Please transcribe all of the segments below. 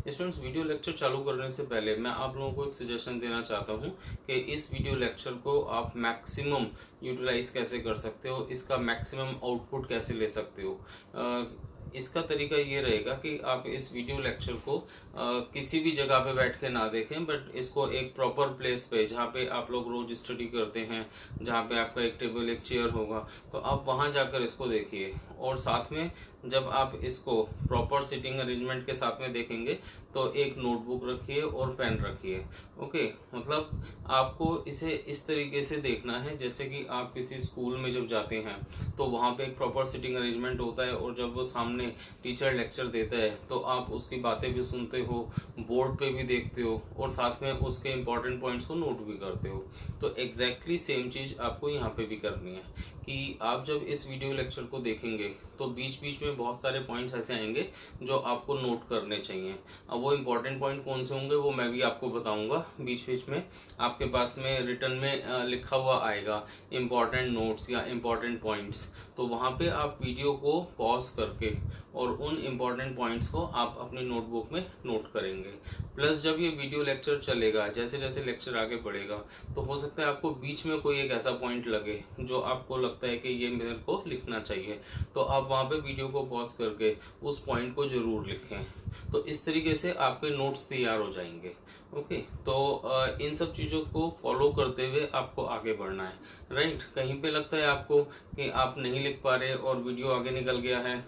Students, video lecture चालू करने से पहले मैं आप लोगों को एक सजेशन देना चाहता हूं कि इस वीडियो लेक्चर को आप मैक्सिमम यूटिलाइज कैसे कर सकते हो, इसका मैक्सिमम आउटपुट कैसे ले सकते हो। इसका तरीका ये रहेगा कि आप इस वीडियो लेक्चर को किसी भी जगह पे बैठ के ना देखें, बट इसको एक प्रॉपर प्लेस पे जहाँ पे आप लोग रोज स्टडी करते हैं, जहाँ पे आपका एक टेबल एक चेयर होगा, तो आप वहाँ जाकर इसको देखिए। और साथ में जब आप इसको प्रॉपर सिटिंग अरेंजमेंट के साथ में देखेंगे तो एक नोटबुक रखिए और पेन रखिए। ओके, मतलब आपको इसे इस तरीके से देखना है जैसे कि आप किसी स्कूल में जब जाते हैं तो वहाँ पे एक प्रॉपर सिटिंग अरेंजमेंट होता है, और जब वो सामने टीचर लेक्चर देता है तो आप उसकी बातें भी सुनते हो, बोर्ड पे भी देखते हो, और साथ में उसके इंपॉर्टेंट पॉइंट्स को नोट भी करते हो। तो एग्जैक्टली सेम चीज़ आपको यहाँ पे भी करनी है कि आप जब इस वीडियो लेक्चर को देखेंगे तो बीच बीच में बहुत सारे पॉइंट्स ऐसे आएंगे जो आपको नोट करने चाहिए। अब वो इम्पोर्टेंट पॉइंट कौन से होंगे वो मैं भी आपको बताऊंगा। बीच बीच में आपके पास में रिटर्न में लिखा हुआ आएगा इम्पोर्टेंट नोट्स या इम्पोर्टेंट पॉइंट्स, तो वहाँ पे आप वीडियो को पॉज करके और उन इम्पोर्टेंट पॉइंट्स को आप अपनी नोटबुक में नोट करेंगे। प्लस जब ये वीडियो लेक्चर चलेगा, जैसे जैसे लेक्चर आगे बढ़ेगा, तो हो सकता है आपको बीच में कोई एक ऐसा पॉइंट लगे जो आपको लगता है कि ये मेरे को लिखना चाहिए, तो आप वहाँ पे वीडियो को पॉज करके उस पॉइंट को जरूर लिखें। तो इस तरीके से आपके नोट्स तैयार हो जाएंगे। ओके, तो इन सब चीज़ों को फॉलो करते हुए आपको आगे बढ़ना है। राइट, कहीं पे लगता है आपको कि आप नहीं लिख पा रहे और वीडियो आगे निकल गया है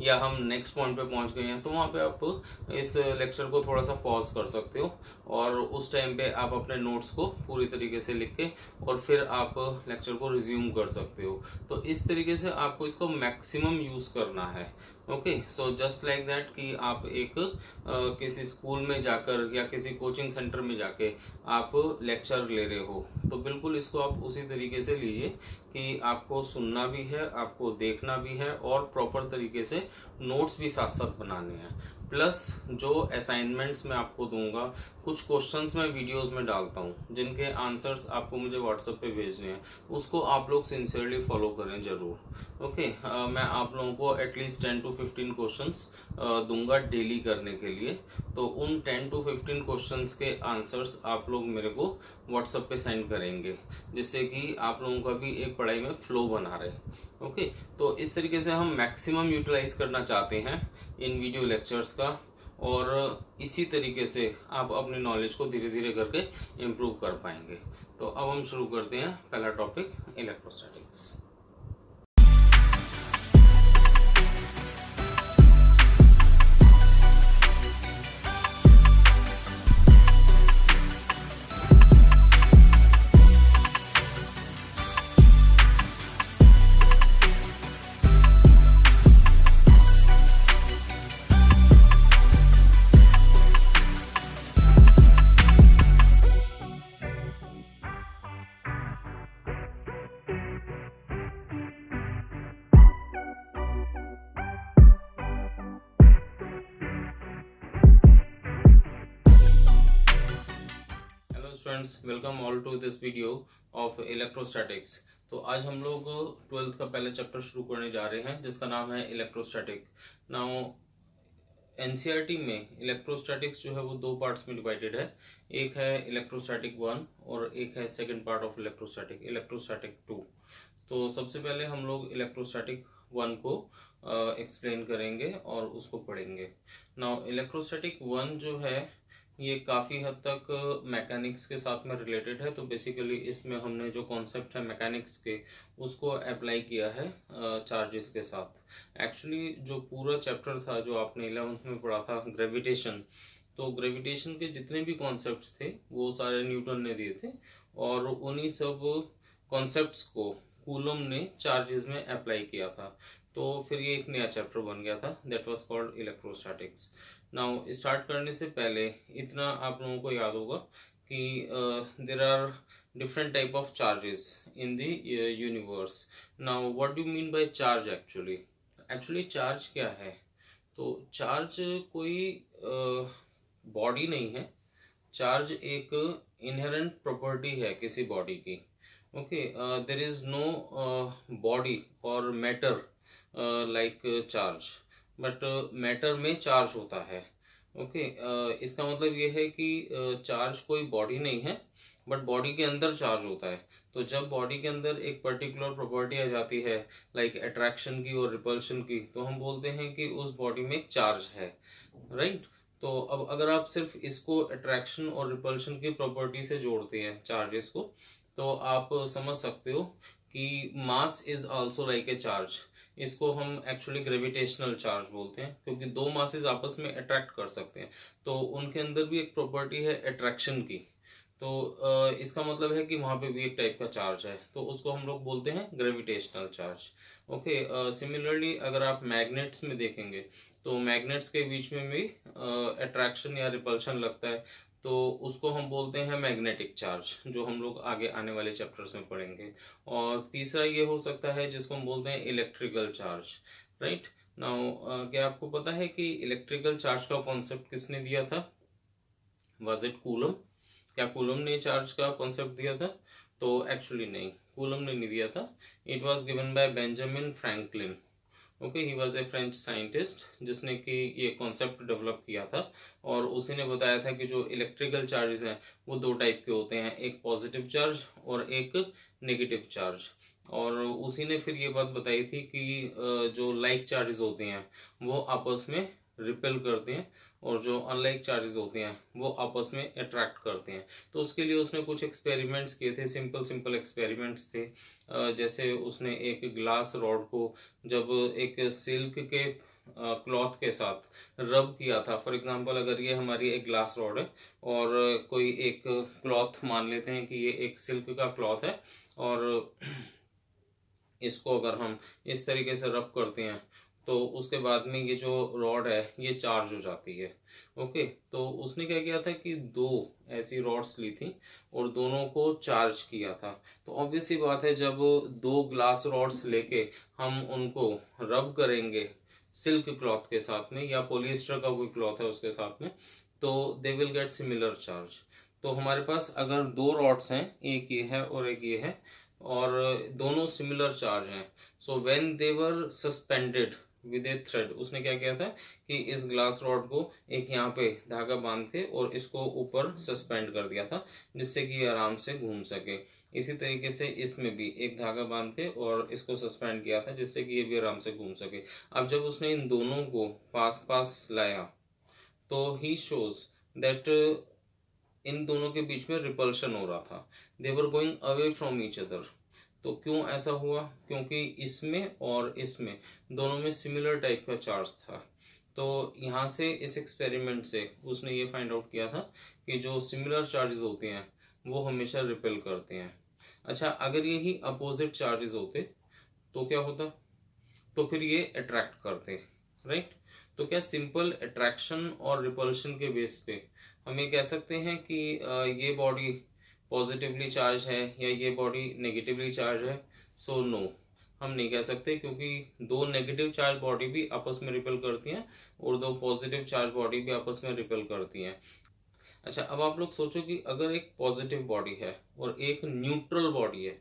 या हम नेक्स्ट पॉइंट पे पहुंच गए हैं, तो वहाँ पे आप इस लेक्चर को थोड़ा सा पॉज कर सकते हो और उस टाइम पे आप अपने नोट्स को पूरी तरीके से लिख के और फिर आप लेक्चर को रिज्यूम कर सकते हो। तो इस तरीके से आपको इसको मैक्सिमम यूज करना है। Okay, so just like that कि आप एक किसी स्कूल में जाकर या किसी कोचिंग सेंटर में जाके आप लेक्चर ले रहे हो, तो बिल्कुल इसको आप उसी तरीके से लीजिए कि आपको सुनना भी है, आपको देखना भी है और प्रॉपर तरीके से नोट्स भी साथ साथ बनाने हैं। प्लस जो असाइनमेंट्स मैं आपको दूंगा, कुछ क्वेश्चंस मैं वीडियोस में डालता हूँ जिनके आंसर्स आपको मुझे व्हाट्सएप पे भेजने हैं, उसको आप लोग सिंसियरली फॉलो करें जरूर। ओके, मैं आप लोगों को एटलीस्ट 10 to 15 क्वेश्चंस दूंगा डेली करने के लिए। तो उन 10 to 15 क्वेश्चंस के आंसर्स आप लोग मेरे को व्हाट्सएप पे सेंड करेंगे, जिससे कि आप लोगों का भी एक पढ़ाई में फ्लो बना रहे। ओके, तो इस तरीके से हम मैक्सिमम यूटिलाइज करना चाहते हैं इन वीडियो लेक्चर्स का, और इसी तरीके से आप अपनी नॉलेज को धीरे धीरे करके इम्प्रूव कर पाएंगे। तो अब हम शुरू करते हैं पहला topic, electrostatics. Students, welcome all to this video of electrostatics. तो आज हम लोग 12th का पहला चैप्टर शुरू करने जा रहे हैं जिसका नाम है इलेक्ट्रोस्टैटिक। नाउ एनसीईआरटी में इलेक्ट्रोस्टैटिक्स जो है वो दो पार्ट्स में डिवाइडेड है। एक है इलेक्ट्रोस्टैटिक 1 और एक है सेकंड पार्ट ऑफ इलेक्ट्रोस्टैटिक 2। तो सबसे पहले हम लोग इलेक्ट्रोस्टैटिक 1 को एक्सप्लेन करेंगे और उसको पढ़ेंगे। नाउ इलेक्ट्रोस्टैटिक 1 जो है ये काफ़ी हद तक मैकेनिक्स के साथ में रिलेटेड है। तो बेसिकली इसमें हमने जो कॉन्सेप्ट है मैकेनिक्स के उसको अप्लाई किया है चार्जेस के साथ। एक्चुअली जो पूरा चैप्टर था जो आपने 11th में पढ़ा था ग्रेविटेशन, तो ग्रेविटेशन के जितने भी कॉन्सेप्ट्स थे वो सारे न्यूटन ने दिए थे, और उन्हीं सब कॉन्सेप्ट्स को कूलम ने चार्जेस में अप्लाई किया था। तो फिर ये एक नया चैप्टर बन गया था, that was called electrostatics. Now start करने से पहले इतना आप लोगों को याद होगा कि there are different type of charges in the universe. Now what do mean by charge? Actually charge क्या है? तो चार्ज कोई बॉडी नहीं है। चार्ज एक इनहेरेंट प्रॉपर्टी है किसी बॉडी की। Okay, there is no body or matter like charge, but matter में चार्ज होता है। ओके, इसका मतलब ये है कि चार्ज कोई बॉडी नहीं है, बट बॉडी के अंदर चार्ज होता है। तो जब बॉडी के अंदर एक पर्टिकुलर प्रॉपर्टी आ जाती है, लाइक अट्रैक्शन की और रिपल्शन की, तो हम बोलते हैं कि उस बॉडी में एक चार्ज है, राइट। तो अब अगर आप सिर्फ इसको अट्रैक्शन और रिपल्शन की प्रॉपर्टी से जोड़ते हैं चार्जेस को, तो आप समझ सकते हो कि mass is also like a charge. इसको हम एक्चुअली ग्रेविटेशनल चार्ज बोलते हैं, क्योंकि दो मासेस आपस में अट्रैक्ट कर सकते हैं, तो उनके अंदर भी एक प्रॉपर्टी है अट्रैक्शन की। तो इसका मतलब है कि वहां पे भी एक टाइप का चार्ज है, तो उसको हम लोग बोलते हैं ग्रेविटेशनल चार्ज। ओके, सिमिलरली अगर आप मैग्नेट्स में देखेंगे, तो मैग्नेट्स के बीच में भी अट्रैक्शन या रिपल्शन लगता है, तो उसको हम बोलते हैं मैग्नेटिक चार्ज, जो हम लोग आगे आने वाले चैप्टर्स में पढ़ेंगे। और तीसरा ये हो सकता है जिसको हम बोलते हैं इलेक्ट्रिकल चार्ज, राइट। नाउ क्या आपको पता है कि इलेक्ट्रिकल चार्ज का कॉन्सेप्ट किसने दिया था? Was it coulomb? क्या कूलम ने चार्ज का कॉन्सेप्ट दिया था? तो एक्चुअली नहीं, कूलम ने नहीं दिया था। It was given by Benjamin Franklin. Okay, he was a French scientist जिसने कि ये कॉन्सेप्ट डेवलप किया था, और उसी ने बताया था कि जो इलेक्ट्रिकल चार्जेस हैं वो दो टाइप के होते हैं, एक पॉजिटिव चार्ज और एक नेगेटिव चार्ज। और उसी ने फिर ये बात बताई थी कि जो लाइक चार्जेस होते हैं वो आपस में रिपेल करते हैं, और जो अनलाइक चार्जेस होते हैं वो आपस में अट्रैक्ट करते हैं। तो उसके लिए उसने कुछ एक्सपेरिमेंट्स किए थे, सिंपल सिंपल एक्सपेरिमेंट्स थे। जैसे उसने एक ग्लास रॉड को जब एक सिल्क के क्लॉथ के साथ रब किया था। फॉर एग्जांपल, अगर ये हमारी एक ग्लास रॉड है और कोई एक क्लॉथ, मान लेते हैं कि ये एक सिल्क का क्लॉथ है, और इसको अगर हम इस तरीके से रब करते हैं, तो उसके बाद में ये जो रॉड है ये चार्ज हो जाती है। ओके, तो उसने क्या किया था कि दो ऐसी रॉड्स ली थी और दोनों को चार्ज किया था। तो ऑब्वियस सी बात है, जब दो ग्लास रॉड्स लेके हम उनको रब करेंगे सिल्क क्लॉथ के साथ में, या पॉलिएस्टर का कोई क्लॉथ है उसके साथ में, तो they will get similar charge. तो हमारे पास अगर दो रॉड्स हैं, एक ये है और एक ये है, और दोनों सिमिलर चार्ज हैं, so when they were suspended with A thread, उसने क्या किया था कि इस ग्लास रॉड को एक यहाँ पे धागा बांध के और इसको ऊपर सस्पेंड कर दिया था, जिससे कि ये आराम से घूम सके। इसी तरीके से इसमें भी एक धागा बांध के और इसको सस्पेंड किया था, जिससे कि ये भी आराम से घूम सके। अब जब उसने इन दोनों को पास पास लाया, तो ही शोज दैट इन दोनों के बीच में रिपल्शन हो रहा था, they were going away from each other. तो क्यों ऐसा हुआ? क्योंकि इसमें और इसमें दोनों में सिमिलर टाइप का चार्ज था। तो यहाँ से इस एक्सपेरिमेंट से उसने ये फाइंड आउट किया था कि जो सिमिलर चार्जेस होते हैं वो हमेशा रिपेल करते हैं। अच्छा, अगर यही अपोजिट चार्जेस होते तो क्या होता? तो फिर ये अट्रैक्ट करते, राइट। तो क्या सिंपल अट्रैक्शन और रिपल्शन के बेस पे हम ये कह सकते हैं कि ये बॉडी पॉजिटिवली चार्ज है या ये बॉडी नेगेटिवली चार्ज है? सो नो, हम नहीं कह सकते, क्योंकि दो नेगेटिव चार्ज बॉडी भी आपस में रिपेल करती हैं और दो पॉजिटिव चार्ज बॉडी भी आपस में रिपेल करती हैं। अच्छा, अब आप लोग सोचो कि अगर एक पॉजिटिव बॉडी है और एक न्यूट्रल बॉडी है।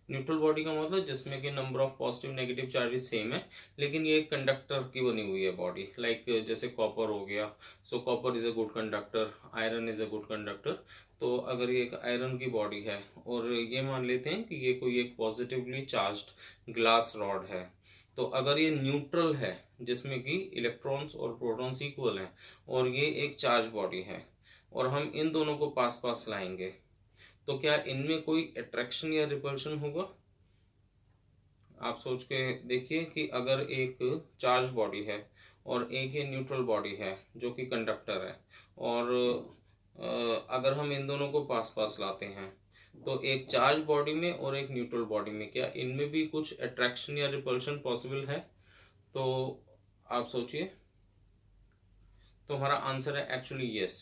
न्यूट्रल बॉडी का मतलब जिसमें कि number of positive negative charges same है, लेकिन ये एक कंडक्टर की बनी हुई है बॉडी, लाइक जैसे कॉपर हो गया। सो copper is a good conductor, iron is a good conductor. तो अगर ये एक आयरन की बॉडी है और ये मान लेते हैं कि ये कोई एक पॉजिटिवली चार्ज्ड ग्लास रॉड है, तो अगर ये न्यूट्रल है जिसमें कि इलेक्ट्रॉन्स और प्रोटॉन्स इक्वल हैं, और ये एक चार्ज बॉडी है, और हम इन दोनों को पास पास लाएंगे, तो क्या इनमें कोई अट्रैक्शन या रिपल्शन होगा? आप सोच के देखिए कि अगर एक चार्ज बॉडी है और एक ही न्यूट्रल बॉडी है जो कि कंडक्टर है, और अगर हम इन दोनों को पास पास लाते हैं, तो एक चार्ज बॉडी में और एक न्यूट्रल बॉडी में क्या इनमें भी कुछ अट्रैक्शन या रिपल्शन पॉसिबल है? तो आप सोचिए। तो हमारा आंसर है एक्चुअली यस।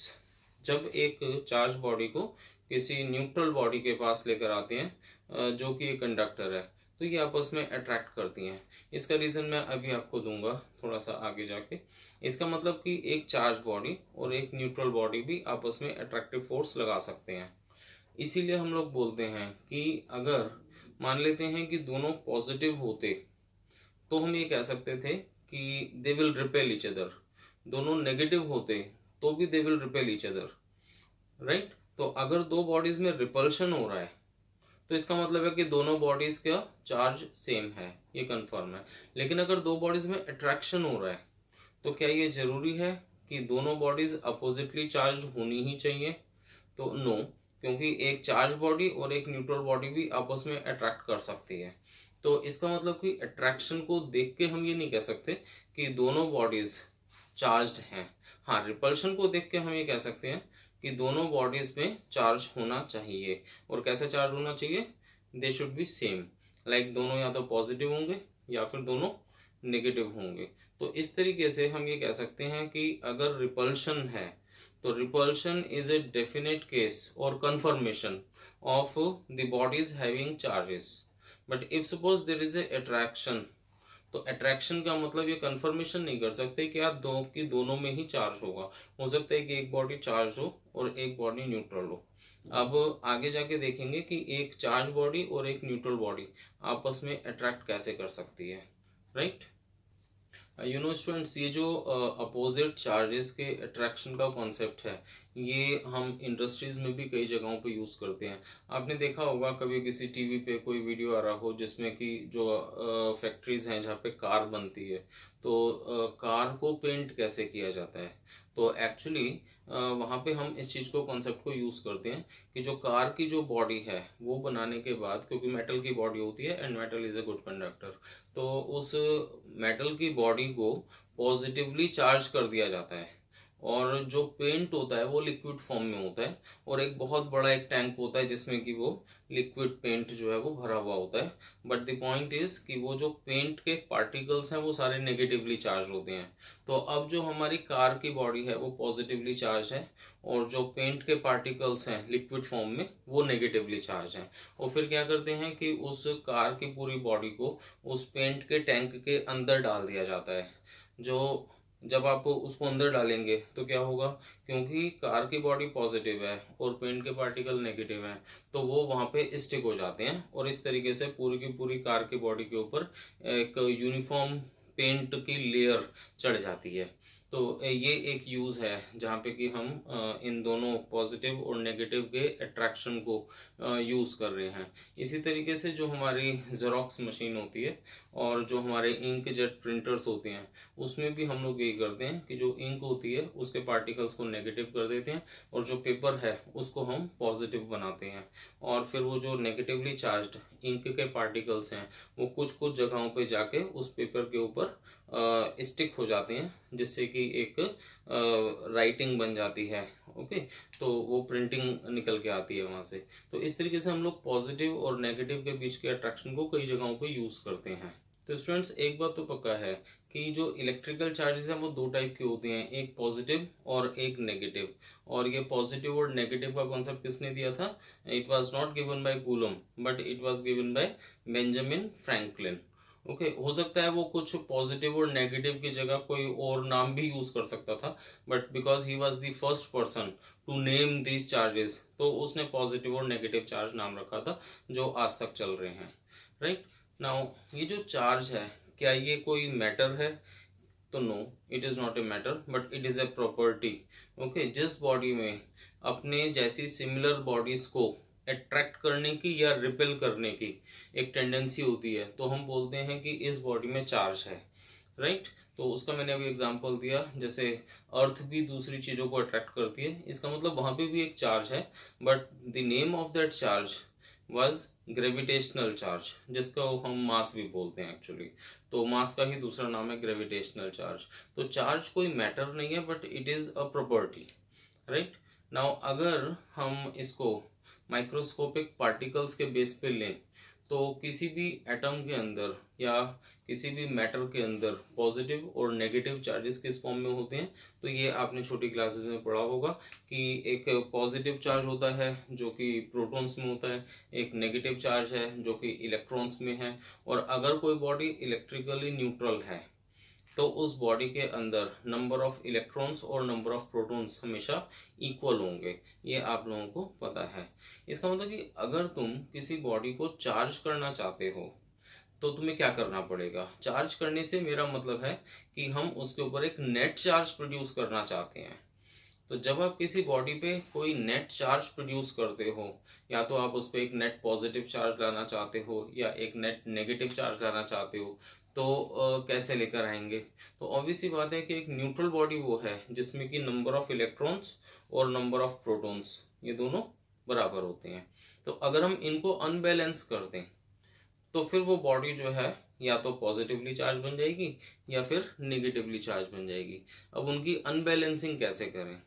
जब एक चार्ज बॉडी को किसी न्यूट्रल बॉडी के पास लेकर आते हैं जो कि एक कंडक्टर है, तो ये आपस में अट्रैक्ट करती हैं। इसका रीजन मैं अभी आपको दूंगा थोड़ा सा आगे जाके। इसका मतलब कि एक चार्ज बॉडी और एक न्यूट्रल बॉडी भी आपस में अट्रैक्टिव फोर्स लगा सकते हैं। इसीलिए हम लोग बोलते हैं कि अगर मान लेते हैं कि दोनों पॉजिटिव होते, तो हम ये कह सकते थे कि they will repel each other. दोनों नेगेटिव होते तो भी they will repel each other, right. तो अगर दो बॉडीज में रिपल्शन हो रहा है तो इसका मतलब है कि दोनों बॉडीज का चार्ज सेम है, ये कंफर्म है। लेकिन अगर दो बॉडीज में अट्रैक्शन हो रहा है तो क्या ये जरूरी है कि दोनों बॉडीज अपोजिटली चार्ज होनी ही चाहिए? तो नो, क्योंकि एक चार्ज बॉडी और एक न्यूट्रल बॉडी भी आपस में अट्रैक्ट कर सकती है। तो इसका मतलब कि अट्रैक्शन को देख के हम ये नहीं कह सकते कि दोनों बॉडीज चार्ज्ड हैं। हाँ, रिपल्शन को देख के हम ये कह सकते हैं कि दोनों बॉडीज में चार्ज होना चाहिए। और कैसे चार्ज होना चाहिए? They should be same, like दोनों या तो पॉजिटिव होंगे या फिर दोनों नेगेटिव होंगे। तो इस तरीके से हम ये कह सकते हैं कि अगर रिपल्शन है तो repulsion is a definite case और confirmation of the bodies having charges. But if suppose there is a attraction, तो अट्रैक्शन का मतलब ये कंफर्मेशन नहीं कर सकते कि आप दो की दोनों में ही चार्ज होगा। हो सकता है कि एक बॉडी चार्ज हो और एक बॉडी न्यूट्रल हो। अब आगे जाके देखेंगे कि एक चार्ज बॉडी और एक न्यूट्रल बॉडी आपस में अट्रैक्ट कैसे कर सकती है, राइट। यू नो स्टूडेंट्स, ये जो अपोजिट चार्जेस के अट्रैक्शन का कॉन्सेप्ट है ये हम इंडस्ट्रीज में भी कई जगहों पे यूज़ करते हैं। आपने देखा होगा कभी किसी टीवी पे कोई वीडियो आ रहा हो जिसमें कि जो फैक्ट्रीज हैं जहाँ पे कार बनती है, तो कार को पेंट कैसे किया जाता है। तो एक्चुअली वहाँ पे हम इस चीज़ को कॉन्सेप्ट को यूज़ करते हैं कि जो कार की जो बॉडी है वो बनाने के बाद, क्योंकि मेटल की बॉडी होती है and metal is a good conductor, तो उस मेटल की बॉडी को पॉजिटिवली चार्ज कर दिया जाता है। और जो पेंट होता है वो लिक्विड फॉर्म में होता है और एक बहुत बड़ा एक टैंक होता है जिसमें कि वो लिक्विड पेंट जो है वो भरा हुआ होता है। बट द पॉइंट इज कि वो जो पेंट के पार्टिकल्स हैं वो सारे नेगेटिवली चार्ज होते हैं। तो अब जो हमारी कार की बॉडी है वो पॉजिटिवली चार्ज है और जो पेंट के पार्टिकल्स हैं लिक्विड फॉर्म में वो नेगेटिवली चार्ज हैं। और फिर क्या करते हैं कि उस कार की पूरी बॉडी को उस पेंट के टैंक के अंदर डाल दिया जाता है। जो जब आप उसको अंदर डालेंगे तो क्या होगा, क्योंकि कार की बॉडी पॉजिटिव है और पेंट के पार्टिकल नेगेटिव हैं, तो वो वहाँ पे स्टिक हो जाते हैं और इस तरीके से पूरी की पूरी कार की बॉडी के ऊपर एक यूनिफॉर्म पेंट की लेयर चढ़ जाती है। तो ये एक यूज़ है जहाँ पे कि हम इन दोनों पॉजिटिव और नेगेटिव के अट्रैक्शन को यूज़ कर रहे हैं। इसी तरीके से जो हमारी जेरोक्स मशीन होती है और जो हमारे इंक जेट प्रिंटर्स होते हैं उसमें भी हम लोग यही करते हैं कि जो इंक होती है उसके पार्टिकल्स को नेगेटिव कर देते हैं और जो पेपर है उसको हम पॉजिटिव बनाते हैं। और फिर वो जो नेगेटिवली चार्ज्ड इंक के पार्टिकल्स हैं वो कुछ कुछ जगहों पे जाके उस पेपर के ऊपर स्टिक हो जाते हैं, जिससे कि एक राइटिंग बन जाती है। ओके, तो वो प्रिंटिंग निकल के आती है वहां से। तो इस तरीके से हम लोग पॉजिटिव और नेगेटिव के बीच के अट्रैक्शन को कई जगहों पे यूज करते हैं। तो स्टूडेंट्स, एक बात तो पक्का है कि जो इलेक्ट्रिकल चार्जेस हैं वो दो टाइप के होते हैं, एक पॉजिटिव और एक नेगेटिव। और ये पॉजिटिव और नेगेटिव का कॉन्सेप्ट किसने दिया था? It was not given by coulomb but it was given by Benjamin Franklin. Okay, हो सकता है वो कुछ पॉजिटिव और नेगेटिव की जगह कोई और नाम भी यूज कर सकता था, but because he was the first person to name these charges, तो उसने पॉजिटिव और नेगेटिव चार्ज नाम रखा था जो आज तक चल रहे हैं, राइट। नाउ ये जो चार्ज है क्या ये कोई मैटर है? तो no, it is not a matter but it is a property. Okay, जिस बॉडी में अपने जैसी सिमिलर बॉडीज को अट्रैक्ट करने की या रिपेल करने की एक टेंडेंसी होती है तो हम बोलते हैं कि इस बॉडी में चार्ज है, राइट। तो उसका मैंने अभी एग्जांपल दिया, जैसे अर्थ भी दूसरी चीज़ों को अट्रैक्ट करती है, इसका मतलब वहाँ पे भी एक चार्ज है but the name of that charge was gravitational charge, जिसको हम मास भी बोलते हैं एक्चुअली। तो मास का ही दूसरा नाम है ग्रेविटेशनल चार्ज। तो चार्ज कोई मैटर नहीं है but it is a property, right. Now अगर हम इसको माइक्रोस्कोपिक पार्टिकल्स के बेस पे लें तो किसी भी एटम के अंदर या किसी भी मैटर के अंदर पॉजिटिव और नेगेटिव चार्जेस किस फॉर्म में होते हैं, तो ये आपने छोटी क्लासेस में पढ़ा होगा कि एक पॉजिटिव चार्ज होता है जो कि प्रोटॉन्स में होता है, एक नेगेटिव चार्ज है जो कि इलेक्ट्रॉन्स में है। और अगर कोई बॉडी इलेक्ट्रिकली न्यूट्रल है तो उस बॉडी के अंदर नंबर ऑफ इलेक्ट्रॉन्स और नंबर ऑफ प्रोटॉन्स हमेशा इक्वल होंगे, ये आप लोगों को पता है। इसका मतलब कि अगर तुम किसी बॉडी को चार्ज करना चाहते हो तो तुम्हें क्या करना पड़ेगा? चार्ज करने से मेरा मतलब है कि हम उसके ऊपर एक नेट चार्ज प्रोड्यूस करना चाहते हैं। तो जब आप किसी बॉडी पे कोई नेट चार्ज प्रोड्यूस करते हो, या तो आप उस पर एक नेट पॉजिटिव चार्ज लाना चाहते हो या एक नेट नेगेटिव चार्ज लाना चाहते हो, तो कैसे लेकर आएंगे? तो ऑब्वियसली बात है कि एक न्यूट्रल बॉडी वो है जिसमें कि नंबर ऑफ इलेक्ट्रॉन्स और नंबर ऑफ प्रोटॉन्स ये दोनों बराबर होते हैं। तो अगर हम इनको अनबैलेंस कर दें तो फिर वो बॉडी जो है या तो पॉजिटिवली चार्ज बन जाएगी या फिर नेगेटिवली चार्ज बन जाएगी। अब उनकी अनबैलेंसिंग कैसे करें?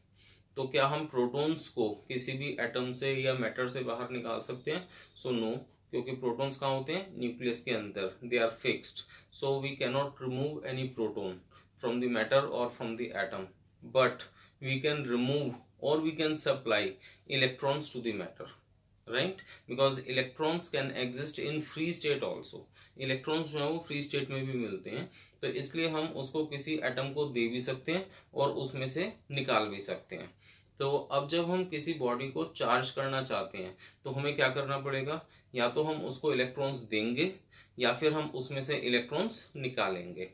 तो क्या हम प्रोटॉन्स को किसी भी एटम से या मैटर से बाहर निकाल सकते हैं? सो नो, क्योंकि प्रोटॉन्स कहाँ होते हैं? न्यूक्लियस के अंदर, they are fixed, so we can not remove any proton from the matter or from the atom, but we can remove और we can supply electrons to the matter, right? Because electrons can exist in free state also. Electrons जो है वो free state में भी मिलते हैं, तो इसलिए हम उसको किसी एटम को दे भी सकते हैं और उसमें से निकाल भी सकते हैं। तो अब जब हम किसी बॉडी को चार्ज करना चाहते हैं तो हमें क्या करना पड़ेगा? या तो हम उसको इलेक्ट्रॉन्स देंगे या फिर हम उसमें से इलेक्ट्रॉन्स निकालेंगे।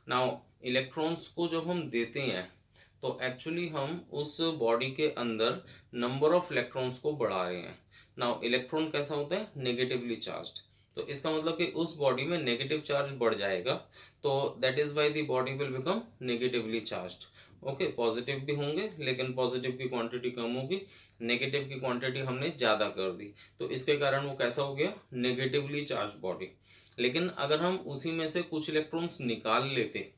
नाउ इलेक्ट्रॉन्स को जब हम देते हैं तो एक्चुअली हम उस बॉडी के अंदर नंबर ऑफ इलेक्ट्रॉन्स को बढ़ा रहे हैं। नाउ इलेक्ट्रॉन कैसा होता है? नेगेटिवली चार्ज्ड, तो इसका मतलब कि उस बॉडी में नेगेटिव चार्ज बढ़ जाएगा, तो that is why the body will become negatively charged. Okay, positive भी होंगे लेकिन पॉजिटिव की क्वांटिटी कम होगी, नेगेटिव की क्वांटिटी हमने ज्यादा कर दी, तो इसके कारण वो कैसा हो गया? Negatively charge body. लेकिन अगर हम उसी में से कुछ इलेक्ट्रॉन्स निकाल लेते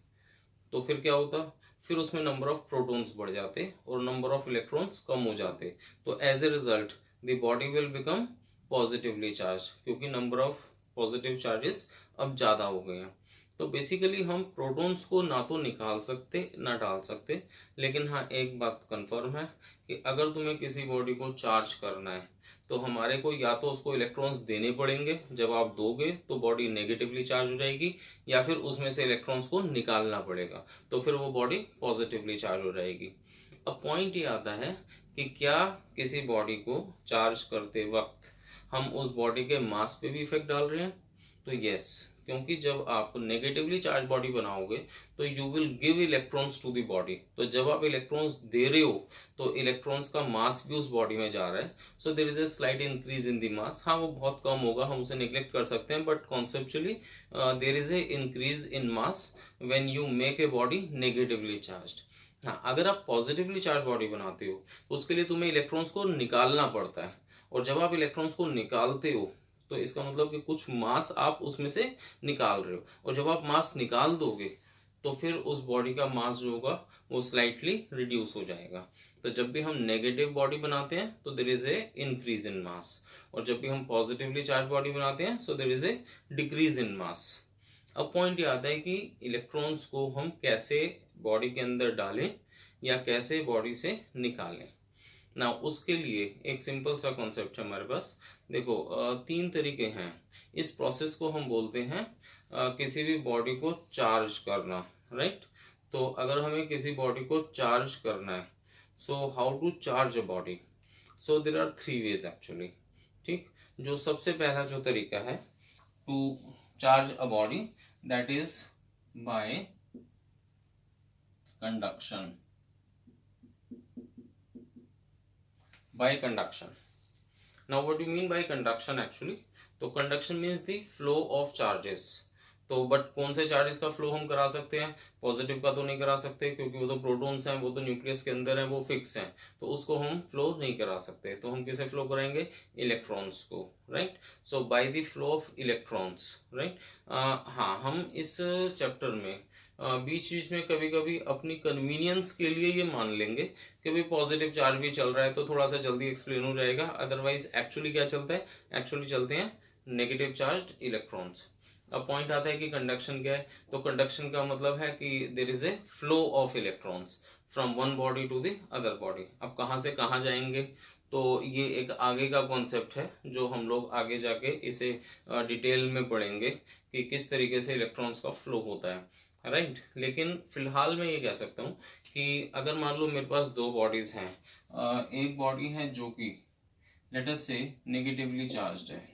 तो फिर क्या होता? फिर उसमें नंबर ऑफ प्रोटॉन्स बढ़ जाते और नंबर ऑफ इलेक्ट्रॉन्स कम हो जाते, तो as a result the body will become positively charge, क्योंकि नंबर ऑफ पॉजिटिव चार्जेस अब ज्यादा हो गए हैं। तो बेसिकली हम प्रोटॉन्स को ना तो निकाल सकते ना डाल सकते, लेकिन हाँ एक बात कंफर्म है कि अगर तुम्हें किसी बॉडी को चार्ज करना है तो हमारे को या तो उसको इलेक्ट्रॉन्स देने पड़ेंगे, जब आप दोगे तो बॉडी नेगेटिवली चार्ज हो जाएगी, या फिर उसमें से इलेक्ट्रॉन्स को निकालना पड़ेगा तो फिर वो बॉडी पॉजिटिवली चार्ज हो जाएगी। अब पॉइंट ये आता है कि क्या किसी बॉडी को चार्ज करते वक्त हम उस बॉडी के मास पे भी इफेक्ट डाल रहे हैं? तो यस, क्योंकि जब आप नेगेटिवली चार्ज बॉडी बनाओगे तो you will give electrons to the body, तो जब आप इलेक्ट्रॉन्स दे रहे हो तो इलेक्ट्रॉन्स का मास भी उस बॉडी में जा रहा है, so there is a slight increase in the mass. हाँ वो बहुत कम होगा, हम उसे नेग्लेक्ट कर सकते हैं, but conceptually there is a increase in mass when you make a body negatively charged. हाँ, अगर आप पॉजिटिवली चार्ज बॉडी बनाते हो तो उसके लिए तुम्हें इलेक्ट्रॉन्स को निकालना पड़ता है, और जब आप इलेक्ट्रॉन्स को निकालते हो तो इसका मतलब कि कुछ मास आप उसमें से निकाल रहे हो, और जब आप मास निकाल दोगे तो फिर उस बॉडी का मास जो होगा वो स्लाइटली रिड्यूस हो जाएगा। तो जब भी हम नेगेटिव बॉडी बनाते हैं तो there is a increase in mass, और जब भी हम पॉजिटिवली चार्ज बॉडी बनाते हैं so there is a decrease in mass. अब पॉइंट ये आता है कि इलेक्ट्रॉन्स को हम कैसे बॉडी के अंदर डालें या कैसे बॉडी से निकालें। ना उसके लिए एक सिंपल सा कॉन्सेप्ट है हमारे पास। देखो, तीन तरीके हैं। इस प्रोसेस को हम बोलते हैं किसी भी बॉडी को चार्ज करना, राइट? तो अगर हमें किसी बॉडी को चार्ज करना है, so how to charge a body? So there are 3 ways actually, ठीक? जो सबसे पहला जो तरीका है to charge a body, that is by conduction. By conduction. Now what do you mean by conduction actually? तो conduction means the flow of charges. तो but कौन से चार्जेस का फ्लो हम करा सकते हैं? पॉजिटिव का तो नहीं करा सकते, क्योंकि वो तो प्रोटॉन्स हैं, वो तो न्यूक्लियस के अंदर हैं, वो फिक्स हैं, तो उसको हम फ्लो नहीं करा सकते। तो हम किसे फ्लो कराएंगे? इलेक्ट्रॉन्स को, right? So by the flow of electrons, right? हाँ, हम इस चैप्टर में बीच बीच में कभी कभी अपनी कन्वीनियंस के लिए ये मान लेंगे कि भाई पॉजिटिव चार्ज भी चल रहा है तो थोड़ा सा जल्दी एक्सप्लेन हो जाएगा, अदरवाइज एक्चुअली क्या चलता है? एक्चुअली चलते हैं नेगेटिव चार्ज इलेक्ट्रॉन्स। अब पॉइंट आता है कि कंडक्शन क्या है? तो कंडक्शन का मतलब है कि there is a flow of electrons from one body to the other body. अब कहाँ से कहाँ जाएंगे? तो ये एक आगे का कॉन्सेप्ट है जो हम लोग आगे जाके इसे डिटेल में पढ़ेंगे कि किस तरीके से इलेक्ट्रॉन्स का फ्लो होता है, राइट? लेकिन फिलहाल मैं ये कह सकता हूँ कि अगर मान लो मेरे पास दो बॉडीज हैं, एक बॉडी है जो कि let us say negatively charged है।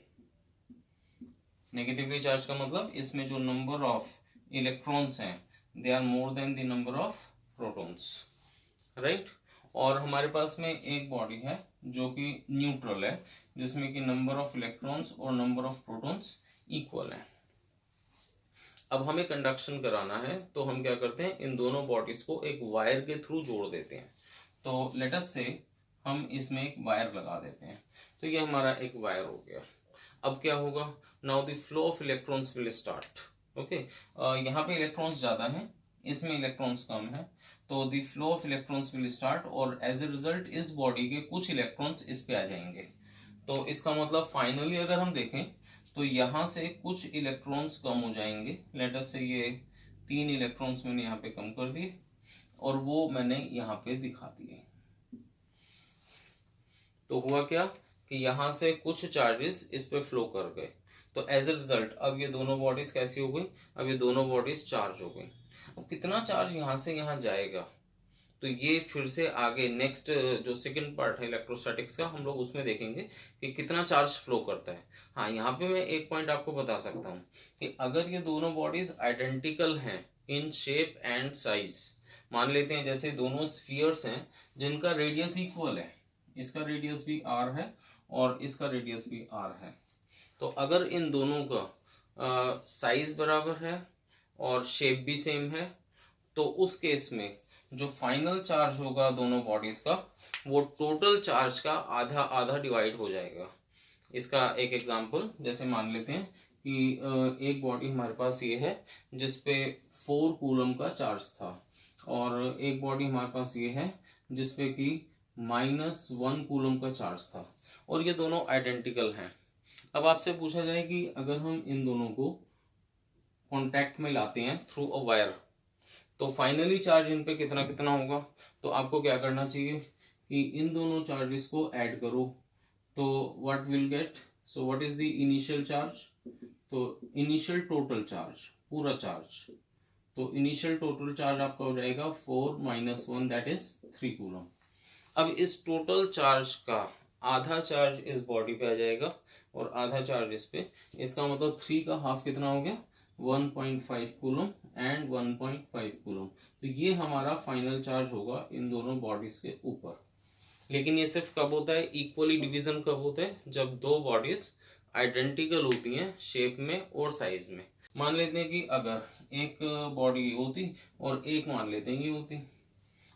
नेगेटिवली चार्ज का मतलब इसमें जो नंबर ऑफ इलेक्ट्रॉन्स हैं they are more than the number of protons, right? और हमारे पास में एक बॉडी है जो कि न्यूट्रल है, जिसमें कि नंबर ऑफ इलेक्ट्रॉन्स और नंबर ऑफ प्रोटॉन्स इक्वल है। अब हमें कंडक्शन कराना है तो हम क्या करते हैं, इन दोनों बॉडीज को एक वायर के थ्रू जोड़ देते हैं। तो लेट अस से हम इसमें एक वायर लगा देते हैं, तो ये हमारा एक वायर हो गया। अब क्या होगा, now the flow of electrons will start. Okay, यहाँ पे इलेक्ट्रॉन्स ज्यादा हैं, इसमें इलेक्ट्रॉन्स कम है, तो the flow of electrons will start और एज ए रिजल्ट इस बॉडी के कुछ इलेक्ट्रॉन्स इस पे आ जाएंगे। तो इसका मतलब फाइनली अगर हम देखें तो यहाँ से कुछ इलेक्ट्रॉन्स कम हो जाएंगे। लेट अस से ये 3 इलेक्ट्रॉन्स मैंने यहाँ पे कम कर दिए और वो मैंने यहाँ पे दिखा दिए। तो हुआ क्या कि यहाँ से कुछ चार्जेस इस पे फ्लो कर गए, तो एज ए रिजल्ट अब ये दोनों बॉडीज कैसी हो गई, अब ये दोनों बॉडीज चार्ज हो गई। अब कितना चार्ज यहाँ से यहाँ जाएगा, तो ये फिर से आगे नेक्स्ट जो सेकंड पार्ट है इलेक्ट्रोस्टैटिक्स का, हम लोग उसमें देखेंगे कि कितना चार्ज फ्लो करता है। हाँ, यहाँ पे मैं एक पॉइंट आपको बता सकता हूँ कि अगर ये दोनों बॉडीज आइडेंटिकल हैं इन शेप एंड साइज, मान लेते हैं जैसे दोनों स्फीयर्स हैं जिनका रेडियस इक्वल है, इसका रेडियस भी r है और इसका रेडियस भी r है, तो अगर इन दोनों का साइज बराबर है और शेप भी सेम है, तो उस केस में जो फाइनल चार्ज होगा दोनों बॉडीज का, वो टोटल चार्ज का आधा आधा डिवाइड हो जाएगा। इसका एक एग्जांपल जैसे मान लेते हैं कि एक बॉडी हमारे पास ये है जिसपे 4 कूलम का चार्ज था, और एक बॉडी हमारे पास ये है जिसपे कि -1 कूलम का चार्ज था, और ये दोनों आइडेंटिकल हैं। अब आपसे पूछा जाए कि अगर हम इन दोनों को कांटेक्ट में लाते हैं थ्रू अ वायर, तो फाइनली चार्ज इन पे कितना कितना होगा, तो आपको क्या करना चाहिए कि इन दोनों चार्जेस को ऐड करो, तो what will get, so what is the initial charge, तो इनिशियल टोटल चार्ज पूरा चार्ज, तो इनिशियल टोटल चार्ज आपका हो जाएगा 4 - 1 दैट इज 3 कूलम। अब इस टोटल चार्ज का आधा चार्ज इस बॉडी पे आ जाएगा और आधा चार्ज इस पे, इसका मतलब 3 का हाफ कितना हो गया, 1.5 कूलम एंड 1.5 कूलम। तो ये हमारा फाइनल चार्ज होगा इन दोनों बॉडीज के ऊपर। लेकिन ये सिर्फ कब होता है, इक्वली डिवीजन कब होता है, जब दो बॉडीज आइडेंटिकल होती हैं शेप में और साइज में। मान लेते हैं कि अगर एक बॉडी होती और एक मान लेते हैं ये होती,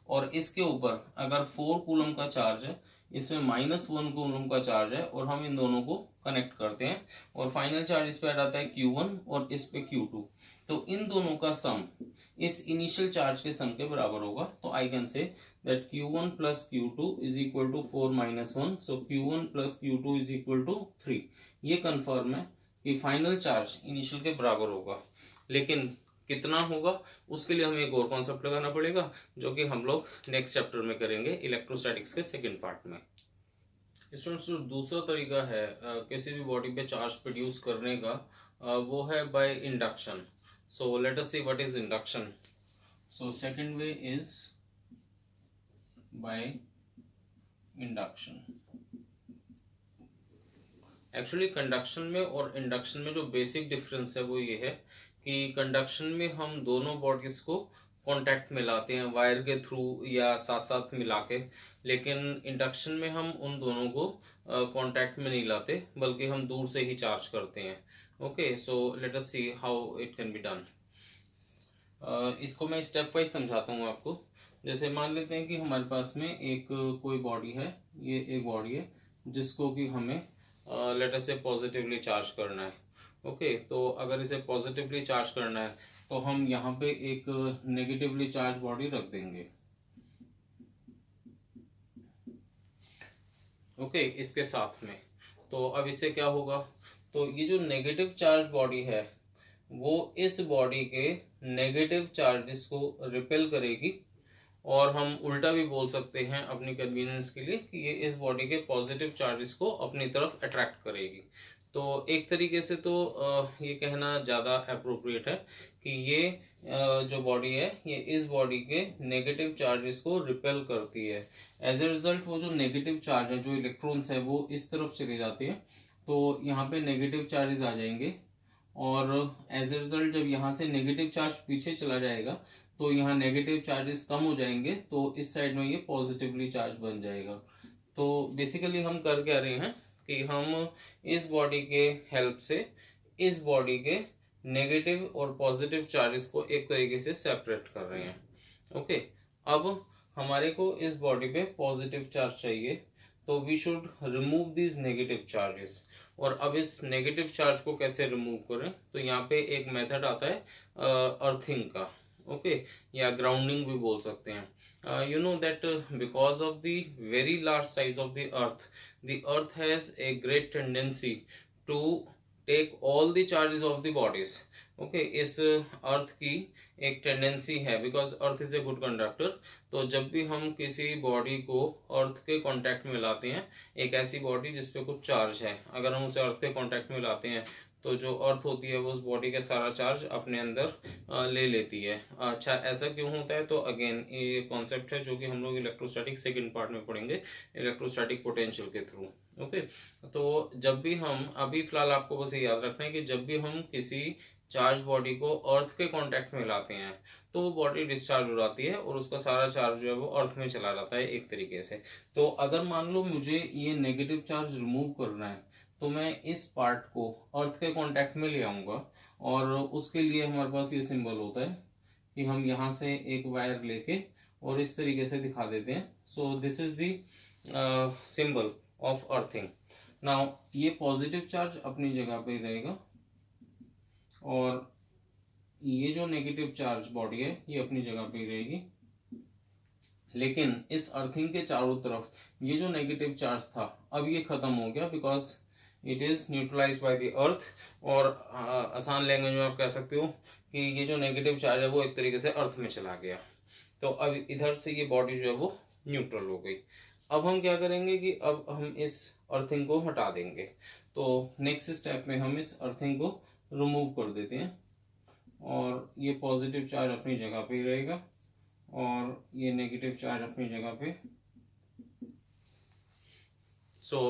और इसके ऊपर अगर 4 कूलम का चार्ज है, इसमें -1 कूलम का चार्ज है, और हम इन दोनों को कनेक्ट करते हैं और फाइनल चार्ज इस पे आ जाता है Q1 और इस पे Q2, तो इन दोनों का सम इस इनिशियल चार्ज के सम के बराबर होगा। तो I can say that Q1 + Q2 is equal to 4 - 1, so Q1 + Q2 is equal to 3। ये कंफर्म है कि फाइनल चार्ज इनिशियल के बराबर होगा, लेकिन कितना होगा उसके लिए हमें एक और कॉन्सेप्ट लगाना पड़ेगा, जो कि हम लोग नेक्स्ट चैप्टर में करेंगे इलेक्ट्रोस्टैटिक्स के सेकंड पार्ट में। स्टूडेंट्स, जो दूसरा तरीका है किसी भी बॉडी पे चार्ज प्रोड्यूस करने का, वो है by induction. So let us see what is induction. So second way is by induction. Actually conduction में और इंडक्शन में जो बेसिक डिफरेंस है वो ये है कि कंडक्शन में हम दोनों बॉडीज को कांटेक्ट में लाते हैं वायर के थ्रू या साथ साथ मिला के, लेकिन इंडक्शन में हम उन दोनों को कांटेक्ट में नहीं लाते, बल्कि हम दूर से ही चार्ज करते हैं। Okay, so let us see how it can be done. इसको मैं स्टेप वाइज समझाता हूँ आपको। जैसे मान लेते हैं कि हमारे पास में एक कोई बॉडी है, ये एक बॉडी है जिसको कि हमें लेट अस से पॉजिटिवली चार्ज करना है। ओके, तो अगर इसे पॉजिटिवली चार्ज करना है तो हम यहाँ पे एक नेगेटिवली चार्ज बॉडी रख देंगे। ओके, इसके साथ में, तो अब इससे क्या होगा, तो ये जो नेगेटिव चार्ज बॉडी है वो इस बॉडी के नेगेटिव चार्जेस को रिपेल करेगी, और हम उल्टा भी बोल सकते हैं अपनी कन्वीनियंस के लिए कि ये इस बॉडी के पॉजिटिव चार्जेस को अपनी तरफ अट्रैक्ट करेगी। तो एक तरीके से तो ये कहना ज़्यादा अप्रोप्रिएट है कि ये जो बॉडी है ये इस बॉडी के नेगेटिव चार्जेस को रिपेल करती है। एज ए रिजल्ट वो जो नेगेटिव चार्ज है, जो इलेक्ट्रॉन्स है, वो इस तरफ चले जाते हैं, तो यहाँ पे नेगेटिव चार्जेस आ जाएंगे, और एज ए रिजल्ट जब यहाँ से नेगेटिव चार्ज पीछे चला जाएगा तो यहाँ नेगेटिव चार्जेस कम हो जाएंगे, तो इस साइड में ये पॉजिटिवली चार्ज बन जाएगा। तो बेसिकली हम कर क्या रहे हैं कि हम इस बॉडी के हेल्प से इस बॉडी के नेगेटिव और पॉजिटिव चार्जेस को एक तरीके से सेपरेट कर रहे हैं। ओके, अब हमारे को इस बॉडी पे पॉजिटिव चार्ज चाहिए, तो we should remove these negative charges. और अब इस नेगेटिव चार्ज को कैसे रिमूव करें, तो यहाँ पे एक मेथड आता है अर्थिंग का, ओके, या ग्राउंडिंग भी बोल सकते हैं। You know that because of the very large size of the earth has a great tendency to take all the charges of the bodies. Okay, इस अर्थ की एक टेंडेंसी है, because earth is a good conductor. तो जब भी हम किसी body को अर्थ के कांटेक्ट में लाते हैं, एक ऐसी बॉडी जिसपे कुछ चार्ज है, अगर हम उसे अर्थ के कांटेक्ट में लाते हैं तो जो अर्थ होती है वो उस बॉडी का सारा चार्ज अपने अंदर ले लेती है। अच्छा, ऐसा क्यों होता है? तो अगेन ये कॉन्सेप्ट है जो कि हम लोग इलेक्ट्रोस्टैटिक सेकंड पार्ट में पढ़ेंगे, इलेक्ट्रोस्टैटिक पोटेंशियल के थ्रू। ओके, तो जब भी हम, अभी फिलहाल आपको बस ये याद रखना है कि जब भी हम किसी चार्ज बॉडी को अर्थ के कांटेक्ट में लाते हैं तो वो बॉडी डिस्चार्ज हो जाती है और उसका सारा चार्ज जो है वो अर्थ में चला जाता है एक तरीके से। तो अगर मान लो मुझे ये नेगेटिव चार्ज रिमूव करना है, तो मैं इस पार्ट को अर्थ के कांटेक्ट में ले आऊंगा, और उसके लिए हमारे पास ये सिंबल होता है कि हम यहाँ से एक वायर लेके और इस तरीके से दिखा देते हैं। So this is the symbol of earthing. Now ये पॉजिटिव चार्ज अपनी जगह पे रहेगा और ये जो नेगेटिव चार्ज बॉडी है ये अपनी जगह पे रहेगी, लेकिन इस अर्थिंग के चारों तरफ ये जो नेगेटिव चार्ज था अब ये खत्म हो गया, because it is neutralised by the earth. और आसान लैंग्वेज में आप कह सकते हो कि ये जो नेगेटिव चार्ज है वो एक तरीके से अर्थ में चला गया। तो अब इधर से ये बॉडी जो है वो न्यूट्रल हो गई। अब हम क्या करेंगे कि अब हम इस अर्थिंग को हटा देंगे। तो नेक्स्ट स्टेप में हम इस अर्थिंग को रिमूव कर देते हैं और ये पॉजिटिव चार्ज अपनी जगह पे ही रहेगा और ये नेगेटिव चार्ज अपनी जगह पे। सो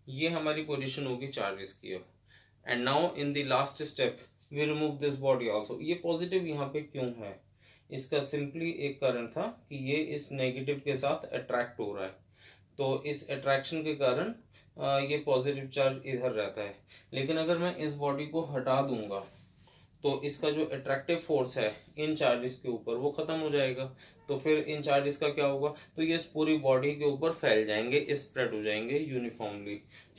ये हमारी पोजीशन होगी चार्जेस की। अब and now in the last step we remove this body also. ये पॉजिटिव यहाँ पे क्यों है? इसका सिंपली एक कारण था कि ये इस नेगेटिव के साथ अट्रैक्ट हो रहा है, तो इस अट्रैक्शन के कारण ये पॉजिटिव चार्ज इधर रहता है। लेकिन अगर मैं इस बॉडी को हटा दूंगा तो इसका जो अट्रैक्टिव फोर्स है इन चार्जेस के ऊपर वो खत्म हो जाएगा। तो फिर इन चार्जेस का क्या होगा? तो ये इस पूरी बॉडी के ऊपर फैल जाएंगे, स्प्रेड हो जाएंगे यूनिफॉर्मली।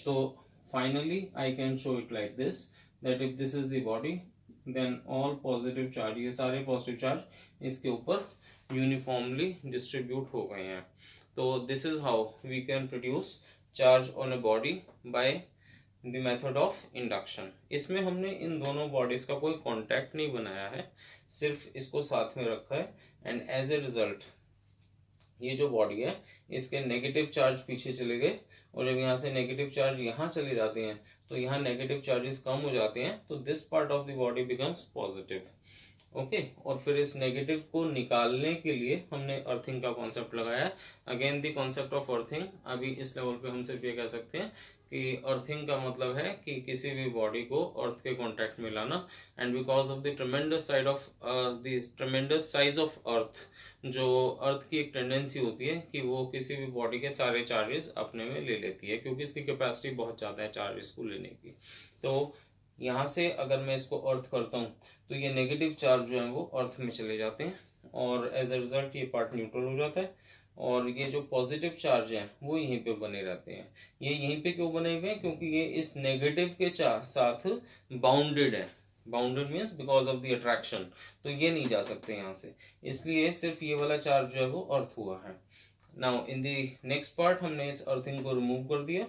तो finally I can show it like this, that if this is the body then all positive charge, ये सारे पॉजिटिव चार्ज इसके ऊपर यूनिफॉर्मली डिस्ट्रीब्यूट हो गए हैं। तो this is how we can produce charge on a body by the method of induction. इसमें हमने इन दोनों बॉडीज का कोई कांटेक्ट नहीं बनाया है, सिर्फ इसको साथ में रखा है, एंड एज ए रिजल्ट ये जो बॉडी है इसके नेगेटिव चार्ज पीछे चले गए, और जब यहाँ से नेगेटिव चार्ज यहाँ चले जाते हैं तो यहाँ नेगेटिव चार्जेस कम हो जाते हैं, तो this part of the body becomes positive. Okay, और फिर इस नेगेटिव को निकालने के लिए हमने अर्थिंग का कॉन्सेप्ट लगाया है। Again the concept of earthing, अभी इस लेवल पे हम सिर्फ ये कह सकते हैं कि अर्थिंग का मतलब है कि किसी भी बॉडी को अर्थ के कांटेक्ट में लाना, and because of the ट्रेमेंडस size of earth, जो अर्थ की एक टेंडेंसी होती है कि वो किसी भी बॉडी के सारे चार्जेस अपने में ले लेती है, क्योंकि इसकी कैपेसिटी बहुत ज़्यादा है चार्जेस को लेने की। तो यहाँ से अगर मैं इसको अर्थ करता हूँ तो ये नेगेटिव चार्ज जो है वो अर्थ में चले जाते हैं, और एज अ रिजल्ट ये पार्ट न्यूट्रल हो जाता है, और ये जो पॉजिटिव चार्ज हैं वो यहीं पे बने रहते हैं। ये यहीं पे क्यों बने हुए हैं? क्योंकि ये इस नेगेटिव के साथ बाउंडेड है। Bounded means because of the attraction, तो ये नहीं जा सकते यहाँ से, इसलिए सिर्फ ये वाला चार्ज जो है वो अर्थ हुआ है। Now in the next part हमने इस अर्थिंग को रिमूव कर दिया,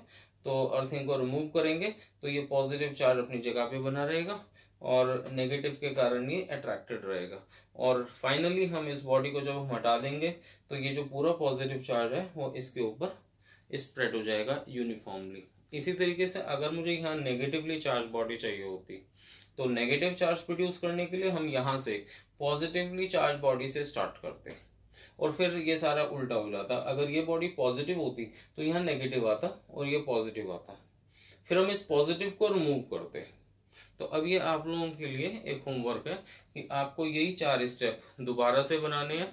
तो अर्थिंग को रिमूव करेंगे तो ये पॉजिटिव चार्ज अपनी जगह पे बना रहेगा और नेगेटिव के कारण ये अट्रैक्टेड रहेगा, और फाइनली हम इस बॉडी को जब हम हटा देंगे तो ये जो पूरा पॉजिटिव चार्ज है वो इसके ऊपर स्प्रेड हो जाएगा यूनिफॉर्मली। इसी तरीके से अगर मुझे यहाँ नेगेटिवली चार्ज बॉडी चाहिए होती तो नेगेटिव चार्ज प्रोड्यूस करने के लिए हम यहाँ से पॉजिटिवली चार्ज बॉडी से स्टार्ट करते, और फिर ये सारा उल्टा हो जाता। अगर ये बॉडी पॉजिटिव होती तो यहाँ नेगेटिव आता और ये पॉजिटिव आता, फिर हम इस पॉजिटिव को रिमूव करते, तो अब ये आप लोगों के लिए एक होमवर्क है कि आपको यही 4 स्टेप दोबारा से बनाने हैं,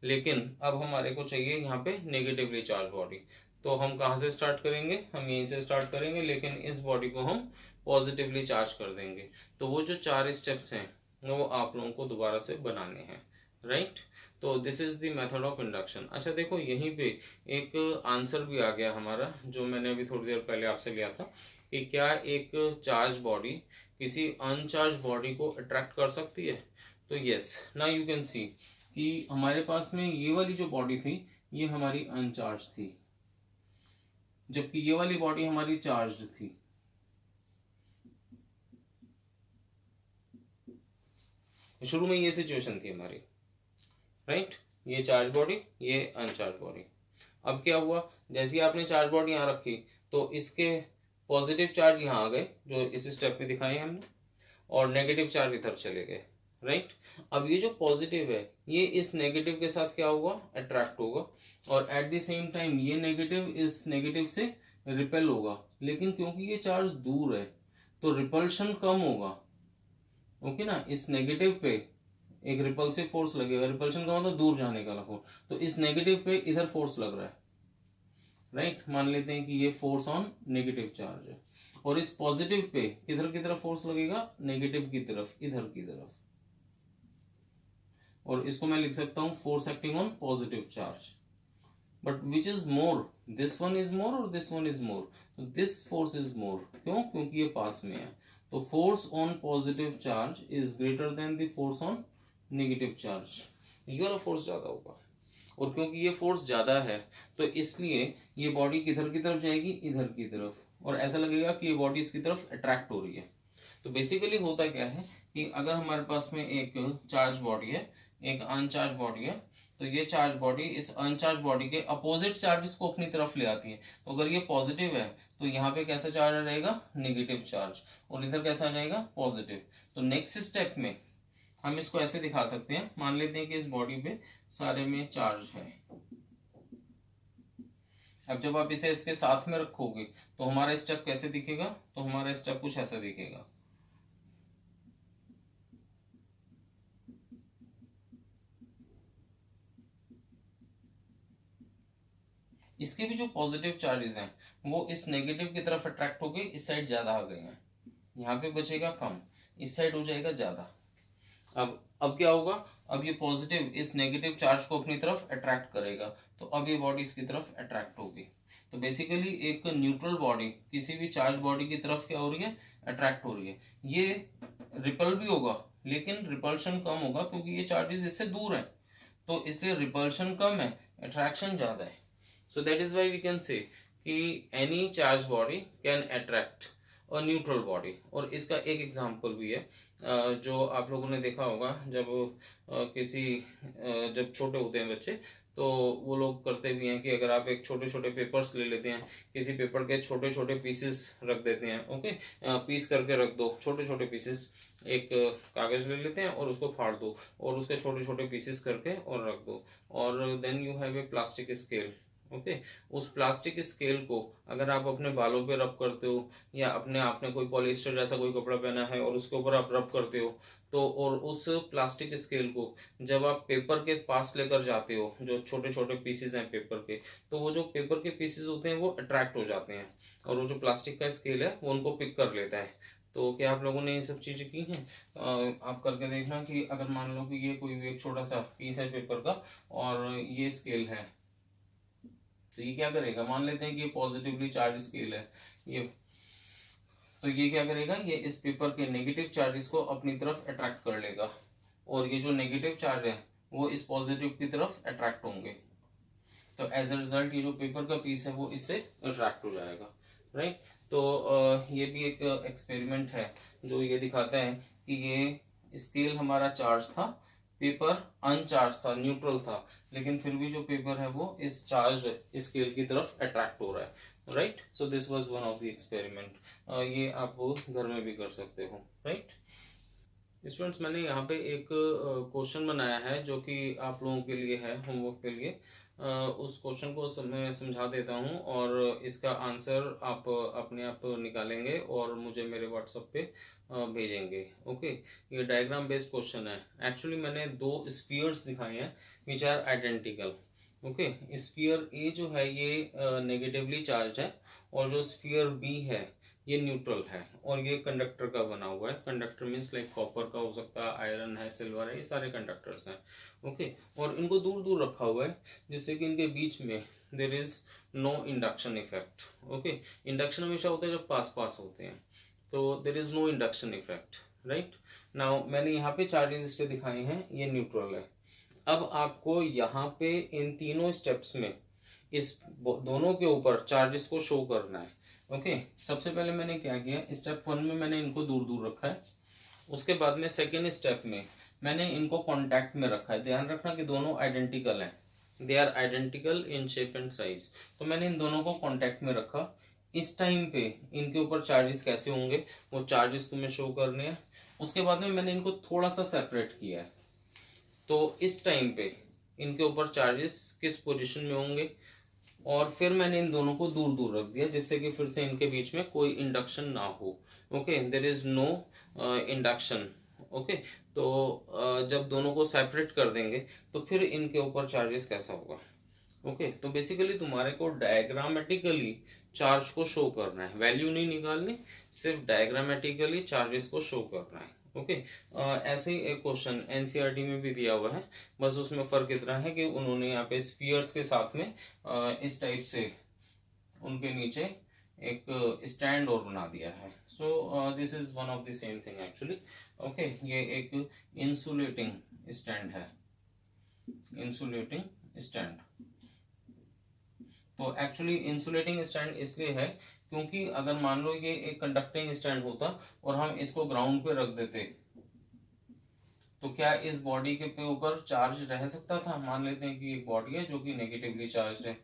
लेकिन अब हमारे को चाहिए यहाँ पे नेगेटिवली चार्ज बॉडी। तो हम कहाँ से स्टार्ट करेंगे, हम यहीं से स्टार्ट करेंगे, लेकिन इस बॉडी को हम पॉजिटिवली चार्ज कर देंगे। तो वो जो 4 स्टेप्स हैं वो आप लोगों को दोबारा से बनाने हैं, राइट। तो this is the method of induction. अच्छा देखो, यहीं पे एक आंसर भी आ गया हमारा, जो मैंने अभी थोड़ी देर पहले आपसे लिया था कि क्या एक चार्ज बॉडी किसी अनचार्ज बॉडी को अट्रैक्ट कर सकती है। तो yes, now you can see कि हमारे पास में ये वाली जो बॉडी थी ये हमारी अनचार्ज थी, जबकि ये वाली बॉडी हमारी चार्ज थी। शुरू में ये सिचुएशन थी हमारी, राइट। ये चार्ज बॉडी, ये अनचार्ज बॉडी। अब क्या हुआ, जैसे ही आपने चार्ज बॉडी यहाँ रखी तो इसके पॉजिटिव चार्ज यहाँ आ गए जो इस स्टेप में दिखाए हमने, और नेगेटिव चार्ज इधर चले गए, राइट। अब ये जो पॉजिटिव है ये इस नेगेटिव के साथ क्या होगा, अट्रैक्ट होगा, और एट द सेम टाइम ये नेगेटिव इस नेगेटिव से रिपेल होगा। लेकिन क्योंकि ये चार्ज दूर है तो रिपल्शन कम होगा, ओके ना। इस नेगेटिव पे एक रिपल्सिव फोर्स लगेगा, रिपल्शन का मतलब दूर जाने का लगो, तो इस नेगेटिव पे इधर फोर्स लग रहा है, राइट। मान लेते हैं कि ये फोर्स ऑन नेगेटिव चार्ज है, और इस पॉजिटिव पे किधर की तरफ फोर्स लगेगा, नेगेटिव की तरफ, इधर की तरफ। और इसको मैं लिख सकता हूं force acting on positive charge. But which is more, this one is more और दिस वन इज मोर, तो दिस फोर्स इज मोर। क्यों, क्योंकि ये पास में है। तो force on positive charge is greater than the force on negative charge, ये वाला फोर्स ज्यादा होगा। और क्योंकि ये फोर्स ज्यादा है तो इसलिए ये बॉडी किधर की तरफ जाएगी, इधर की तरफ, और ऐसा लगेगा कि ये बॉडी इसकी तरफ अट्रैक्ट हो रही है। तो बेसिकली होता क्या है कि अगर हमारे पास में एक चार्ज बॉडी है, एक अनचार्ज बॉडी है, तो ये चार्ज बॉडी इस अनचार्ज बॉडी के अपोजिट चार्जेस को अपनी तरफ ले आती है। तो अगर ये पॉजिटिव है तो यहाँ पे कैसा चार्ज रहेगा, नेगेटिव चार्ज, और इधर कैसा रहेगा, पॉजिटिव। तो नेक्स्ट स्टेप में हम इसको ऐसे दिखा सकते हैं, मान लेते हैं कि इस बॉडी पे सारे में चार्ज है। अब जब आप इसे इसके साथ में रखोगे तो हमारा स्टेप कैसे दिखेगा, तो हमारा स्टेप कुछ ऐसा दिखेगा। इसके भी जो पॉजिटिव चार्जेस हैं वो इस नेगेटिव की तरफ अट्रैक्ट होके इस साइड ज्यादा आ गए हैं, यहाँ पे बचेगा कम, इस साइड हो जाएगा ज्यादा। अब क्या होगा, अब ये पॉजिटिव इस नेगेटिव चार्ज को अपनी तरफ अट्रैक्ट करेगा, तो अब ये बॉडी इसकी तरफ अट्रैक्ट होगी। तो बेसिकली एक न्यूट्रल बॉडी किसी भी चार्ज बॉडी की तरफ क्या हो रही है, अट्रैक्ट हो रही है। ये रिपल भी होगा लेकिन रिपल्शन कम होगा, क्योंकि ये चार्जेस इससे दूर है, तो इसलिए रिपल्शन कम है, अट्रैक्शन ज्यादा है। So that is why we can say कि any charge body can attract or neutral body. और इसका एक एग्जांपल भी है जो आप लोगों ने देखा होगा, जब जब छोटे होते हैं बच्चे तो वो लोग करते भी हैं कि अगर आप एक छोटे छोटे पेपर्स ले लेते हैं, किसी पेपर के छोटे छोटे पीसेस रख देते हैं, ओके, पीस करके रख दो, छोटे छोटे पीसेस, एक कागज ले लेते हैं और उसको फाड़ दो और उसके छोटे छोटे पीसेस करके और रख दो, और then you have a plastic scale, okay. उस प्लास्टिक स्केल को अगर आप अपने बालों पे रब करते हो, या अपने आपने कोई पॉलिएस्टर जैसा कोई कपड़ा पहना है और उसके ऊपर आप रब करते हो, तो और उस प्लास्टिक स्केल को जब आप पेपर के पास लेकर जाते हो, जो छोटे छोटे पीसेस हैं पेपर के, तो वो जो पेपर के पीसेस होते हैं वो अट्रैक्ट हो जाते हैं, और वो जो प्लास्टिक का स्केल है वो उनको पिक कर लेता है। तो क्या आप लोगों ने ये सब चीजें की हैं, आप करके देखना कि अगर मान लो कि ये कोई भी एक छोटा सा पीस है पेपर का और ये स्केल है, तो ये क्या करेगा, मान लेते हैं कि ये पॉजिटिवली चार्ज स्केल है ये, तो ये क्या करेगा, ये इस पेपर के नेगेटिव चार्जेस को अपनी तरफ अट्रैक्ट कर लेगा, और ये जो नेगेटिव चार्ज है वो इस पॉजिटिव की तरफ अट्रैक्ट होंगे। तो एज अ रिजल्ट ये जो पेपर का पीस है वो इससे अट्रैक्ट हो जाएगा, राइट। तो ये भी एक एक्सपेरिमेंट है जो ये दिखाता है कि ये स्केल हमारा चार्ज था, पेपर अनचार्ज था, न्यूट्रल था, लेकिन फिर भी जो पेपर है वो इस चार्ज स्केल की तरफ अट्रैक्ट हो रहा है, right. So this was one of the experiment, ये आप घर में भी कर सकते हो, राइट। स्टूडेंट्स, मैंने यहाँ पे एक क्वेश्चन बनाया है जो कि आप लोगों के लिए है, होमवर्क के लिए। उस क्वेश्चन को मैं समझा देता हूँ और इसका आंसर आप अपने आप निकालेंगे और मुझे मेरे व्हाट्सएप पे भेजेंगे। ओके, ये डायग्राम बेस्ड क्वेश्चन है। एक्चुअली मैंने दो स्पीयर्स दिखाए हैं which are identical. Okay, sphere a जो है ये नेगेटिवली चार्ज है और जो स्फीयर बी है ये न्यूट्रल है और ये कंडक्टर का बना हुआ है। कंडक्टर मीन्स लाइक कॉपर का हो सकता है, आयरन है, सिल्वर है, ये सारे कंडक्टर्स हैं। ओके, और इनको दूर दूर रखा हुआ है जिससे कि इनके बीच में there is no induction effect. Okay, induction हमेशा होता है जब पास पास होते हैं, तो there is no induction effect. Right now मैंने यहाँ पे चार्जेस इस पे दिखाए हैं, ये न्यूट्रल है। अब आपको यहाँ पे इन तीनों स्टेप्स में इस दोनों के ऊपर चार्जेस को शो करना है। ओके, सबसे पहले मैंने क्या किया, स्टेप 1 में मैंने इनको दूर दूर रखा है। उसके बाद में सेकेंड स्टेप में मैंने इनको कॉन्टैक्ट में रखा है। ध्यान रखना कि दोनों आइडेंटिकल हैं, they are identical in shape and size. तो मैंने इन दोनों को कॉन्टैक्ट में रखा। इस टाइम पे इनके ऊपर चार्जेस कैसे होंगे वो चार्जेस तुम्हें शो करने हैं। उसके बाद में मैंने इनको थोड़ा सा सेपरेट किया है, तो इस टाइम पे इनके ऊपर चार्जेस किस पोजीशन में होंगे, और फिर मैंने इन दोनों को दूर दूर रख दिया जिससे कि फिर से इनके बीच में कोई इंडक्शन ना हो। Okay, there is no induction. Okay, तो जब दोनों को सेपरेट कर देंगे तो फिर इनके ऊपर चार्जेस कैसा होगा। ओके, तो बेसिकली तुम्हारे को डायग्रामेटिकली चार्ज को शो करना है, वैल्यू नहीं निकालनी, सिर्फ डायग्रामेटिकली चार्जेस को शो करना है। ओके, ऐसे ही एक क्वेश्चन एनसीईआरटी में भी दिया हुआ है, बस उसमें फर्क इतना है कि उन्होंने यहाँ पे स्फीयर्स के साथ में इस टाइप से उनके नीचे एक स्टैंड और बना दिया है। So this is one of the same thing actually. Okay, ये एक इंसुलेटिंग स्टैंड है, इंसुलेटिंग स्टैंड। तो एक्चुअली इंसुलेटिंग स्टैंड इसलिए है क्योंकि अगर मान लो ये एक कंडक्टिंग स्टैंड होता और हम इसको ग्राउंड पे रख देते तो क्या इस बॉडी के ऊपर चार्ज रह सकता था। मान लेते हैं कि एक बॉडी है जो कि नेगेटिवली चार्ज है।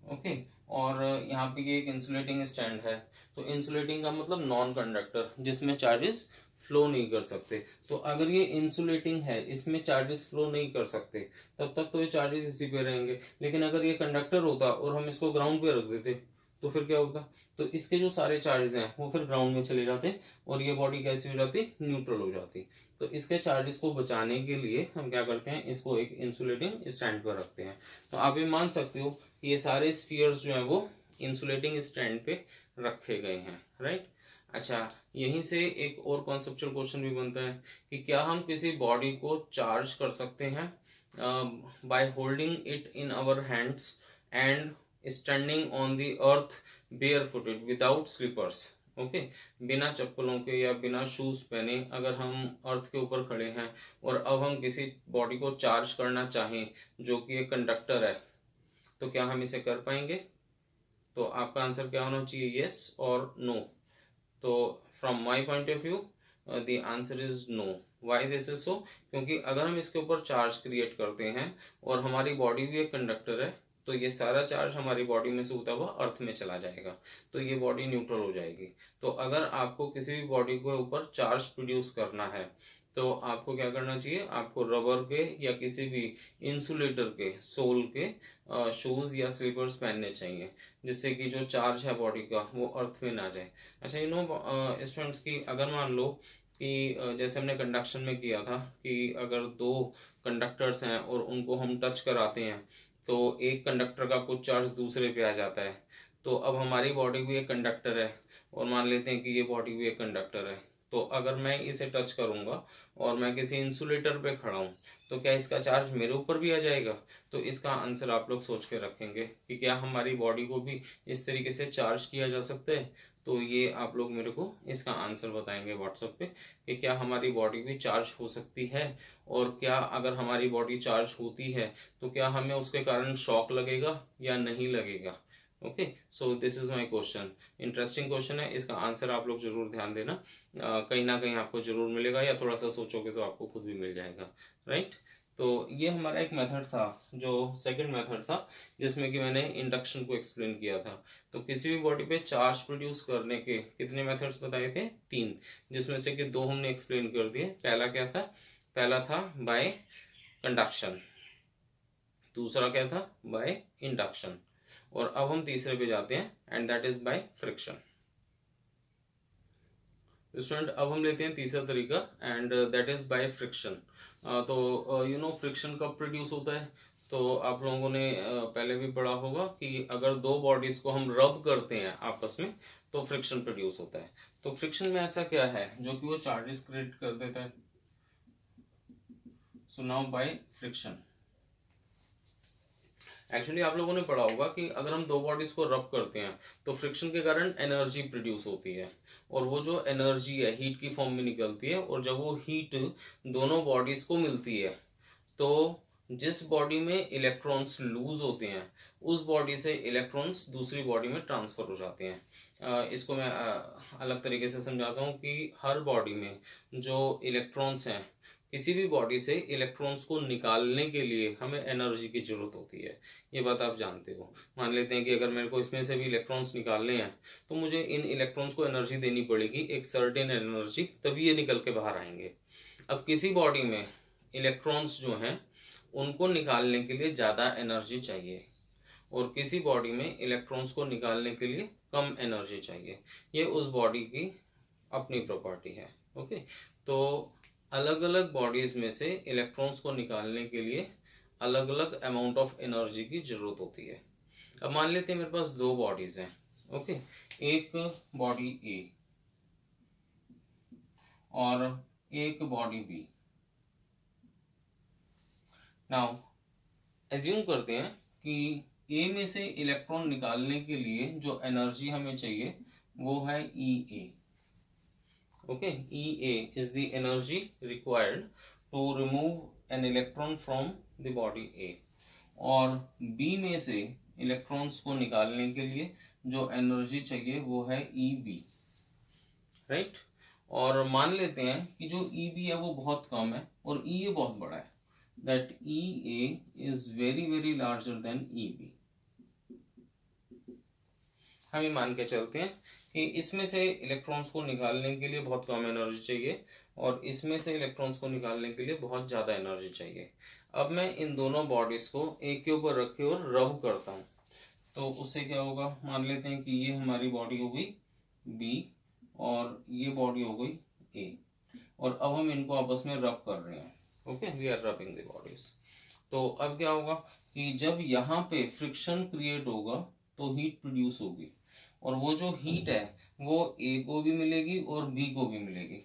ओके, और यहाँ पे ये एक इंसुलेटिंग स्टैंड है, तो इंसुलेटिंग का मतलब नॉन कंडक्टर, जिसमें चार्जेस फ्लो नहीं कर सकते। तो अगर ये इंसुलेटिंग है, इसमें चार्जेस फ्लो नहीं कर सकते, तब तक तो ये चार्जेस इसी पे रहेंगे। लेकिन अगर ये कंडक्टर होता और हम इसको ग्राउंड पे रख देते तो फिर क्या होता, तो इसके जो सारे चार्जेस हैं वो फिर ग्राउंड में चले जाते और ये बॉडी कैसी हो जाती, न्यूट्रल हो जाती। तो इसके चार्जेस को बचाने के लिए हम क्या करते हैं, इसको एक इंसुलेटिंग स्टैंड पर रखते हैं। तो आप ये मान सकते हो कि ये सारे स्फीयर्स जो हैं वो इंसुलेटिंग स्टैंड पे रखे गए हैं। राइट, अच्छा, यहीं से एक और कॉन्सेप्चुअल क्वेश्चन भी बनता है कि क्या हम किसी बॉडी को चार्ज कर सकते हैं by holding it in our hands and standing on the earth bare footed without slippers. Okay, बिना चप्पलों के या बिना शूज पहने अगर हम अर्थ के ऊपर खड़े हैं और अब हम किसी बॉडी को चार्ज करना चाहें जो कि एक कंडक्टर है, तो क्या हम इसे कर पाएंगे। तो आपका आंसर क्या होना चाहिए, यस और नो। तो from my point of view the answer is no. Why this is so, क्योंकि अगर हम इसके ऊपर चार्ज क्रिएट करते हैं और हमारी बॉडी भी एक कंडक्टर है तो ये सारा चार्ज हमारी बॉडी में से होता हुआ अर्थ में चला जाएगा, तो ये बॉडी न्यूट्रल हो जाएगी। तो अगर आपको किसी भी बॉडी के ऊपर चार्ज प्रोड्यूस करना है तो आपको क्या करना चाहिए, आपको रबर के या किसी भी इंसुलेटर के सोल के शूज या स्लीपर्स पहनने चाहिए जिससे कि जो चार्ज है बॉडी का वो अर्थ में ना जाए। अच्छा, स्टूडेंट्स की अगर मान लो कि जैसे हमने कंडक्शन में किया था कि अगर दो कंडक्टर्स हैं और उनको हम टच कराते हैं तो एक कंडक्टर का कुछ चार्ज दूसरे पे आ जाता है। तो अब हमारी बॉडी भी एक कंडक्टर है और मान लेते हैं कि ये बॉडी भी एक कंडक्टर है, तो अगर मैं इसे टच करूंगा और मैं किसी इंसुलेटर पे खड़ा हूं तो क्या इसका चार्ज मेरे ऊपर भी आ जाएगा। तो इसका आंसर आप लोग सोच के रखेंगे कि क्या हमारी बॉडी को भी इस तरीके से चार्ज किया जा सकता है। तो ये आप लोग मेरे को इसका आंसर बताएंगे व्हाट्सएप पे कि क्या हमारी बॉडी भी चार्ज हो सकती है, और क्या अगर हमारी बॉडी चार्ज होती है तो क्या हमें उसके कारण शॉक लगेगा या नहीं लगेगा। Okay, so this is my question. Interesting question है, इसका आंसर आप लोग जरूर ध्यान देना, कहीं ना कहीं आपको जरूर मिलेगा या थोड़ा सा सोचोगे तो आपको खुद भी मिल जाएगा। राइट, तो ये हमारा एक मेथड था, जो सेकंड मेथड था जिसमें कि मैंने इंडक्शन को एक्सप्लेन किया था। तो किसी भी बॉडी पे चार्ज प्रोड्यूस करने के कितने मेथड्स बताए थे, 3, जिसमें से कि 2 हमने एक्सप्लेन कर दिए। पहला क्या था, पहला था बाय कंडक्शन, दूसरा क्या था, बाय इंडक्शन। और अब हम तीसरे पे जाते हैं and that is by friction. Student अब हम लेते हैं तीसरा तरीका and that is by friction. तो यू नो फ्रिक्शन कब प्रोड्यूस होता है, तो आप लोगों ने पहले भी पढ़ा होगा कि अगर दो बॉडीज को हम रब करते हैं आपस में तो फ्रिक्शन प्रोड्यूस होता है। तो फ्रिक्शन में ऐसा क्या है जो कि वो चार्जेस क्रिएट कर देता है। So now by friction actually आप लोगों ने पढ़ा होगा कि अगर हम दो बॉडीज को रब करते हैं तो फ्रिक्शन के कारण एनर्जी प्रोड्यूस होती है, और वो जो एनर्जी है हीट की फॉर्म में निकलती है, और जब वो हीट दोनों बॉडीज को मिलती है तो जिस बॉडी में इलेक्ट्रॉन्स लूज होते हैं उस बॉडी से इलेक्ट्रॉन्स दूसरी बॉडी में ट्रांसफर हो जाते हैं। इसको मैं अलग तरीके से समझाता हूँ कि हर बॉडी में जो इलेक्ट्रॉन्स हैं, किसी भी बॉडी से इलेक्ट्रॉन्स को निकालने के लिए हमें एनर्जी की जरूरत होती है, ये बात आप जानते हो। मान लेते हैं कि अगर मेरे को इसमें से भी इलेक्ट्रॉन्स निकालने हैं तो मुझे इन इलेक्ट्रॉन्स को एनर्जी देनी पड़ेगी, एक सर्टेन एनर्जी, तभी ये निकल के बाहर आएंगे। अब किसी बॉडी में इलेक्ट्रॉन्स जो हैं उनको निकालने के लिए ज़्यादा एनर्जी चाहिए, और किसी बॉडी में इलेक्ट्रॉन्स को निकालने के लिए कम एनर्जी चाहिए। ये उस बॉडी की अपनी प्रॉपर्टी है। ओके, तो अलग अलग बॉडीज में से इलेक्ट्रॉन्स को निकालने के लिए अलग अलग अमाउंट ऑफ एनर्जी की जरूरत होती है। अब मान लेते हैं मेरे पास दो बॉडीज हैं। ओके, एक बॉडी ए और एक बॉडी बी। नाउ एज्यूम करते हैं कि ए में से इलेक्ट्रॉन निकालने के लिए जो एनर्जी हमें चाहिए वो है ई ए। Okay, EA is the energy required to remove an electron from the body A, और B में से इलेक्ट्रॉन्स को निकालने के लिए जो एनर्जी चाहिए वो है EB, राइट। और मान लेते हैं कि जो EB है वो बहुत कम है और EA बहुत बड़ा है, that EA is very very larger than EB। हम ये मान के चलते हैं कि इसमें से इलेक्ट्रॉन्स को निकालने के लिए बहुत कम एनर्जी चाहिए और इसमें से इलेक्ट्रॉन्स को निकालने के लिए बहुत ज़्यादा एनर्जी चाहिए। अब मैं इन दोनों बॉडीज को एक के ऊपर रख के और रब करता हूँ, तो उससे क्या होगा, मान लेते हैं कि ये हमारी बॉडी हो गई बी और ये बॉडी हो गई ए, और अब हम इनको आपस में रब कर रहे हैं। Okay, we are rubbing the bodies. तो अब क्या होगा कि जब यहाँ पे फ्रिक्शन क्रिएट होगा तो हीट प्रोड्यूस होगी, और वो जो हीट है वो ए को भी मिलेगी और बी को भी मिलेगी।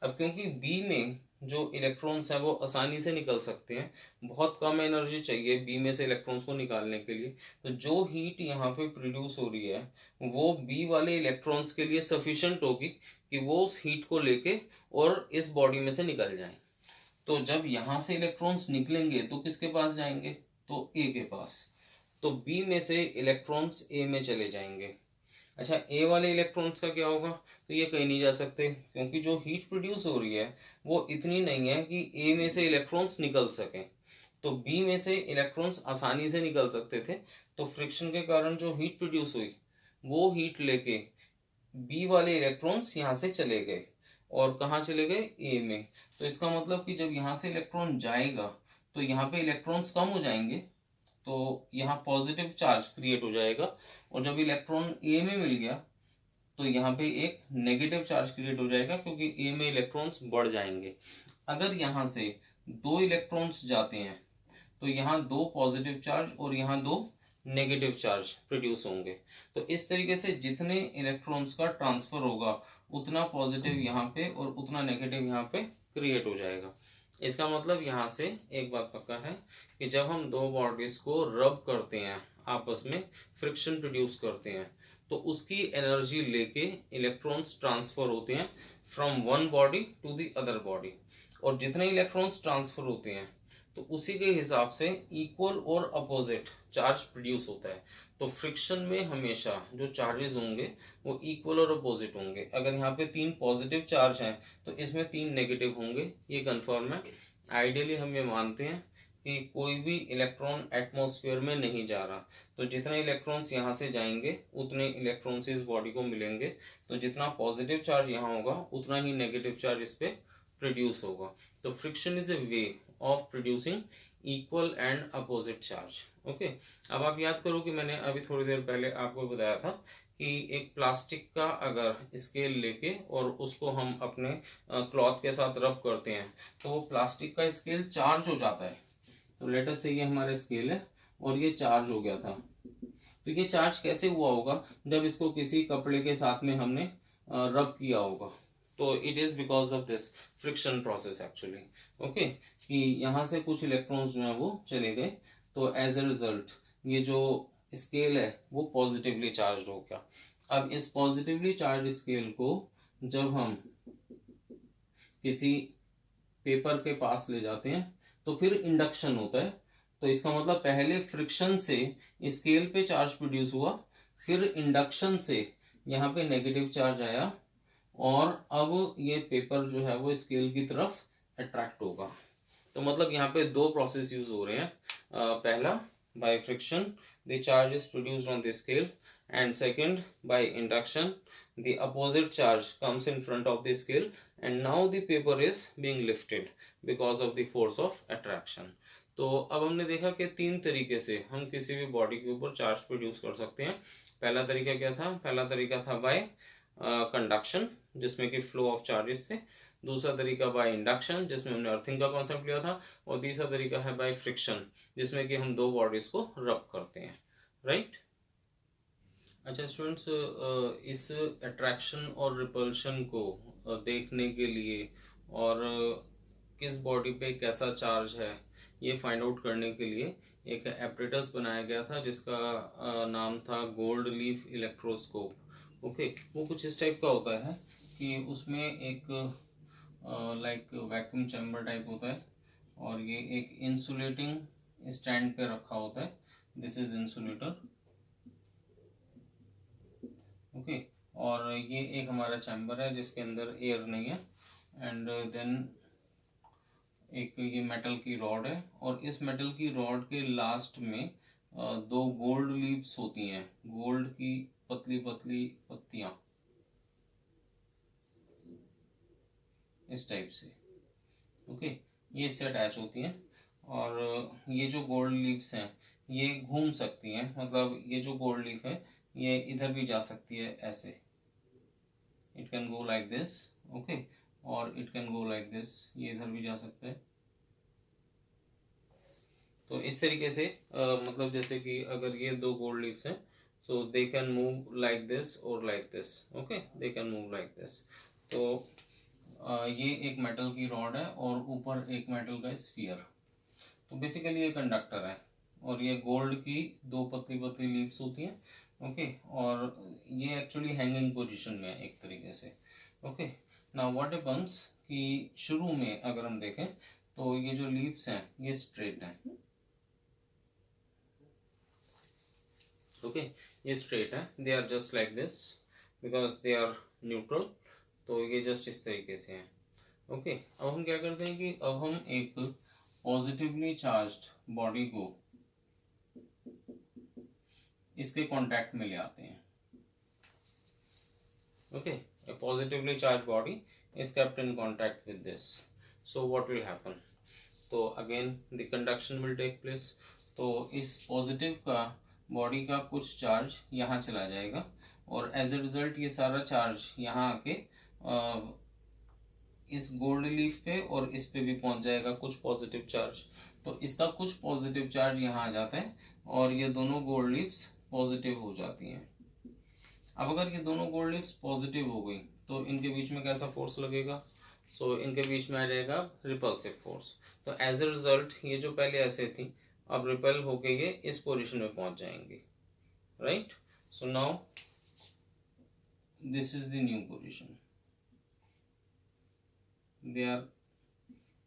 अब क्योंकि बी में जो इलेक्ट्रॉन्स हैं वो आसानी से निकल सकते हैं, बहुत कम एनर्जी चाहिए बी में से इलेक्ट्रॉन्स को निकालने के लिए, तो जो हीट यहाँ पे प्रोड्यूस हो रही है वो बी वाले इलेक्ट्रॉन्स के लिए सफिशिएंट होगी कि वो उस हीट को लेके और इस बॉडी में से निकल जाए। तो जब यहाँ से इलेक्ट्रॉन्स निकलेंगे तो किसके पास जाएंगे, तो ए के पास, तो बी में से इलेक्ट्रॉन्स ए में चले जाएंगे। अच्छा, ए वाले इलेक्ट्रॉन्स का क्या होगा, तो ये कहीं नहीं जा सकते क्योंकि जो हीट प्रोड्यूस हो रही है वो इतनी नहीं है कि ए में से इलेक्ट्रॉन्स निकल सकें, तो बी में से इलेक्ट्रॉन्स आसानी से निकल सकते थे। तो फ्रिक्शन के कारण जो हीट प्रोड्यूस हुई वो हीट लेके बी वाले इलेक्ट्रॉन्स यहाँ से चले गए, और कहाँ चले गए, ए में। तो इसका मतलब कि जब यहाँ से इलेक्ट्रॉन जाएगा तो यहाँ पे इलेक्ट्रॉन्स कम हो जाएंगे, तो यहाँ पॉजिटिव चार्ज क्रिएट हो जाएगा, और जब इलेक्ट्रॉन ए में मिल गया तो यहाँ पे एक नेगेटिव चार्ज क्रिएट हो जाएगा क्योंकि ए में इलेक्ट्रॉन्स बढ़ जाएंगे। अगर यहाँ से दो इलेक्ट्रॉन्स जाते हैं तो यहाँ दो पॉजिटिव चार्ज और यहाँ दो नेगेटिव चार्ज प्रोड्यूस होंगे। तो इस तरीके से जितने इलेक्ट्रॉन्स का ट्रांसफर होगा उतना पॉजिटिव यहाँ पे और उतना नेगेटिव यहाँ पे क्रिएट हो जाएगा। इसका मतलब यहाँ से एक बात पक्का है कि जब हम दो बॉडीज को रब करते हैं, आपस में फ्रिक्शन प्रोड्यूस करते हैं, तो उसकी एनर्जी लेके इलेक्ट्रॉन्स ट्रांसफर होते हैं from one body to the other body, और जितने इलेक्ट्रॉन्स ट्रांसफर होते हैं तो उसी के हिसाब से इक्वल और अपोजिट चार्ज प्रोड्यूस होता है। तो फ्रिक्शन में हमेशा जो चार्जेस होंगे वो इक्वल और अपोजिट होंगे। अगर यहाँ पे 3 पॉजिटिव चार्ज हैं तो इसमें 3 नेगेटिव होंगे, ये कंफर्म है। आइडियली हम ये मानते हैं कि कोई भी इलेक्ट्रॉन एटमॉस्फेयर में नहीं जा रहा, तो जितने इलेक्ट्रॉन्स यहाँ से जाएंगे उतने इलेक्ट्रॉन्स इस बॉडी को मिलेंगे, तो जितना पॉजिटिव चार्ज यहाँ होगा उतना ही नेगेटिव चार्ज इस पे प्रोड्यूस होगा। तो friction is a way of producing equal and opposite charge. Okay, अब आप याद करो कि मैंने अभी थोड़ी देर पहले आपको बताया था कि एक प्लास्टिक का अगर स्केल लेके और उसको हम अपने क्लॉथ के साथ रब करते हैं तो वो प्लास्टिक का स्केल चार्ज हो जाता है। तो लेट अस से ये हमारा स्केल है और ये चार्ज हो गया था। तो ये चार्ज कैसे हुआ होगा? जब इसको किसी कपड़े के साथ में हमने रब किया होगा। तो it is because of this friction process actually. Okay, कि यहाँ से कुछ इलेक्ट्रॉन्स जो है वो चले गए, तो एज अ रिजल्ट ये जो स्केल है वो पॉजिटिवली चार्ज हो गया। अब इस पॉजिटिवली चार्ज स्केल को जब हम किसी पेपर के पास ले जाते हैं तो फिर इंडक्शन होता है। तो इसका मतलब पहले फ्रिक्शन से स्केल पे चार्ज प्रोड्यूस हुआ, फिर इंडक्शन से यहाँ पे नेगेटिव चार्ज आया, और अब ये पेपर जो है वो स्केल की तरफ अट्रैक्ट होगा। तो मतलब यहाँ पे दो प्रोसेस यूज हो रहे हैं। पहला, by friction the charge is produced on the scale, and second, by induction the opposite charge comes in front of the scale and now the paper is being lifted because of the force of attraction। तो अब हमने देखा कि तीन तरीके से हम किसी भी बॉडी के ऊपर चार्ज प्रोड्यूस कर सकते हैं। पहला तरीका क्या था? पहला तरीका था बाय कंडक्शन, जिसमें कि फ्लो ऑफ चार्जेस थे। दूसरा तरीका बाय इंडक्शन, जिसमें हमने अर्थिंग का कॉन्सेप्ट लिया था। और तीसरा तरीका है बाय फ्रिक्शन, जिसमें कि हम दो बॉडीज को रब करते हैं। राइट? अच्छा स्टूडेंट्स, इस अट्रैक्शन और रिपल्शन को देखने के लिए और किस बॉडी पे कैसा चार्ज है ये फाइंड आउट करने के लिए एक एपरेटस बनाया गया था जिसका नाम था गोल्ड लीफ इलेक्ट्रोस्कोप। ओके, वो कुछ इस टाइप का होता है कि उसमें एक लाइक वैक्यूम चैम्बर टाइप होता है और ये एक इंसुलेटिंग स्टैंड पे रखा होता है। This is insulator. ओके, और ये एक हमारा चैम्बर है जिसके अंदर एयर नहीं है, एंड देन एक ये मेटल की रॉड है, और इस मेटल की रॉड के लास्ट में दो गोल्ड लीव्स होती हैं, गोल्ड की पतली पतली पत्तियां इस टाइप से। ओके, ये इससे अटैच होती हैं, और ये जो गोल्ड लीव्स हैं ये घूम सकती हैं, मतलब ये जो गोल्ड लीफ है ये इधर भी जा सकती है ऐसे, it can go like this. Okay, और it can go like this, ये इधर भी जा सकता है। तो इस तरीके से मतलब जैसे कि अगर ये दो गोल्ड लीव्स हैं, so they can move like this और like this. Okay, they can move like this. तो ये एक मेटल की रॉड है और ऊपर एक मेटल का स्फीयर। तो बेसिकली ये कंडक्टर है, और ये गोल्ड की दो पतली पतली लीव्स होती हैं। ओके, और ये एक्चुअली हैंगिंग पोजीशन में है एक तरीके से। ओके, नाउ व्हाट हैपेंस कि शुरू में अगर हम देखें तो ये जो लीव्स हैं ये स्ट्रेट हैं। ओके, ये स्ट्रेट है, they are just like this because they are neutral. तो ये जस्ट इस तरीके से हैं। ओके, अब हम क्या करते हैं कि अब हम एक पॉजिटिवली चार्ज्ड बॉडी को इसके कांटेक्ट में ले आते हैं। Okay, a positively charged body is kept in contact with this, so what will happen? तो again the conduction will take place। तो इस पॉजिटिव का बॉडी का कुछ चार्ज यहाँ चला जाएगा, और एज ए रिजल्ट ये सारा चार्ज यहाँ आके इस गोल्ड लीफ पे और इस पे भी पहुंच जाएगा कुछ पॉजिटिव चार्ज। तो इसका कुछ पॉजिटिव चार्ज यहाँ आ जाता है और ये दोनों गोल्ड लीव्स पॉजिटिव हो जाती हैं। अब अगर ये दोनों गोल्ड लीव्स पॉजिटिव हो गई तो इनके बीच में कैसा फोर्स लगेगा? सो इनके बीच में आ जाएगा रिपल्सिव फोर्स। तो एज ए रिजल्ट ये जो पहले ऐसे थी अब रिपेल होके ये इस पोजीशन में पहुंच जाएंगे। Right? So now this is the new position, they are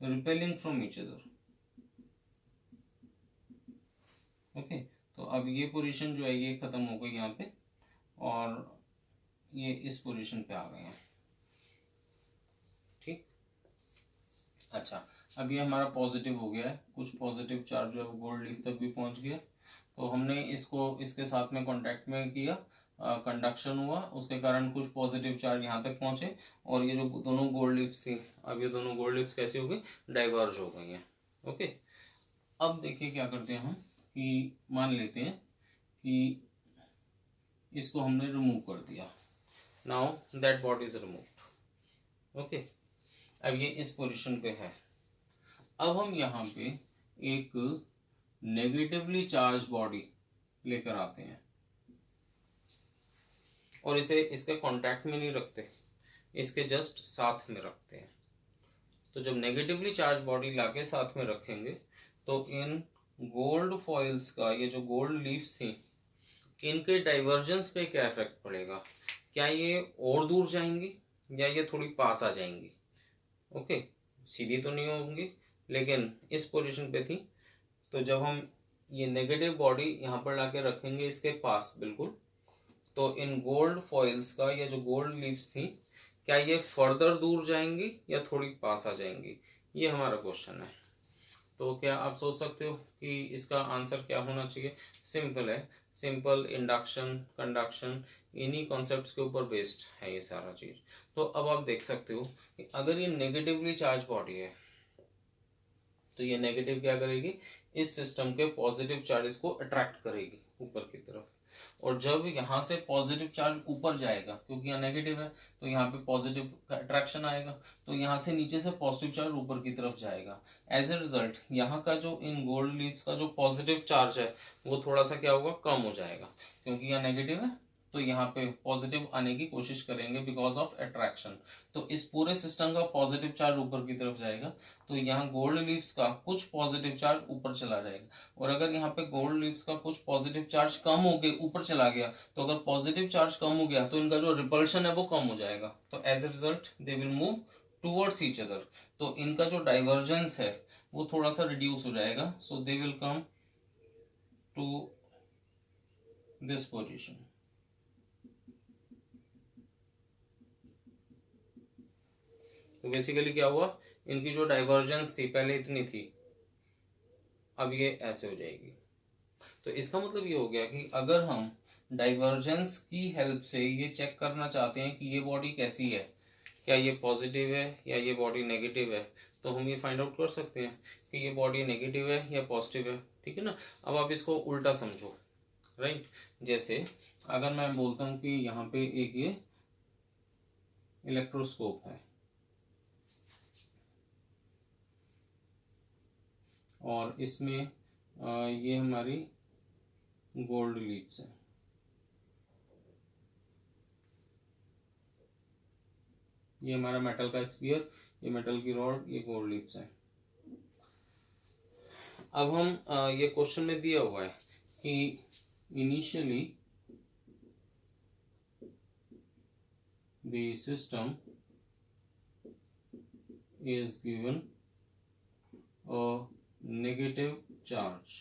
repelling from each other। Okay, तो अब ये पोजीशन जो है ये खत्म हो गई यहाँ पे, और ये इस पोजीशन पे आ गए हैं। ठीक, अच्छा, अब ये हमारा पॉजिटिव हो गया है, कुछ पॉजिटिव चार्ज जो है वो गोल्ड लीफ तक भी पहुंच गया। तो हमने इसको इसके साथ में कांटेक्ट में किया, कंडक्शन हुआ, उसके कारण कुछ पॉजिटिव चार्ज यहाँ तक पहुंचे, और ये जो दोनों गोल्ड लीव्स थी अब ये दोनों गोल्ड लीव्स कैसी हो गई? डाइवर्ज हो गई हैं। ओके, अब देखिए क्या करते हैं हम कि मान लेते हैं कि इसको हमने रिमूव कर दिया। Now that body is removed. Okay, अब ये इस पोजीशन पे है। अब हम यहाँ पे एक नेगेटिवली चार्ज बॉडी लेकर आते हैं और इसे इसके कांटेक्ट में नहीं रखते, इसके जस्ट साथ में रखते हैं। तो जब नेगेटिवली चार्ज बॉडी लाके साथ में रखेंगे तो इन गोल्ड फॉइल्स का, ये जो गोल्ड लीव्स थी, इनके डाइवर्जेंस पे क्या इफेक्ट पड़ेगा? क्या ये और दूर जाएंगी या ये थोड़ी पास आ जाएंगी? ओके, सीधी तो नहीं होंगी लेकिन इस पोजीशन पे थी। तो जब हम ये नेगेटिव बॉडी यहाँ पर लाके रखेंगे इसके पास बिल्कुल, तो इन गोल्ड फॉइल्स का, या जो गोल्ड लीव्स थी, क्या ये फर्दर दूर जाएंगी या थोड़ी पास आ जाएंगी? ये हमारा क्वेश्चन है। तो क्या आप सोच सकते हो कि इसका आंसर क्या होना चाहिए? सिंपल है, सिंपल इंडक्शन, कंडक्शन, इन्हीं कॉन्सेप्ट्स के ऊपर बेस्ड है ये सारा चीज। तो अब आप देख सकते हो कि अगर ये नेगेटिवली चार्ज बॉडी है तो ये नेगेटिव क्या करेगी? इस सिस्टम के पॉजिटिव चार्जेस को अट्रैक्ट करेगी ऊपर की तरफ। और जब यहाँ से पॉजिटिव चार्ज ऊपर जाएगा, क्योंकि यहाँ नेगेटिव है तो यहाँ पे पॉजिटिव का अट्रैक्शन आएगा, तो यहाँ से नीचे से पॉजिटिव चार्ज ऊपर की तरफ जाएगा। एज ए रिजल्ट यहाँ का जो इन गोल्ड लीव्स का जो पॉजिटिव चार्ज है वो थोड़ा सा क्या होगा? कम हो जाएगा, क्योंकि यहाँ नेगेटिव है तो यहाँ पे पॉजिटिव आने की कोशिश करेंगे बिकॉज ऑफ अट्रैक्शन। तो इस पूरे सिस्टम का पॉजिटिव चार्ज ऊपर की तरफ जाएगा, तो यहाँ गोल्ड लीव्स का कुछ पॉजिटिव चार्ज ऊपर चला जाएगा। और अगर यहाँ पे गोल्ड लीव्स का कुछ पॉजिटिव चार्ज कम हो के ऊपर चला गया, तो अगर पॉजिटिव चार्ज कम हो गया तो इनका जो रिपल्शन है वो कम हो जाएगा। तो as a result they will move towards each other. तो इनका जो डाइवर्जेंस है वो थोड़ा सा रिड्यूस हो जाएगा। So they will come to this position. तो बेसिकली क्या हुआ? इनकी जो डाइवर्जेंस थी पहले इतनी थी, अब ये ऐसे हो जाएगी। तो इसका मतलब ये हो गया कि अगर हम डाइवर्जेंस की हेल्प से ये चेक करना चाहते हैं कि ये बॉडी कैसी है, क्या ये पॉजिटिव है या ये बॉडी नेगेटिव है, तो हम ये फाइंड आउट कर सकते हैं कि ये बॉडी नेगेटिव है या पॉजिटिव है। ठीक है ना? अब आप इसको उल्टा समझो, राइट? जैसे अगर मैं बोलता हूँ कि यहाँ पे एक ये इलेक्ट्रोस्कोप है और इसमें ये हमारी गोल्ड लीव्स है, ये हमारा मेटल का स्फीयर, ये मेटल की रॉड, ये गोल्ड लीव्स है। अब हम ये क्वेश्चन में दिया हुआ है कि initially the system is given a negative charge।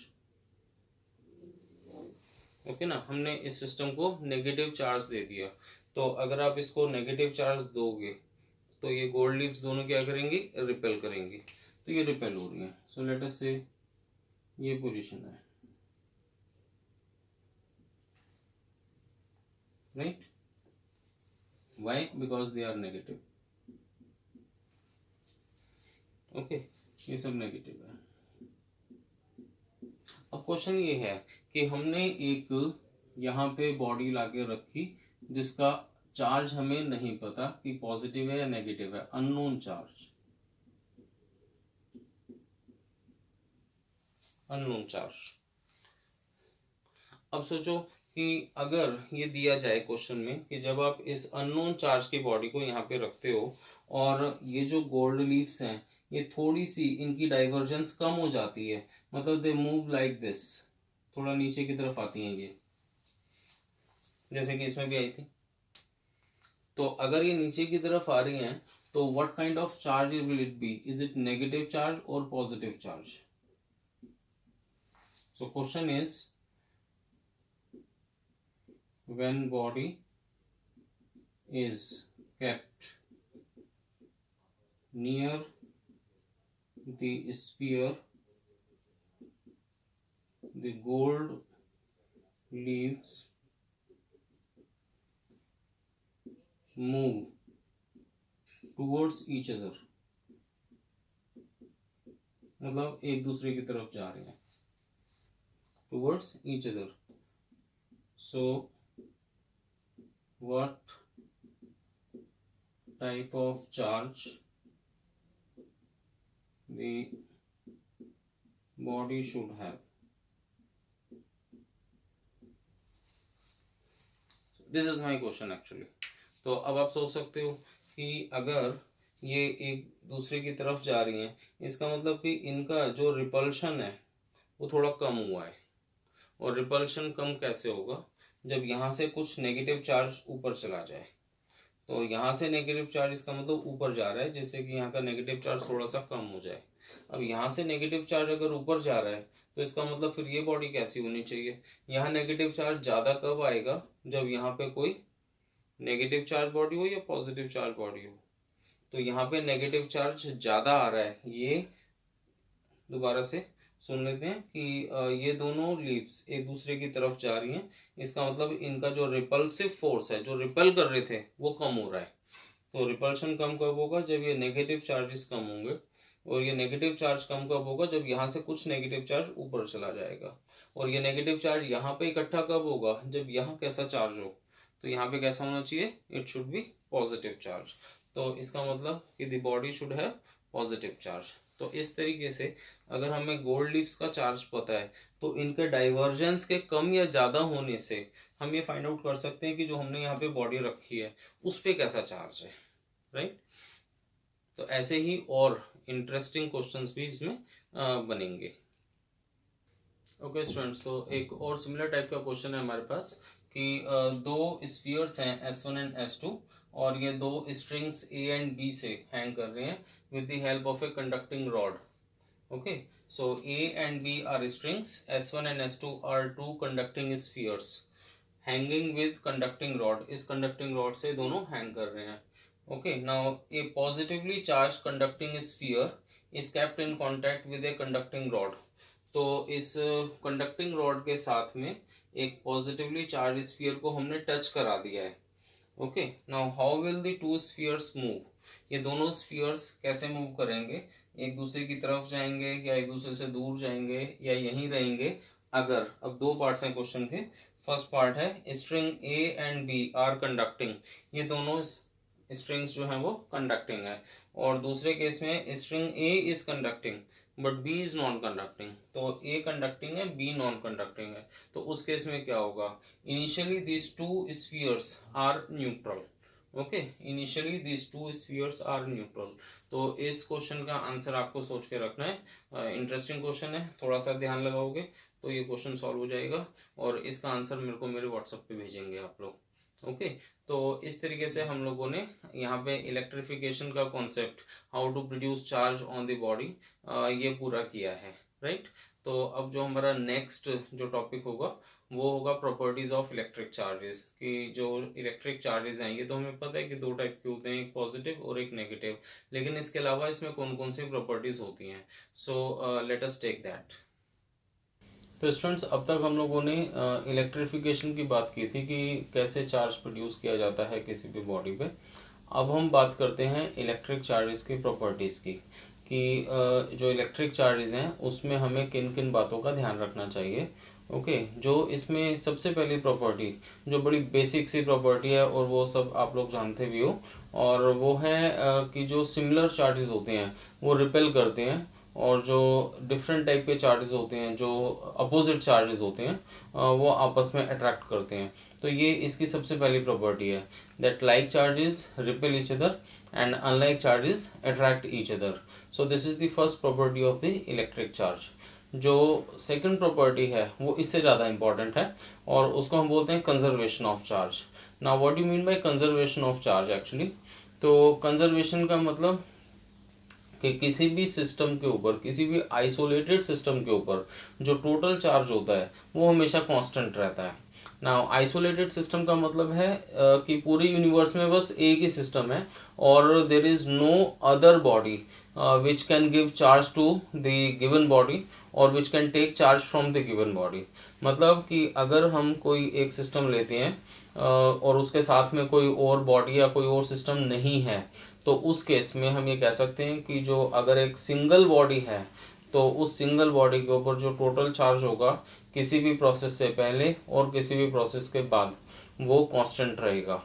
Okay ना, हमने इस सिस्टम को नेगेटिव चार्ज दे दिया। तो अगर आप इसको नेगेटिव चार्ज दोगे तो ये गोल्ड लीव्स दोनों क्या करेंगी? रिपेल करेंगी। तो ये रिपेल हो रही है। सो लेट अस से ये पोजीशन है, right? Why? Because they are negative. Okay, ये सब नेगेटिव है। अब क्वेश्चन ये है कि हमने एक यहाँ पे बॉडी लाके रखी जिसका चार्ज हमें नहीं पता कि पॉजिटिव है या नेगेटिव है, अननोन चार्ज, अननोन चार्ज। अब सोचो कि अगर ये दिया जाए क्वेश्चन में कि जब आप इस अननोन चार्ज की बॉडी को यहाँ पे रखते हो और ये जो गोल्ड लीव्स हैं ये थोड़ी सी इनकी डाइवर्जेंस कम हो जाती है, मतलब दे मूव लाइक दिस, थोड़ा नीचे की तरफ आती हैं ये, जैसे कि इसमें भी आई थी। तो अगर ये नीचे की तरफ आ रही हैं तो what kind of charge will it be? Is it negative charge or positive charge? So question is when body is kept near the sphere, the gold leaves move towards each other, मतलब एक दूसरे की तरफ जा रहे हैं, towards each other. So what type of charge the body should have? This is my question actually. तो अब आप सोच सकते हो कि अगर ये एक दूसरे की तरफ जा रही हैं, इसका मतलब कि इनका जो रिपल्शन है वो थोड़ा कम हुआ है। और रिपल्शन कम कैसे होगा? जब यहाँ से कुछ नेगेटिव चार्ज ऊपर चला जाए। तो यहाँ से नेगेटिव चार्ज इसका मतलब ऊपर जा रहा है, जिससे कि यहाँ का नेगेटिव चार्ज थोड़ा सा कम हो जाए। अब यहाँ से नेगेटिव चार्ज अगर ऊपर जा रहा है तो इसका मतलब फिर ये बॉडी कैसी होनी चाहिए? यहाँ नेगेटिव चार्ज ज़्यादा कब आएगा? जब यहाँ पे कोई नेगेटिव चार्ज बॉडी हो या पॉजिटिव चार्ज बॉडी हो। तो यहाँ पे नेगेटिव चार्ज ज़्यादा आ रहा है। ये दोबारा से सुन लेते हैं कि ये दोनों लीव्स एक दूसरे की तरफ जा रही हैं, इसका मतलब इनका जो रिपल्सिव फोर्स है, जो रिपेल कर रहे थे, वो कम हो रहा है। तो रिपल्शन कम कब होगा? जब ये नेगेटिव चार्जेस कम होंगे। और ये नेगेटिव चार्ज कम कब होगा? जब यहाँ से कुछ नेगेटिव चार्ज ऊपर चला जाएगा। और ये नेगेटिव चार्ज यहाँ पे इकट्ठा कब होगा? जब यहाँ कैसा चार्ज हो। तो यहाँ पे कैसा होना चाहिए? It should B positive charge. तो इसका मतलब कि the body should have positive charge. तो इस तरीके से अगर हमें गोल्ड लीव्स का चार्ज पता है तो इनके डाइवर्जेंस के कम या ज़्यादा होने से हम ये फाइंड आउट कर सकते हैं कि जो हमने यहाँ पे बॉडी रखी है उस पर कैसा चार्ज है, राइट। तो ऐसे ही और इंटरेस्टिंग क्वेश्चंस भी इसमें बनेंगे। ओके स्टूडेंट्स, तो एक और सिमिलर टाइप का क्वेश्चन है हमारे पास कि दो स्फीयर्स हैं S1 एंड S2 और ये दो स्ट्रिंग्स A एंड B से हैंग कर रहे हैं with the help of a conducting rod. Okay, so A and B are strings, S1 and S2 are two conducting spheres hanging with conducting rod. इस conducting rod से दोनों hang कर रहे हैं। Okay, now a positively charged conducting sphere is kept in contact with a conducting rod. तो इस conducting rod के साथ में एक positively charged sphere को हमने टच करा दिया है। Okay, now how will the two spheres move? ये दोनों स्फीयर्स कैसे मूव करेंगे? एक दूसरे की तरफ जाएंगे या एक दूसरे से दूर जाएंगे या यहीं रहेंगे? अगर अब दो पार्ट्स हैं क्वेश्चन के। फर्स्ट पार्ट है string A and B are conducting, ये दोनों स्ट्रिंग्स जो हैं वो कंडक्टिंग है। और दूसरे केस में string A is conducting but B is non conducting. तो A कंडक्टिंग है, B नॉन कंडक्टिंग है। तो उस केस में क्या होगा? Initially these two spheres are neutral. Okay, initially these two spheres are neutral. तो इस क्वेश्चन का आंसर आपको सोच के रखना है। इंटरेस्टिंग क्वेश्चन है, थोड़ा सा ध्यान लगाओगे तो ये क्वेश्चन सॉल्व हो जाएगा और इसका आंसर मेरे को मेरे व्हाट्सएप पे भेजेंगे आप लोग। ओके, तो इस तरीके से हम लोगों ने यहाँ पे इलेक्ट्रिफिकेशन का concept, how to produce charge on the body, ये पूरा किया है, राइट। तो अब जो हमारा नेक्स्ट जो टॉपिक होगा वो होगा प्रॉपर्टीज ऑफ इलेक्ट्रिक चार्जेस। कि जो इलेक्ट्रिक चार्जेस हैं ये तो हमें पता है कि दो टाइप के होते हैं, एक पॉजिटिव और एक नेगेटिव, लेकिन इसके अलावा इसमें कौन कौन सी प्रॉपर्टीज होती हैं। So let us take that. तो स्टूडेंट्स, अब तक हम लोगों ने इलेक्ट्रिफिकेशन की बात की थी कि कैसे चार्ज प्रोड्यूस किया जाता है किसी भी बॉडी पे। अब हम बात करते हैं इलेक्ट्रिक चार्जेस की प्रॉपर्टीज़ की, कि जो इलेक्ट्रिक चार्जेस हैं उसमें हमें किन किन बातों का ध्यान रखना चाहिए। ओके, जो इसमें सबसे पहली प्रॉपर्टी जो बड़ी बेसिक सी प्रॉपर्टी है और वो सब आप लोग जानते भी हो, और वो है कि जो सिमिलर चार्जेस होते हैं वो रिपेल करते हैं और जो डिफरेंट टाइप के चार्जेस होते हैं, जो अपोजिट चार्जेस होते हैं, वो आपस में अट्रैक्ट करते हैं। तो ये इसकी सबसे पहली प्रॉपर्टी है, that like charges repel each other and unlike charges attract each other. So this is the first property of the electric charge. जो सेकंड प्रॉपर्टी है वो इससे ज़्यादा इंपॉर्टेंट है और उसको हम बोलते हैं conservation of charge. Now what you mean by conservation of charge actually? तो कंजर्वेशन का मतलब कि किसी भी सिस्टम के ऊपर, किसी भी आइसोलेटेड सिस्टम के ऊपर जो टोटल चार्ज होता है वो हमेशा कांस्टेंट रहता है। नाउ आइसोलेटेड सिस्टम का मतलब है कि पूरे यूनिवर्स में बस एक ही सिस्टम है और there is no other body which can give charge to the given body or which can take charge from the given body। मतलब कि अगर हम कोई एक सिस्टम लेते हैं और उसके साथ में कोई और बॉडी या कोई और सिस्टम नहीं है, तो उस केस में हम ये कह सकते हैं कि जो अगर एक सिंगल बॉडी है तो उस सिंगल बॉडी के ऊपर जो टोटल चार्ज होगा किसी भी प्रोसेस से पहले और किसी भी प्रोसेस के बाद वो कांस्टेंट रहेगा।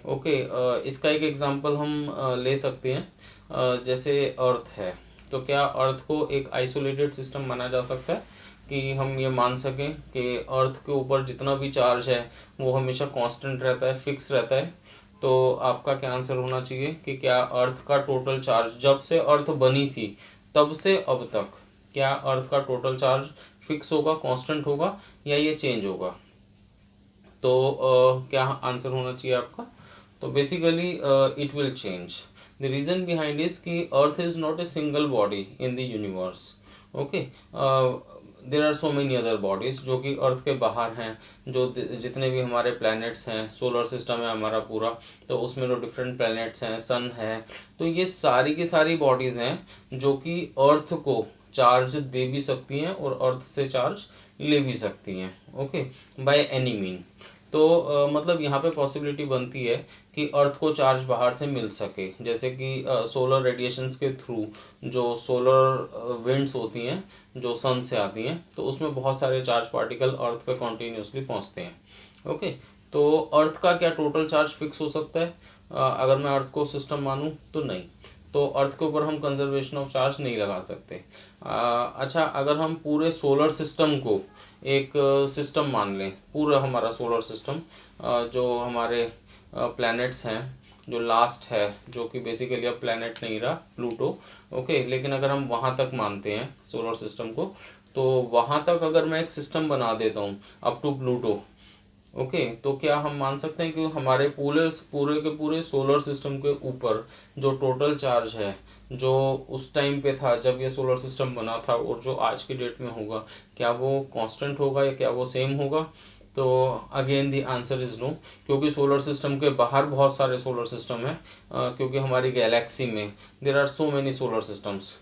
ओके, इसका एक एग्जांपल हम ले सकते हैं। जैसे अर्थ है, तो क्या अर्थ को एक आइसोलेटेड सिस्टम माना जा सकता है कि हम ये मान सकें कि अर्थ के ऊपर जितना भी चार्ज है वो हमेशा कांस्टेंट रहता है, फिक्स रहता है? तो आपका क्या आंसर होना चाहिए कि क्या अर्थ का टोटल चार्ज जब से अर्थ बनी थी तब से अब तक, क्या अर्थ का टोटल चार्ज फिक्स होगा, कांस्टेंट होगा, या ये चेंज होगा? तो क्या आंसर होना चाहिए आपका? तो basically it will change. The reason behind is कि earth is not a single body in the universe. Okay, there are so many other bodies जो कि अर्थ के बाहर हैं, जो जितने भी हमारे प्लैनेट्स हैं, सोलर सिस्टम है हमारा पूरा, तो उसमें जो डिफरेंट प्लैनेट्स हैं, सन है, तो ये सारी की सारी बॉडीज हैं जो कि अर्थ को चार्ज दे भी सकती हैं और अर्थ से चार्ज ले भी सकती हैं। Okay, by any mean. तो मतलब यहाँ पे पॉसिबिलिटी बनती है कि अर्थ को चार्ज बाहर से मिल सके, जैसे कि सोलर रेडिएशंस के थ्रू जो सोलर विंड्स होती हैं जो सन से आती हैं, तो उसमें बहुत सारे चार्ज पार्टिकल अर्थ पे कॉन्टीन्यूसली पहुँचते हैं। ओके, तो अर्थ का क्या टोटल चार्ज फिक्स हो सकता है? अगर मैं अर्थ को सिस्टम मानूं तो नहीं, तो अर्थ के ऊपर हम कंजर्वेशन ऑफ चार्ज नहीं लगा सकते। अच्छा, अगर हम पूरे सोलर सिस्टम को एक सिस्टम मान लें, पूरा हमारा सोलर सिस्टम जो हमारे प्लैनेट्स हैं, जो लास्ट है, जो कि बेसिकली अब प्लैनेट नहीं रहा, प्लूटो। ओके, लेकिन अगर हम वहाँ तक मानते हैं सोलर सिस्टम को, तो वहाँ तक अगर मैं एक सिस्टम बना देता हूँ अप टू प्लूटो, ओके, तो क्या हम मान सकते हैं कि हमारे पूरे पूरे के पूरे सोलर सिस्टम के ऊपर जो टोटल चार्ज है, जो उस टाइम पे था जब ये सोलर सिस्टम बना था और जो आज की डेट में होगा, क्या वो कांस्टेंट होगा या क्या वो सेम होगा? तो again the answer is no, क्योंकि सोलर सिस्टम के बाहर बहुत सारे सोलर सिस्टम हैं, क्योंकि हमारी गैलेक्सी में there are so many solar systems.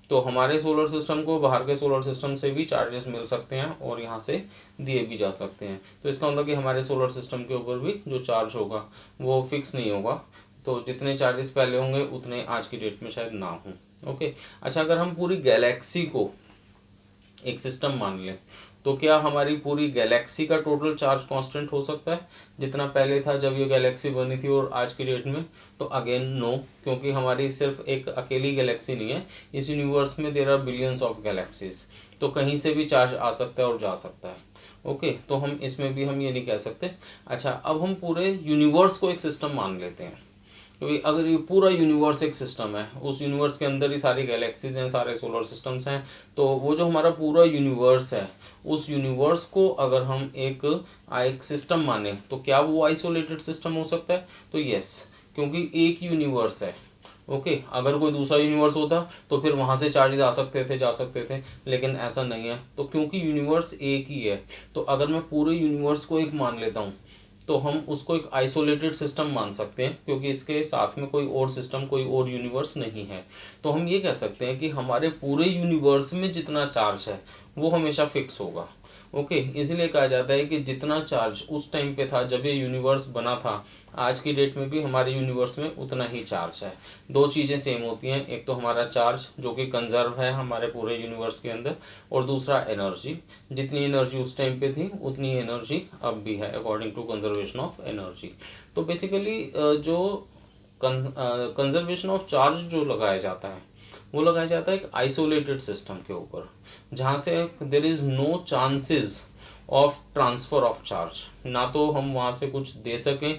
तो हमारे सोलर सिस्टम को बाहर के सोलर सिस्टम से भी चार्जेस मिल सकते हैं और यहाँ से दिए भी जा सकते हैं। तो इसका मतलब कि हमारे सोलर सिस्टम के ऊपर भी जो चार्ज होगा वो फिक्स नहीं होगा, तो जितने चार्जेस पहले होंगे उतने आज की डेट में शायद ना हों। ओके, अच्छा, अगर हम पूरी गैलेक्सी को एक सिस्टम मान लें, तो क्या हमारी पूरी गैलेक्सी का टोटल चार्ज कांस्टेंट हो सकता है जितना पहले था जब ये गैलेक्सी बनी थी और आज की डेट में? तो अगेन नो, क्योंकि हमारी सिर्फ एक अकेली गैलेक्सी नहीं है, इस यूनिवर्स में there are billions of galaxies, तो कहीं से भी चार्ज आ सकता है और जा सकता है। ओके, तो हम इसमें भी हम ये नहीं कह सकते। अच्छा, अब हम पूरे यूनिवर्स को एक सिस्टम मान लेते हैं, क्योंकि अगर ये पूरा यूनिवर्स एक सिस्टम है, उस यूनिवर्स के अंदर ही सारी गैलेक्सीज हैं, सारे सोलर सिस्टम्स हैं, तो वो जो हमारा पूरा यूनिवर्स है, उस यूनिवर्स को अगर हम एक सिस्टम माने, तो क्या वो आइसोलेटेड सिस्टम हो सकता है? तो यस, क्योंकि एक यूनिवर्स है। ओके, अगर कोई दूसरा यूनिवर्स होता तो फिर वहाँ से चार्जेस आ सकते थे, जा सकते थे, लेकिन ऐसा नहीं है। तो क्योंकि यूनिवर्स एक ही है, तो अगर मैं पूरे यूनिवर्स को एक मान लेता हूँ तो हम उसको एक आइसोलेटेड सिस्टम मान सकते हैं, क्योंकि इसके साथ में कोई और सिस्टम, कोई और यूनिवर्स नहीं है। तो हम ये कह सकते हैं कि हमारे पूरे यूनिवर्स में जितना चार्ज है वो हमेशा फिक्स होगा। ओके, इसीलिए कहा जाता है कि जितना चार्ज उस टाइम पे था जब ये यूनिवर्स बना था, आज की डेट में भी हमारे यूनिवर्स में उतना ही चार्ज है। दो चीज़ें सेम होती हैं, एक तो हमारा चार्ज जो कि कंजर्व है हमारे पूरे यूनिवर्स के अंदर, और दूसरा एनर्जी, जितनी एनर्जी उस टाइम पे थी उतनी एनर्जी अब भी है, according to conservation of energy. तो बेसिकली जो कंजर्वेशन ऑफ चार्ज जो लगाया जाता है वो लगाया जाता है एक आइसोलेटेड सिस्टम के ऊपर, जहाँ से there is no chances of transfer of charge. ना तो हम वहाँ से कुछ दे सकें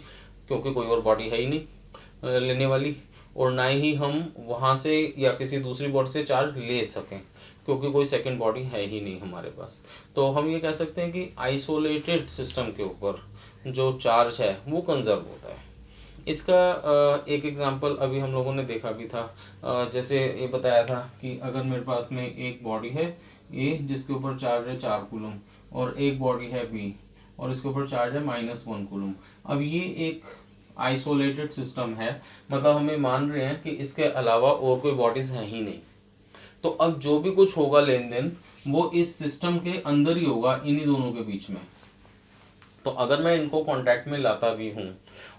क्योंकि कोई और बॉडी है ही नहीं लेने वाली, और ना ही हम वहाँ से या किसी दूसरी बॉडी से चार्ज ले सकें क्योंकि कोई सेकंड बॉडी है ही नहीं हमारे पास। तो हम ये कह सकते हैं कि आइसोलेटेड सिस्टम के ऊपर जो चार्ज है वो कंजर्व होता है। इसका एक एग्जांपल अभी हम लोगों ने देखा भी था, जैसे ये बताया था कि अगर मेरे पास में एक बॉडी है ए जिसके ऊपर चार्ज है 4 कूलम, और एक बॉडी है बी और इसके ऊपर चार्ज है -1 कूलम। अब ये एक आइसोलेटेड सिस्टम है, मतलब हमें मान रहे हैं कि इसके अलावा और कोई बॉडीज हैं ही नहीं। तो अब जो भी कुछ होगा लेन देन वो इस सिस्टम के अंदर ही होगा, इन्हीं दोनों के बीच में। तो अगर मैं इनको कांटेक्ट में लाता भी हूँ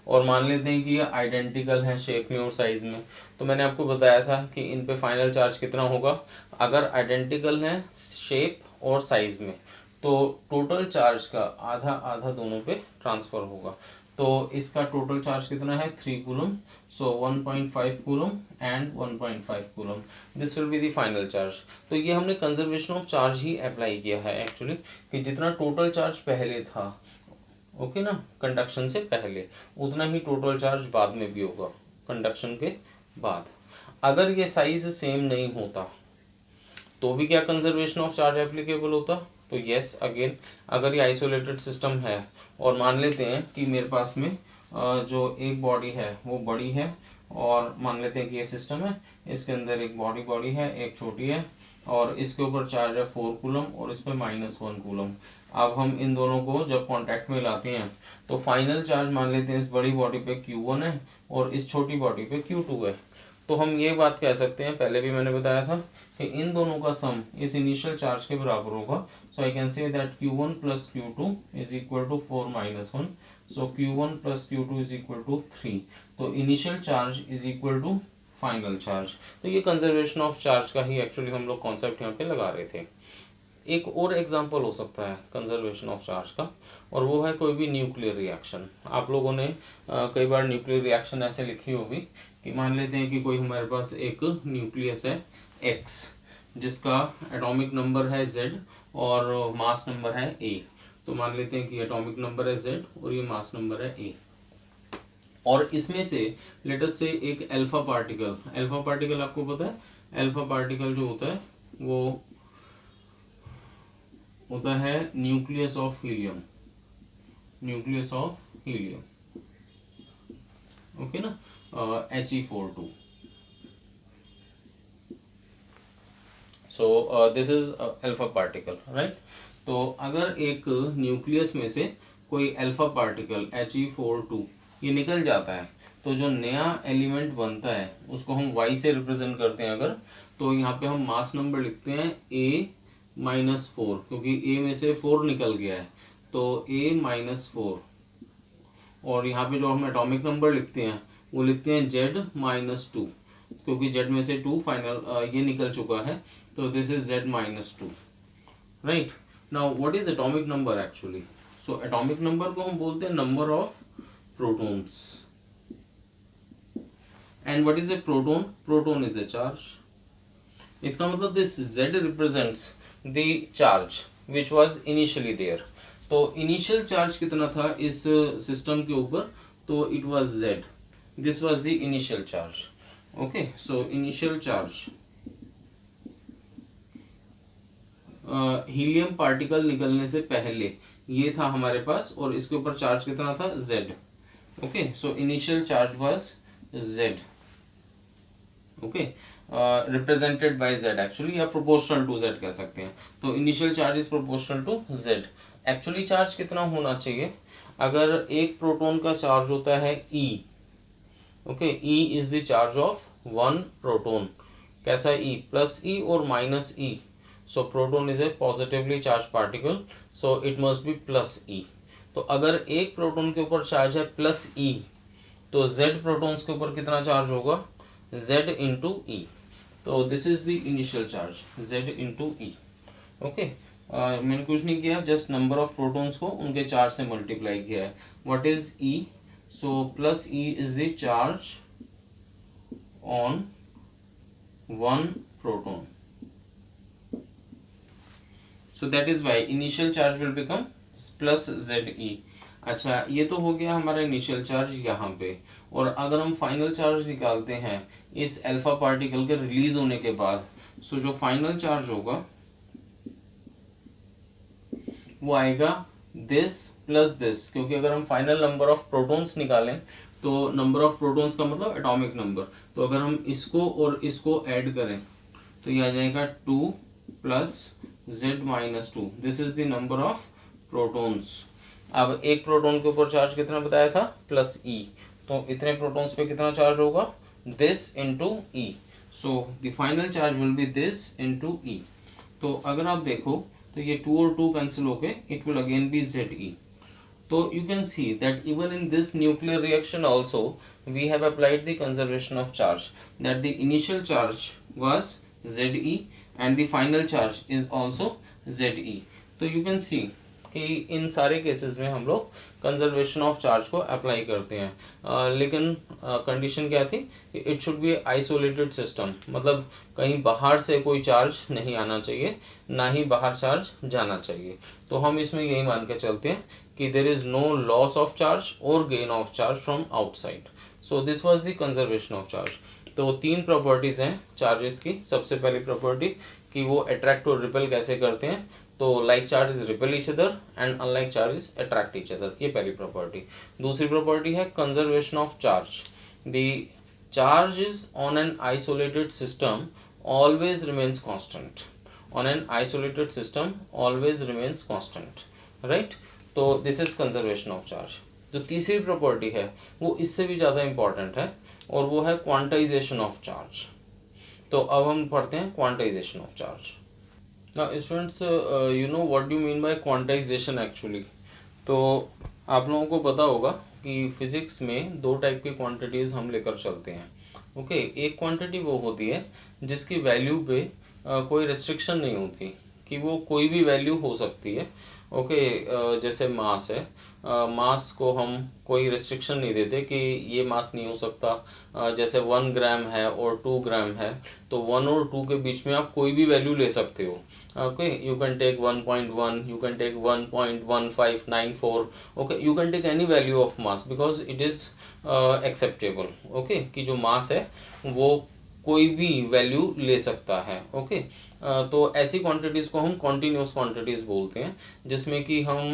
और मान लेते हैं कि ये आइडेंटिकल है शेप में और साइज में, तो मैंने आपको बताया था कि इन पे फाइनल चार्ज कितना होगा। अगर आइडेंटिकल है शेप और साइज में तो टोटल चार्ज का आधा आधा दोनों पे ट्रांसफर होगा। तो इसका टोटल चार्ज कितना है 3 coulomb, so 1.5 coulomb and 1.5 coulomb, this will be the final charge. तो ये हमने conservation of charge he apply किया है एक्चुअली, कि जितना टोटल चार्ज पहले था, ओके ना, कंडक्शन से पहले, उतना ही टोटल चार्ज बाद में भी होगा कंडक्शन के बाद। अगर ये साइज सेम नहीं होता तो भी क्या कंजर्वेशन ऑफ चार्ज एप्लीकेबल होता? तो यस अगेन, अगर ये आइसोलेटेड सिस्टम है और मान लेते हैं कि मेरे पास में जो एक बॉडी है वो बड़ी है, और मान लेते हैं कि ये सिस्टम है, इसके अंदर एक बॉडी है, एक छोटी है, और इसके ऊपर चार्ज है 4 कूलम और इस पर -1 कूलम। अब हम इन दोनों को जब कांटेक्ट में लाते हैं तो फाइनल चार्ज मान लेते हैं इस बड़ी बॉडी पे Q1 है और इस छोटी बॉडी पे Q2 है। तो हम ये बात कह सकते हैं, पहले भी मैंने बताया था, कि इन दोनों का सम इस इनिशियल चार्ज के बराबर होगा। So I can say that Q1 plus Q2 is equal to 4 - 1, so Q1 plus Q2 is equal to 3। तो initial charge is equal to final charge. तो ये कंजर्वेशन ऑफ चार्ज का ही एक्चुअली हम लोग concept यहाँ पे लगा रहे थे। एक और एग्जांपल हो सकता है कंजर्वेशन ऑफ चार्ज का, और वो है कोई भी न्यूक्लियर रिएक्शन। आप लोगों ने कई बार न्यूक्लियर रिएक्शन ऐसे लिखी होगी कि मान लेते हैं कि कोई हमारे पास एक न्यूक्लियस है X, जिसका एटॉमिक नंबर है Z और मास नंबर है A। तो मान लेते हैं कि एटॉमिक नंबर है Z और ये मास नंबर है A, और इसमें से लेट अस से एक अल्फा पार्टिकल आपको पता है, अल्फा पार्टिकल जो होता है वो होता है न्यूक्लियस ऑफ हीलियम, ओके ना, He42। So this is alpha particle, right. तो अगर एक न्यूक्लियस में से कोई अल्फा पार्टिकल He42 ये निकल जाता है, तो जो नया एलिमेंट बनता है उसको हम Y से रिप्रेजेंट करते हैं अगर, तो यहाँ पे हम मास नंबर लिखते हैं A-4, क्योंकि A में से 4 निकल गया है, तो A-4। और यहाँ पे जो हम एटॉमिक नंबर लिखते हैं वो लिखते हैं Z-2, क्योंकि Z में से 2 फाइनल ये निकल चुका है, तो this is Z-2, right. Now what is atomic number actually? So atomic number को हम बोलते हैं number of protons. And what is a proton? Proton is a charge. इसका मतलब this Z represents the charge which was initially there. तो initial charge कितना था इस सिस्टम के ऊपर? तो it was Z, this was the initial charge, okay. So initial charge, helium particle निकलने से पहले ये था हमारे पास, और इसके ऊपर चार्ज कितना था Z, okay. So initial charge was Z, okay, represented by Z actually, या प्रोपोर्शनल टू Z कह सकते हैं। तो initial charge is proportional to Z। Actually charge कितना होना चाहिए? अगर एक प्रोटॉन का चार्ज होता है E, okay, E is the charge of one proton. कैसा E? प्लस E और minus E। So proton is A positively charge particle, so it must be plus E। तो अगर एक प्रोटॉन के ऊपर चार्ज है प्लस E, तो Z protons के ऊपर कितना चार्ज होगा? Z into E। तो this is the initial charge, Z into E, okay. मैंने कुछ नहीं किया, जस्ट नंबर ऑफ प्रोटॉन्स को उनके चार्ज से मल्टीप्लाई किया है। What is E? So plus E is the charge on one proton, so that is why initial charge will become plus ZE। अच्छा, ये तो हो गया हमारा इनिशियल चार्ज यहाँ पे। और अगर हम फाइनल चार्ज निकालते हैं इस अल्फा पार्टिकल के रिलीज होने के बाद, सो जो फाइनल चार्ज होगा वो आएगा दिस प्लस दिस, क्योंकि अगर हम फाइनल नंबर ऑफ प्रोटॉन्स निकालें तो नंबर ऑफ प्रोटॉन्स का मतलब एटॉमिक नंबर, तो अगर हम इसको और इसको ऐड करें तो ये आ जाएगा 2 plus Z-2, this is the number of protons. अब एक प्रोटॉन के ऊपर चार्ज कितना बताया था? प्लस E, तो इतने प्रोटॉन्स पे कितना चार्ज होगा? This into E। So the final charge will be this into E। तो अगर आप देखो तो ये 2 और 2 कैंसिल होके it will again be ZE। तो you can see that even in this nuclear reaction also we have applied the conservation of charge, that the initial charge was Ze and the final charge is also Ze. तो you can see कि इन सारे cases में हम लोग conservation of charge को apply करते हैं, लेकिन कंडीशन क्या थी, it should be isolated system, मतलब कहीं बाहर से कोई चार्ज नहीं आना चाहिए, ना ही बाहर चार्ज जाना चाहिए। तो हम इसमें यही मान के चलते हैं कि there is no loss of charge or gain of charge from outside. So this was the conservation of charge. तो तीन प्रॉपर्टीज हैं चार्जेस की। सबसे पहली प्रॉपर्टी कि वो अट्रैक्ट और रिपेल कैसे करते हैं, तो like charges repel each other and unlike charges attract each other, ये पहली प्रॉपर्टी। दूसरी प्रॉपर्टी है conservation of charge. The charges on an isolated system always remains constant, on an isolated system always remains constant, right. तो this is conservation of charge. जो तीसरी property है वो इससे भी ज़्यादा इंपॉर्टेंट है और वो है क्वांटाइजेशन ऑफ चार्ज। तो अब हम पढ़ते हैं quantization of charge. Now students, you know what do you mean by quantization actually? तो आप लोगों को पता होगा कि फिजिक्स में दो टाइप की क्वांटिटीज हम लेकर चलते हैं। ओके, एक क्वांटिटी वो होती है जिसकी वैल्यू पे कोई रिस्ट्रिक्शन नहीं होती, कि वो कोई भी वैल्यू हो सकती है। ओके, जैसे मास है, मास को हम कोई रिस्ट्रिक्शन नहीं देते कि ये मास नहीं हो सकता। जैसे 1 ग्राम है और 2 ग्राम है, तो 1 और 2 के बीच में आप कोई भी वैल्यू ले सकते हो। okay, you can take 1.1, you can take 1.1594, okay, you can take any value of mass because it is acceptable। okay, कि जो मास है वो कोई भी वैल्यू ले सकता है। ओके, तो ऐसी क्वांटिटीज़ को हम कॉन्टिन्यूस क्वांटिटीज़ बोलते हैं, जिसमें कि हम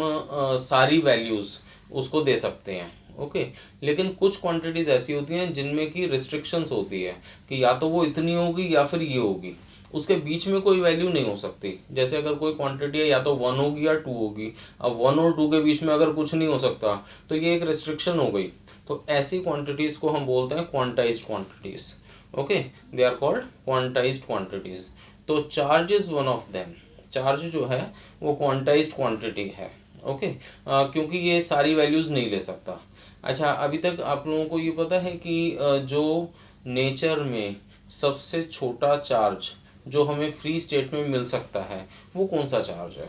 सारी वैल्यूज़ उसको दे सकते हैं। ओके, लेकिन कुछ क्वांटिटीज़ ऐसी होती हैं जिनमें कि रिस्ट्रिक्शंस होती है कि या तो वो इतनी होगी या फिर ये होगी, उसके बीच में कोई वैल्यू नहीं हो सकती। जैसे अगर कोई क्वांटिटी है या तो 1 होगी या 2 होगी, अब 1 और 2 के बीच में अगर कुछ नहीं हो सकता तो ये एक रिस्ट्रिक्शन हो गई। तो ऐसी क्वांटिटीज़ को हम बोलते हैं quantized quantities. Okay, they are called quantized quantities. तो charge is one of them. Charge जो है वो क्वांटाइज्ड क्वांटिटी है। ओके, क्योंकि ये सारी वैल्यूज़ नहीं ले सकता। अच्छा, अभी तक आप लोगों को ये पता है कि जो नेचर में सबसे छोटा चार्ज जो हमें फ्री स्टेट में मिल सकता है वो कौन सा चार्ज है?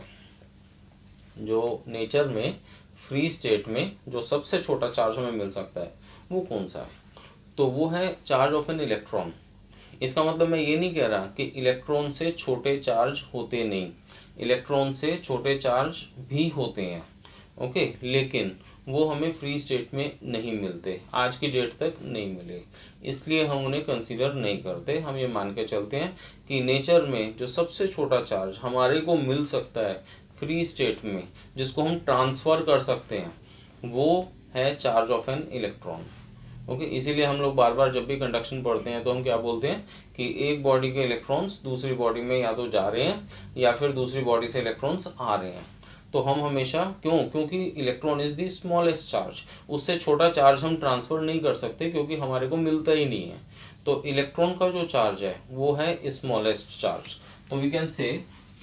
जो नेचर में फ्री स्टेट में जो सबसे छोटा चार्ज हमें मिल सकता है वो कौन सा है? तो वो है चार्ज ऑफ एन इलेक्ट्रॉन। इसका मतलब मैं ये नहीं कह रहा कि इलेक्ट्रॉन से छोटे चार्ज होते नहीं, इलेक्ट्रॉन से छोटे चार्ज भी होते हैं। ओके, लेकिन वो हमें फ्री स्टेट में नहीं मिलते, आज की डेट तक नहीं मिले, इसलिए हम उन्हें कंसीडर नहीं करते। हम ये मान के चलते हैं कि नेचर में जो सबसे छोटा चार्ज हमारे को मिल सकता है फ्री स्टेट में, जिसको हम ट्रांसफ़र कर सकते हैं, वो है charge of an electron. Okay, इसीलिए हम लोग बार बार जब भी कंडक्शन पढ़ते हैं तो हम क्या बोलते हैं कि एक बॉडी के इलेक्ट्रॉन्स दूसरी बॉडी में या तो जा रहे हैं या फिर दूसरी बॉडी से इलेक्ट्रॉन्स आ रहे हैं। तो हम हमेशा क्योंकि electron is the smallest charge, उससे छोटा चार्ज हम ट्रांसफ़र नहीं कर सकते क्योंकि हमारे को मिलता ही नहीं है। तो इलेक्ट्रॉन का जो चार्ज है वो है स्मॉलेस्ट चार्ज। तो वी कैन से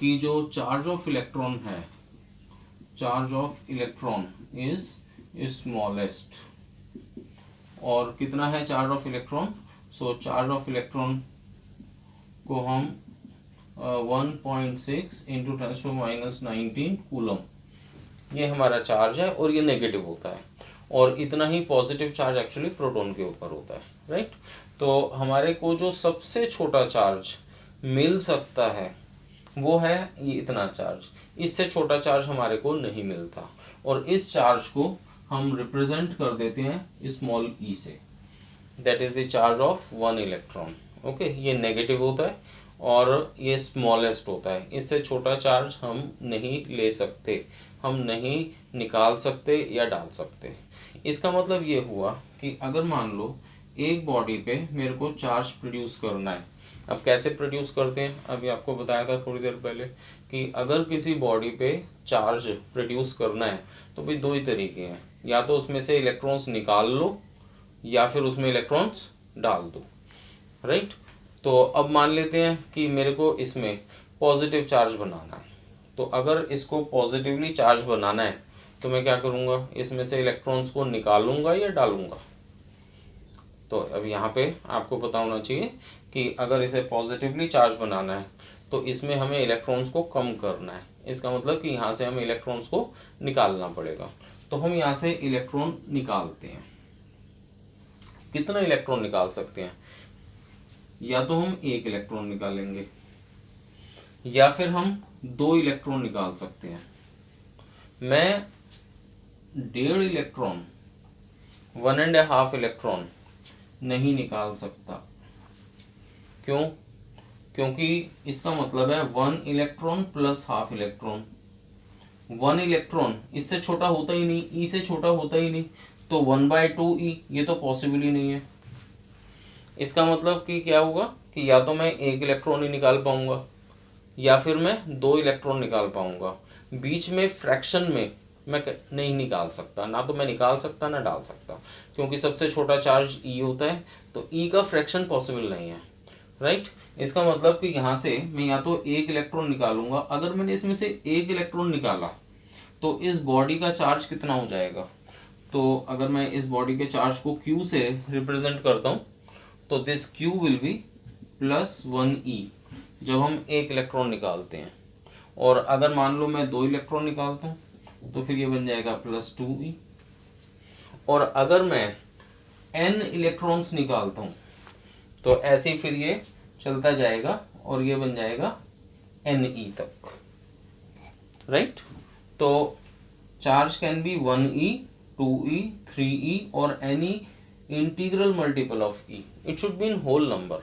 कि जो चार्ज ऑफ इलेक्ट्रॉन है, charge of electron is smallest. और कितना है charge of electron? So charge of electron को हम 1.6 इंटू 10⁻⁹ कूलम, ये हमारा चार्ज है और ये नेगेटिव होता है। और इतना ही पॉजिटिव चार्ज एक्चुअली प्रोटॉन के ऊपर होता है, राइट। तो हमारे को जो सबसे छोटा चार्ज मिल सकता है वो है ये इतना चार्ज, इससे छोटा चार्ज हमारे को नहीं मिलता। और इस चार्ज को हम रिप्रेजेंट कर देते हैं स्मॉल ई से, that is the charge of 1 electron. Okay, ये नेगेटिव होता है और ये स्मॉलेस्ट होता है, इससे छोटा चार्ज हम नहीं ले सकते, हम नहीं निकाल सकते या डाल सकते। इसका मतलब ये हुआ कि अगर मान लो एक बॉडी पे मेरे को चार्ज प्रोड्यूस करना है। अब कैसे प्रोड्यूस करते हैं, अभी आपको बताया था थोड़ी देर पहले कि अगर किसी बॉडी पे चार्ज प्रोड्यूस करना है तो भाई दो ही तरीके हैं, या तो उसमें से इलेक्ट्रॉन्स निकाल लो या फिर उसमें इलेक्ट्रॉन्स डाल दो, राइट। तो अब मान लेते हैं कि मेरे को इसमें पॉजिटिव चार्ज बनाना है। तो अगर इसको पॉजिटिवली चार्ज बनाना है तो मैं क्या करूँगा, इसमें से इलेक्ट्रॉन्स को निकालूंगा या डालूंगा। तो अब यहाँ पे आपको पता होना चाहिए कि अगर इसे पॉजिटिवली चार्ज बनाना है तो इसमें हमें इलेक्ट्रॉन्स को कम करना है। इसका मतलब कि यहाँ से हमें इलेक्ट्रॉन्स को निकालना पड़ेगा। तो हम यहाँ से इलेक्ट्रॉन निकालते हैं। कितना इलेक्ट्रॉन निकाल सकते हैं? या तो हम एक इलेक्ट्रॉन निकालेंगे या फिर हम 2 इलेक्ट्रॉन निकाल सकते हैं। मैं 1.5 इलेक्ट्रॉन, 1.5 इलेक्ट्रॉन नहीं निकाल सकता। क्यों? क्योंकि इसका मतलब है 1 electron plus half electron. 1 electron इससे छोटा होता ही नहीं, ई से छोटा होता ही नहीं, तो 1/2 ई, ये तो पॉसिबल ही नहीं है। इसका मतलब कि क्या होगा कि या तो मैं 1 इलेक्ट्रॉन ही निकाल पाऊंगा या फिर मैं 2 इलेक्ट्रॉन निकाल पाऊंगा। बीच में फ्रैक्शन में मैं नहीं निकाल सकता, ना तो मैं निकाल सकता ना डाल सकता, क्योंकि सबसे छोटा चार्ज ई होता है, तो ई का फ्रैक्शन पॉसिबल नहीं है, राइट। इसका मतलब कि यहाँ से मैं या तो 1 इलेक्ट्रॉन निकालूंगा। अगर मैंने इसमें से 1 इलेक्ट्रॉन निकाला तो इस बॉडी का चार्ज कितना हो जाएगा? तो अगर मैं इस बॉडी के चार्ज को Q से रिप्रेजेंट करता हूँ तो this Q will be +1e जब हम 1 इलेक्ट्रॉन निकालते हैं। और अगर मान लो मैं 2 इलेक्ट्रॉन निकालता हूँ तो फिर ये बन जाएगा +2e। और अगर मैं n इलेक्ट्रॉन्स निकालता हूँ तो ऐसे ही फिर ये चलता जाएगा और ये बन जाएगा Ne तक, राइट। तो charge can be 1e, 2e, 3e और any integral multiple of e। It should be in whole number.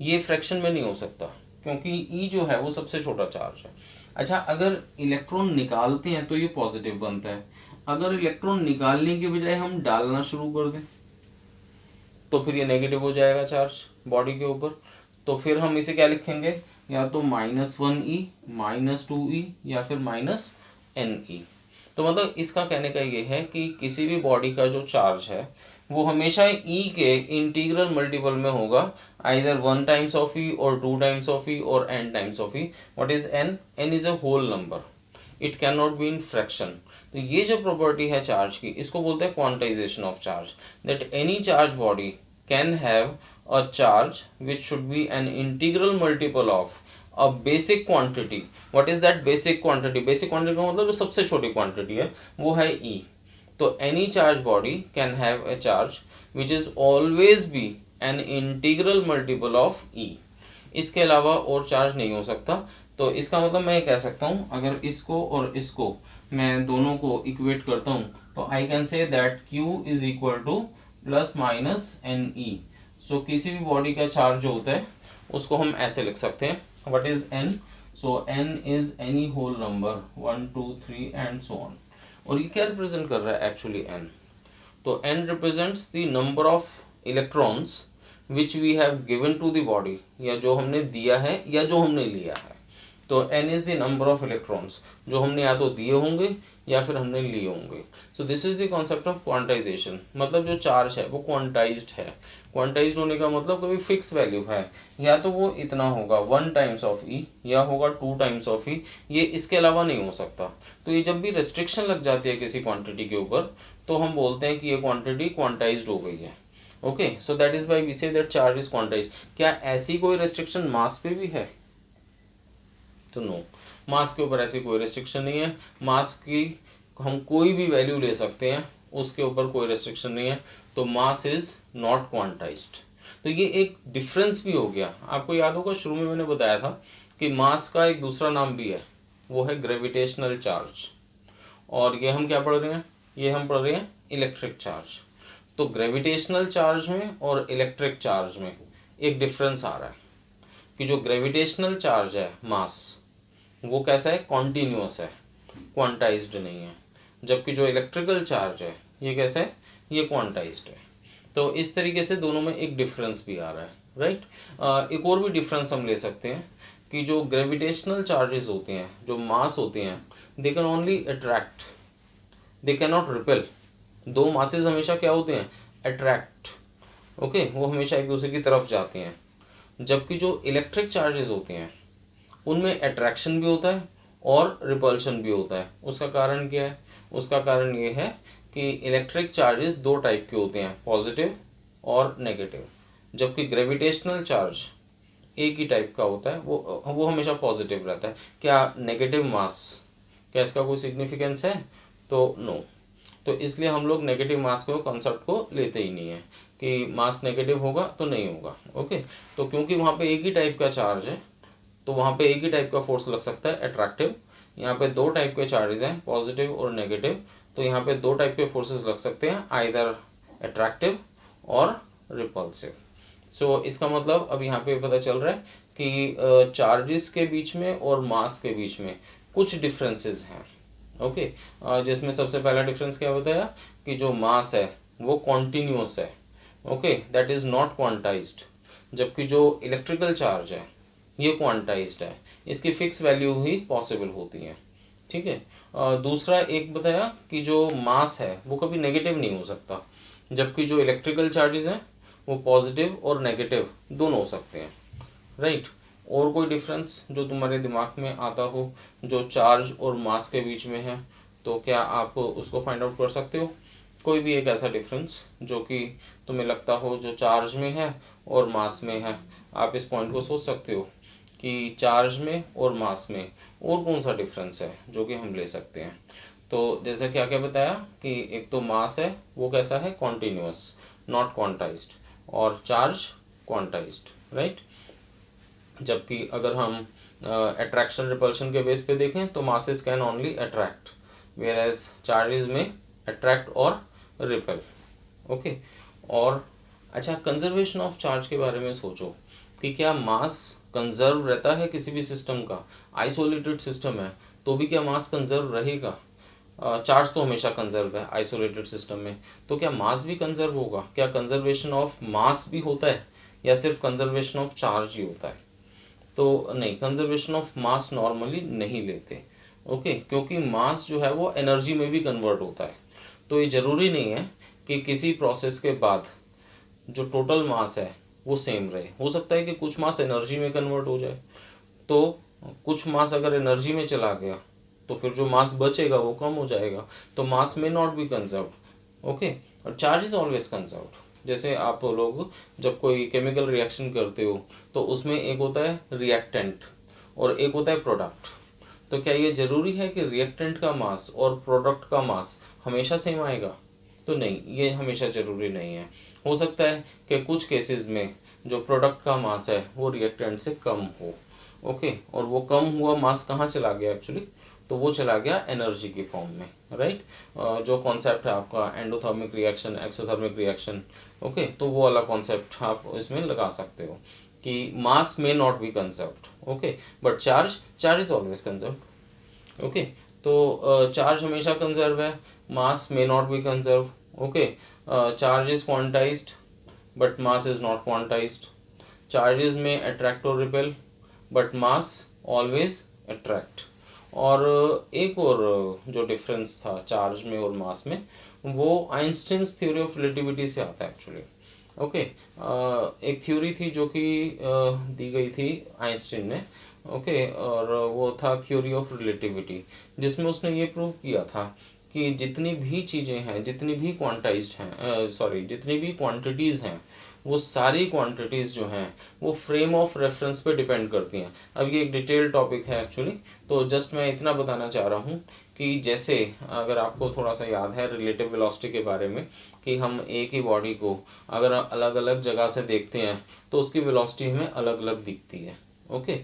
ये फ्रैक्शन में नहीं हो सकता क्योंकि e जो है वो सबसे छोटा चार्ज है। अच्छा, अगर इलेक्ट्रॉन निकालते हैं तो ये पॉजिटिव बनता है। अगर इलेक्ट्रॉन निकालने के बजाय हम डालना शुरू कर दें तो फिर ये नेगेटिव हो जाएगा चार्ज बॉडी के ऊपर। तो फिर हम इसे क्या लिखेंगे? या तो -1e, -2e या फिर -ne। तो मतलब इसका कहने का ये है कि किसी भी बॉडी का जो चार्ज है वो हमेशा e के इंटीग्रल मल्टीपल में होगा, आइदर 1 टाइम्स ऑफ e और 2 टाइम्स ऑफ e और n times of e। What is n? n is a whole number, it can not be in fraction. तो ये जो प्रॉपर्टी है चार्ज की, इसको बोलते हैं quantization of charge, that any charge body can have a charge which should be an integral multiple of a basic quantity. What is that basic quantity? Basic quantity का मतलब जो सबसे छोटी quantity है वो है E। तो any charge body can have a charge which is always be an integral multiple of E। इसके अलावा और चार्ज नहीं हो सकता। तो इसका मतलब मैं कह सकता हूँ, अगर इसको और इसको मैं दोनों को इक्वेट करता हूँ तो I can say that Q is equal to +-NE। So किसी भी बॉडी का चार्ज जो होता है उसको हम ऐसे लिख सकते हैं, व्हाट इज n? सो n is any whole number 1 2 3 and so on. और ये क्या रिप्रेजेंट कर रहा है एक्चुअली? n। तो n represents the number of electrons which we have given to the body, या जो हमने दिया है या जो हमने लिया है। तो n is the number of electrons जो हमने या तो दिए होंगे या फिर हमने लिए होंगे। So this is the concept of quantization. मतलब जो चार्ज है वो क्वांटाइज्ड है। क्वांटाइज्ड होने का मतलब कभी फिक्स वैल्यू है, या तो वो इतना होगा 1 टाइम्स ऑफ ई या होगा 2 टाइम्स ऑफ ई, ये इसके अलावा नहीं हो सकता। तो ये जब भी रेस्ट्रिक्शन लग जाती है किसी क्वांटिटी के ऊपर तो हम बोलते हैं कि ये क्वांटिटी क्वांटाइज्ड हो गई है। Okay, so that is why we say that charge is quantized. क्या ऐसी कोई रेस्ट्रिक्शन मास पे भी है? तो नो, मास के ऊपर ऐसी कोई रेस्ट्रिक्शन नहीं है। मास की हम कोई भी वैल्यू ले सकते हैं, उसके ऊपर कोई रेस्ट्रिक्शन नहीं है। तो मास इज नॉट क्वांटाइज्ड। तो ये एक डिफरेंस भी हो गया। आपको याद होगा शुरू में मैंने बताया था कि मास का एक दूसरा नाम भी है, वो है ग्रेविटेशनल चार्ज। और ये हम क्या पढ़ रहे हैं? ये हम पढ़ रहे हैं इलेक्ट्रिक चार्ज। तो ग्रेविटेशनल चार्ज में और इलेक्ट्रिक चार्ज में एक डिफरेंस आ रहा है कि जो ग्रेविटेशनल चार्ज है मास, वो कैसा है? कॉन्टिन्यूअस है, क्वांटाइज्ड नहीं है। जबकि जो इलेक्ट्रिकल चार्ज है ये कैसा है? ये क्वांटाइज्ड है। तो इस तरीके से दोनों में एक डिफरेंस भी आ रहा है, राइट। एक और भी डिफरेंस हम ले सकते हैं कि जो ग्रेविटेशनल चार्जेस होते हैं, जो मास होते हैं, they can only attract, they can not repel. दो मासेस हमेशा क्या होते हैं? अट्रैक्ट। ओके, वो हमेशा एक दूसरे की तरफ जाते हैं। जबकि जो इलेक्ट्रिक चार्जेस होते हैं उनमें अट्रैक्शन भी होता है और रिपल्शन भी होता है। उसका कारण क्या है? उसका कारण ये है कि इलेक्ट्रिक चार्जेस दो टाइप के होते हैं, पॉजिटिव और नेगेटिव, जबकि ग्रेविटेशनल चार्ज एक ही टाइप का होता है, वो हमेशा पॉजिटिव रहता है। क्या नेगेटिव मास, क्या इसका कोई सिग्निफिकेंस है? तो नो। तो इसलिए हम लोग नेगेटिव मास को कॉन्सेप्ट को लेते ही नहीं है कि मास नेगेटिव होगा तो नहीं होगा। ओके, तो क्योंकि वहाँ पे एक ही टाइप का चार्ज है तो वहाँ पे एक ही टाइप का फोर्स लग सकता है, अट्रैक्टिव। यहाँ पे दो टाइप के चार्जेस हैं, पॉजिटिव और नेगेटिव, तो यहाँ पे दो टाइप के फोर्सेस लग सकते हैं, आइदर अट्रैक्टिव और रिपल्सिव। सो इसका मतलब अब यहाँ पे पता चल रहा है कि चार्जेस के बीच में और मास के बीच में कुछ डिफरेंसेस हैं। ओके, जिसमें सबसे पहला डिफरेंस क्या बताया कि जो मास है वो कॉन्टिन्यूअस है, okay, that is not quantized, जबकि जो इलेक्ट्रिकल चार्ज है ये क्वांटाइज्ड है, इसकी फिक्स वैल्यू ही पॉसिबल होती है। ठीक है, दूसरा एक बताया कि जो मास है वो कभी नेगेटिव नहीं हो सकता, जबकि जो इलेक्ट्रिकल चार्जेस हैं वो पॉजिटिव और नेगेटिव दोनों हो सकते हैं, राइट। और कोई डिफरेंस जो तुम्हारे दिमाग में आता हो जो चार्ज और मास के बीच में है, तो क्या आप उसको फाइंड आउट कर सकते हो? कोई भी एक ऐसा डिफरेंस जो कि तुम्हें लगता हो जो चार्ज में है और मास में है, आप इस पॉइंट को सोच सकते हो कि चार्ज में और मास में और कौन सा डिफरेंस है जो कि हम ले सकते हैं। तो जैसे क्या क्या बताया कि एक तो मास है वो कैसा है, कॉन्टिन्यूअस, नॉट क्वांटाइज्ड, और चार्ज क्वांटाइज्ड, राइट। जबकि अगर हम अट्रैक्शन रिपल्शन के बेस पे देखें तो masses can only attract, where as charges में अट्रैक्ट और रिपेल। ओके, और अच्छा, कंजर्वेशन ऑफ चार्ज के बारे में सोचो कि क्या मास कंजर्व रहता है किसी भी सिस्टम का? आइसोलेटेड सिस्टम है तो भी क्या मास कंजर्व रहेगा? चार्ज तो हमेशा कंजर्व है आइसोलेटेड सिस्टम में, तो क्या मास भी कंजर्व होगा? क्या कंजर्वेशन ऑफ मास भी होता है या सिर्फ कंजर्वेशन ऑफ चार्ज ही होता है? तो नहीं, कंजर्वेशन ऑफ मास नॉर्मली नहीं लेते। ओके, क्योंकि मास जो है वो एनर्जी में भी कन्वर्ट होता है, तो ये जरूरी नहीं है कि किसी प्रोसेस के बाद जो टोटल मास है वो सेम रहे। हो सकता है कि कुछ मास एनर्जी में कन्वर्ट हो जाए, तो कुछ मास अगर एनर्जी में चला गया तो फिर जो मास बचेगा वो कम हो जाएगा, तो मास में नॉट बी कंजर्व्ड। ओके, और चार्ज इज ऑलवेज कंजर्व्ड। जैसे आप लोग जब कोई केमिकल रिएक्शन करते हो तो उसमें एक होता है रिएक्टेंट और एक होता है प्रोडक्ट, तो क्या ये जरूरी है कि रिएक्टेंट का मास और प्रोडक्ट का मास हमेशा सेम आएगा? तो नहीं, ये हमेशा जरूरी नहीं है। हो सकता है कि कुछ केसेस में जो प्रोडक्ट का मास है वो रिएक्टेंट से कम हो। ओके, और वो कम हुआ मास कहाँ चला गया एक्चुअली? तो वो चला गया एनर्जी की फॉर्म में, राइट। जो कॉन्सेप्ट है आपका endothermic reaction, exothermic reaction, okay, तो वो वाला कॉन्सेप्ट आप इसमें लगा सकते हो कि मास में not be conserved, okay, but charge is always conserved. Okay, तो चार्ज हमेशा कंजर्व है, मास में not be conserve. Okay, charge is quantized but mass is not quantized. Charges में अट्रैक्ट और repel but mass always attract. और एक और जो डिफरेंस था चार्ज में और मास में वो आइंस्टीन्स थ्योरी ऑफ रिलेटिविटी से आता है एक्चुअली। ओके, एक थ्योरी थी जो कि दी गई थी आइंस्टीन ने, ओके, और वो था थ्योरी ऑफ रिलेटिविटी, जिसमें उसने ये प्रूव किया था कि जितनी भी चीज़ें हैं, जितनी भी क्वांटाइज्ड हैं, जितनी भी क्वांटिटीज़ हैं, वो सारी क्वांटिटीज़ जो हैं वो फ्रेम ऑफ रेफरेंस पे डिपेंड करती हैं। अब ये एक डिटेल टॉपिक है एक्चुअली, तो जस्ट मैं इतना बताना चाह रहा हूँ कि जैसे अगर आपको थोड़ा सा याद है रिलेटिव वेलोसिटी के बारे में कि हम एक ही बॉडी को अगर अलग अलग जगह से देखते हैं तो उसकी वेलोसिटी हमें अलग अलग दिखती है। ओके,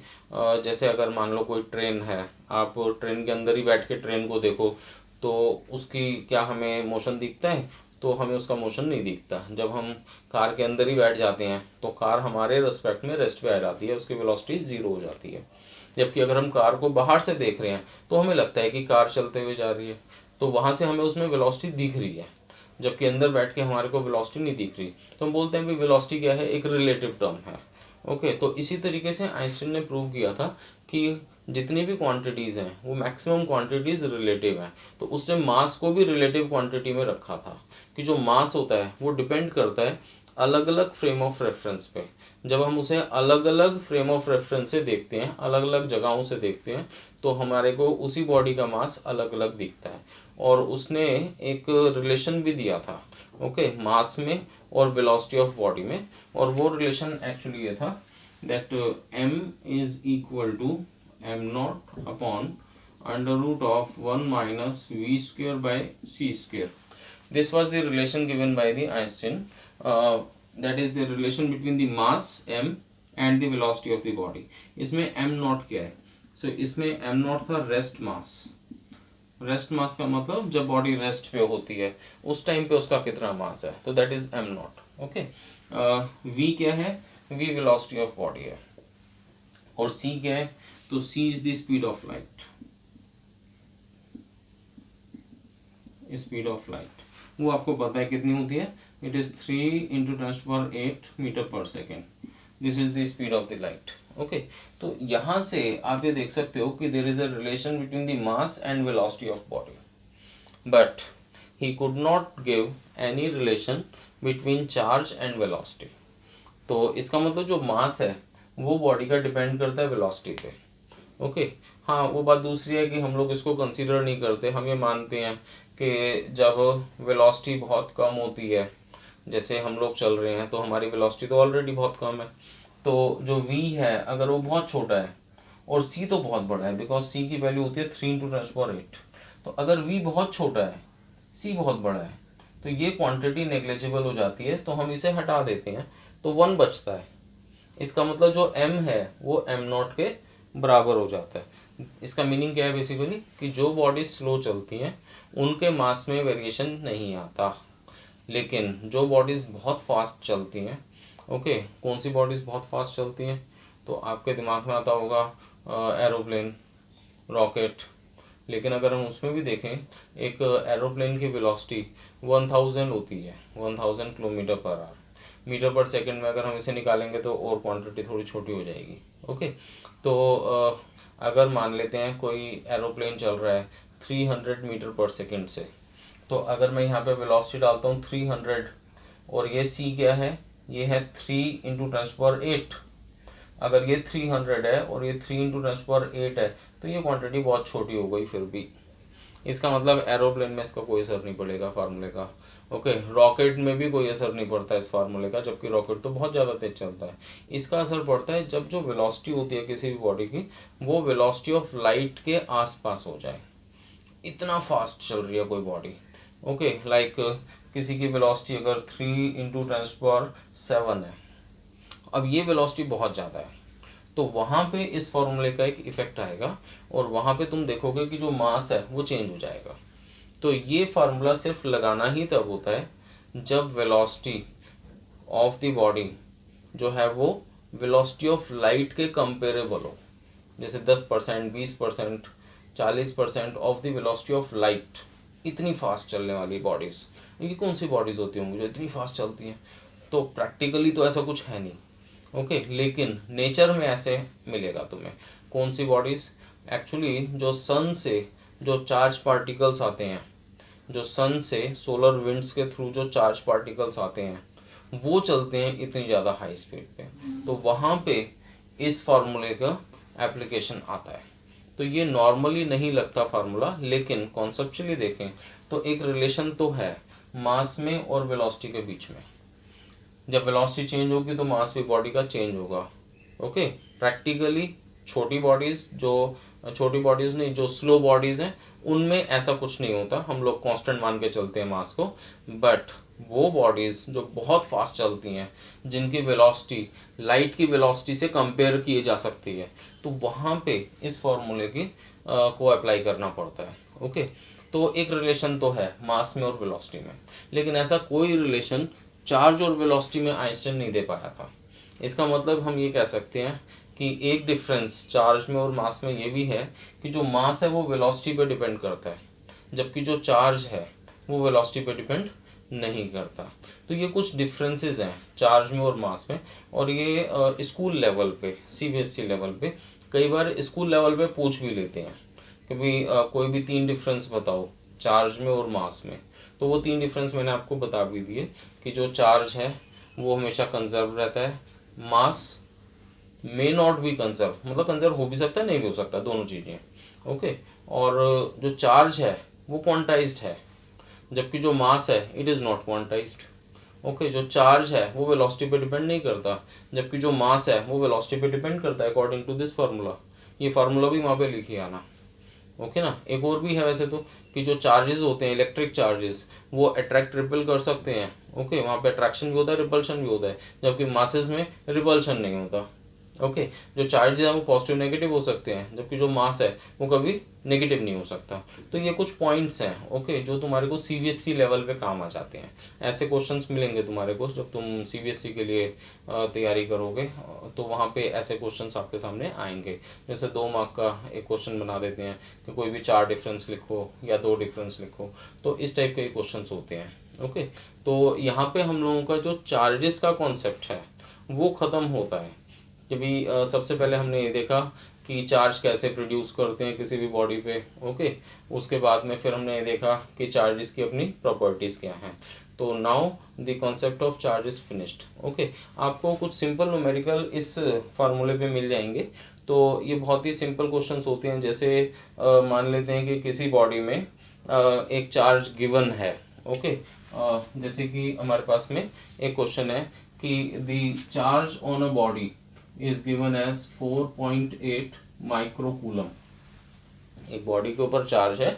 जैसे अगर मान लो कोई ट्रेन है, आप ट्रेन के अंदर ही बैठ के ट्रेन को देखो तो उसकी क्या हमें मोशन दिखता है? तो हमें उसका मोशन नहीं दिखता। जब हम कार के अंदर ही बैठ जाते हैं तो कार हमारे रिस्पेक्ट में रेस्ट पे आ जाती है, उसकी वेलोसिटी जीरो हो जाती है। जबकि अगर हम कार को बाहर से देख रहे हैं तो हमें लगता है कि कार चलते हुए जा रही है, तो वहां से हमें उसमें वेलोसिटी दिख रही है, जबकि अंदर बैठ के हमारे को वेलोसिटी नहीं दिख रही। तो हम बोलते हैं कि वेलोसिटी क्या है, एक रिलेटिव टर्म है। ओके, तो इसी तरीके से आइंस्टीन ने प्रूव किया था कि जितनी भी क्वांटिटीज हैं वो मैक्सिमम क्वांटिटीज रिलेटिव हैं, तो उसने मास को भी रिलेटिव क्वांटिटी में रखा था कि जो मास होता है वो डिपेंड करता है अलग अलग फ्रेम ऑफ रेफरेंस पे। जब हम उसे अलग अलग फ्रेम ऑफ रेफरेंस से देखते हैं, अलग अलग जगहों से देखते हैं, तो हमारे को उसी बॉडी का मास अलग अलग दिखता है। और उसने एक रिलेशन भी दिया था, ओके, मास में और वेलोसिटी ऑफ बॉडी में। और वो रिलेशन एक्चुअली ये था that m is equal to M not upon under root of 1 minus V square by C square. This was the relation given by the Einstein, that is the relation between the mass m and the velocity of the body. इसमें m not क्या है? सो इसमें m not था rest mass. Rest mass का मतलब जब body rest पे होती है उस टाइम पे उसका कितना मास है, तो that is am not, okay. v क्या है? v वेलोसिटी ऑफ बॉडी है। और c क्या है? तो c is the speed of light. Speed of light वो आपको पता है कितनी होती है? इट इज 3 into 10⁸ metre per second. This is the speed of the light, okay. तो यहाँ से आप ये देख सकते हो कि there is a relation between the mass and velocity of body, but he could not give any relation between charge and velocity. तो इसका मतलब जो मास है वो बॉडी का डिपेंड करता है वेलोसिटी पे, ओके। हाँ, वो बात दूसरी है कि हम लोग इसको कंसीडर नहीं करते। हम ये मानते हैं कि जब वेलोसिटी बहुत कम होती है, जैसे हम लोग चल रहे हैं तो हमारी वेलोसिटी तो ऑलरेडी बहुत कम है, तो जो v है अगर वो बहुत छोटा है और c तो बहुत बड़ा है, बिकॉज c की वैल्यू होती है 3 इंटू 10⁸, तो अगर v बहुत छोटा है c बहुत बड़ा है तो ये क्वांटिटी नेग्लिजिबल हो जाती है, तो हम इसे हटा देते हैं तो 1 बचता है। इसका मतलब जो m है वो m नॉट के बराबर हो जाता है। इसका मीनिंग क्या है बेसिकली कि जो बॉडी स्लो चलती हैं उनके मास में वेरिएशन नहीं आता, लेकिन जो बॉडीज बहुत फास्ट चलती हैं, ओके, कौन सी बॉडीज बहुत फास्ट चलती हैं? तो आपके दिमाग में आता होगा एरोप्लेन, रॉकेट। लेकिन अगर हम उसमें भी देखें, एक एरोप्लेन की वेलोसिटी 1000 होती है, 1000 किलोमीटर पर आवर। मीटर पर सेकंड में अगर हम इसे निकालेंगे तो और क्वांटिटी थोड़ी छोटी हो जाएगी, ओके। तो अगर मान लेते हैं कोई एरोप्लेन चल रहा है 300 मीटर पर सेकंड से, तो अगर मैं यहाँ पे वेलोसिटी डालता हूँ 300 और ये c क्या है? ये है 3 इंटू 10⁸। अगर ये 300 है और ये 3 इंटू 10⁸ है तो ये क्वांटिटी बहुत छोटी हो गई फिर भी। इसका मतलब एरोप्लेन में इसका कोई असर नहीं पड़ेगा फार्मूले का, ओके। रॉकेट में भी कोई असर नहीं पड़ता इस फार्मूले का, जबकि रॉकेट तो बहुत ज़्यादा तेज चलता है। इसका असर पड़ता है जब जो वेलोसिटी होती है किसी भी बॉडी की वो वेलोसिटी ऑफ लाइट के आसपास हो जाए। इतना फास्ट चल रही है कोई बॉडी, ओके, लाइक किसी की वेलोसिटी अगर 3 इंटू 10⁷ है, अब ये वेलोसिटी बहुत ज़्यादा है, तो वहाँ पे इस फॉर्मूले का एक इफेक्ट आएगा और वहाँ पे तुम देखोगे कि जो मास है वो चेंज हो जाएगा। तो ये फार्मूला सिर्फ लगाना ही तब होता है जब वेलोसिटी ऑफ द बॉडी जो है वो वेलोसिटी ऑफ लाइट के कंपेरेबल हो, जैसे 10%, 20%, 40% of the velocity of light. इतनी फास्ट चलने वाली बॉडीज़, ये कौन सी बॉडीज़ होती होंगी जो इतनी फास्ट चलती हैं? तो प्रैक्टिकली तो ऐसा कुछ है नहीं, ओके, लेकिन नेचर में ऐसे मिलेगा तुम्हें। कौन सी बॉडीज़? एक्चुअली जो सन से जो चार्ज पार्टिकल्स आते हैं, जो सन से सोलर विंड्स के थ्रू जो चार्ज पार्टिकल्स आते हैं वो चलते हैं इतनी ज़्यादा हाई स्पीड पे, तो वहाँ पे इस फार्मूले का एप्लीकेशन आता है। तो ये नॉर्मली नहीं लगता फार्मूला, लेकिन कॉन्सेप्चुअली देखें तो एक रिलेशन तो है मास में और वेलोसिटी के बीच में। जब वेलोसिटी चेंज होगी तो मास भी बॉडी का चेंज होगा, ओके। प्रैक्टिकली छोटी बॉडीज नहीं, जो स्लो बॉडीज हैं उनमें ऐसा कुछ नहीं होता, हम लोग कांस्टेंट मान के चलते हैं मास को। बट वो बॉडीज जो बहुत फास्ट चलती हैं, जिनकी वेलोसिटी लाइट की वेलोसिटी से कंपेयर किए जा सकती है, तो वहाँ पे इस फॉर्मूले की को अप्लाई करना पड़ता है, ओके। तो एक रिलेशन तो है मास में और वेलोसिटी में, लेकिन ऐसा कोई रिलेशन चार्ज और वेलोसिटी में आइंस्टाइन नहीं दे पाया था। इसका मतलब हम ये कह सकते हैं कि एक डिफरेंस चार्ज में और मास में ये भी है कि जो मास है वो वेलोसिटी पे डिपेंड करता है, जबकि जो चार्ज है वो वेलोसिटी पे डिपेंड नहीं करता। तो ये कुछ डिफरेंसेस हैं चार्ज में और मास में, और ये स्कूल लेवल पे, सीबीएसई लेवल पे, कई बार स्कूल लेवल पे पूछ भी लेते हैं कि भाई कोई भी 3 डिफरेंस बताओ चार्ज में और मास में। तो वो 3 डिफरेंस मैंने आपको बता भी दिए कि जो चार्ज है वो हमेशा कंजर्व रहता है, मास मे नॉट बी कंजर्व, मतलब कंजर्व हो भी सकता है नहीं भी हो सकता, दोनों चीज़ें, ओके। और जो चार्ज है वो क्वांटाइज्ड है, जबकि जो मास है it is not quantized. Okay, जो चार्ज है वो वेलोसिटी पे डिपेंड नहीं करता, जबकि जो मास है वो वेलोसिटी पे डिपेंड करता है अकॉर्डिंग टू दिस फार्मूला। ये फार्मूला भी वहाँ पे लिखिए आना। ओके ना, एक और भी है वैसे तो, कि जो चार्जेस होते हैं इलेक्ट्रिक चार्जेस वो अट्रैक्ट रिपल कर सकते हैं। ओके, वहाँ पे अट्रैक्शन भी होता है, रिपल्शन भी होता है, जबकि मासेस में रिपल्शन नहीं होता। ओके, जो चार्जेस हैं वो पॉजिटिव नेगेटिव हो सकते हैं, जबकि जो मास है वो कभी नेगेटिव नहीं हो सकता। तो ये कुछ पॉइंट्स हैं ओके, जो तुम्हारे को सीबीएसई लेवल पे काम आ जाते हैं। ऐसे क्वेश्चंस मिलेंगे तुम्हारे को जब तुम सीबीएसई के लिए तैयारी करोगे, तो वहाँ पे ऐसे क्वेश्चंस आपके सामने आएंगे। जैसे 2 मार्क का एक क्वेश्चन बना देते हैं कि कोई भी 4 डिफरेंस लिखो या 2 डिफरेंस लिखो, तो इस टाइप के क्वेश्चन होते हैं। ओके, तो यहाँ पे हम लोगों का जो चार्जेस का कॉन्सेप्ट है वो ख़त्म होता है कि भी सबसे पहले हमने ये देखा कि चार्ज कैसे प्रोड्यूस करते हैं किसी भी बॉडी पे। ओके, उसके बाद में फिर हमने ये देखा कि चार्जेस की अपनी प्रॉपर्टीज़ क्या हैं। तो now the concept of charge is finished. Okay, आपको कुछ सिंपल न्यूमेरिकल इस फार्मूले पे मिल जाएंगे। तो ये बहुत ही सिंपल क्वेश्चंस होते हैं। जैसे मान लेते हैं कि किसी बॉडी में एक चार्ज गिवन है। ओके, जैसे कि हमारे पास में एक क्वेश्चन है कि the charge on a body is given as 4.8 microcoulomb. एक बॉडी के ऊपर चार्ज है।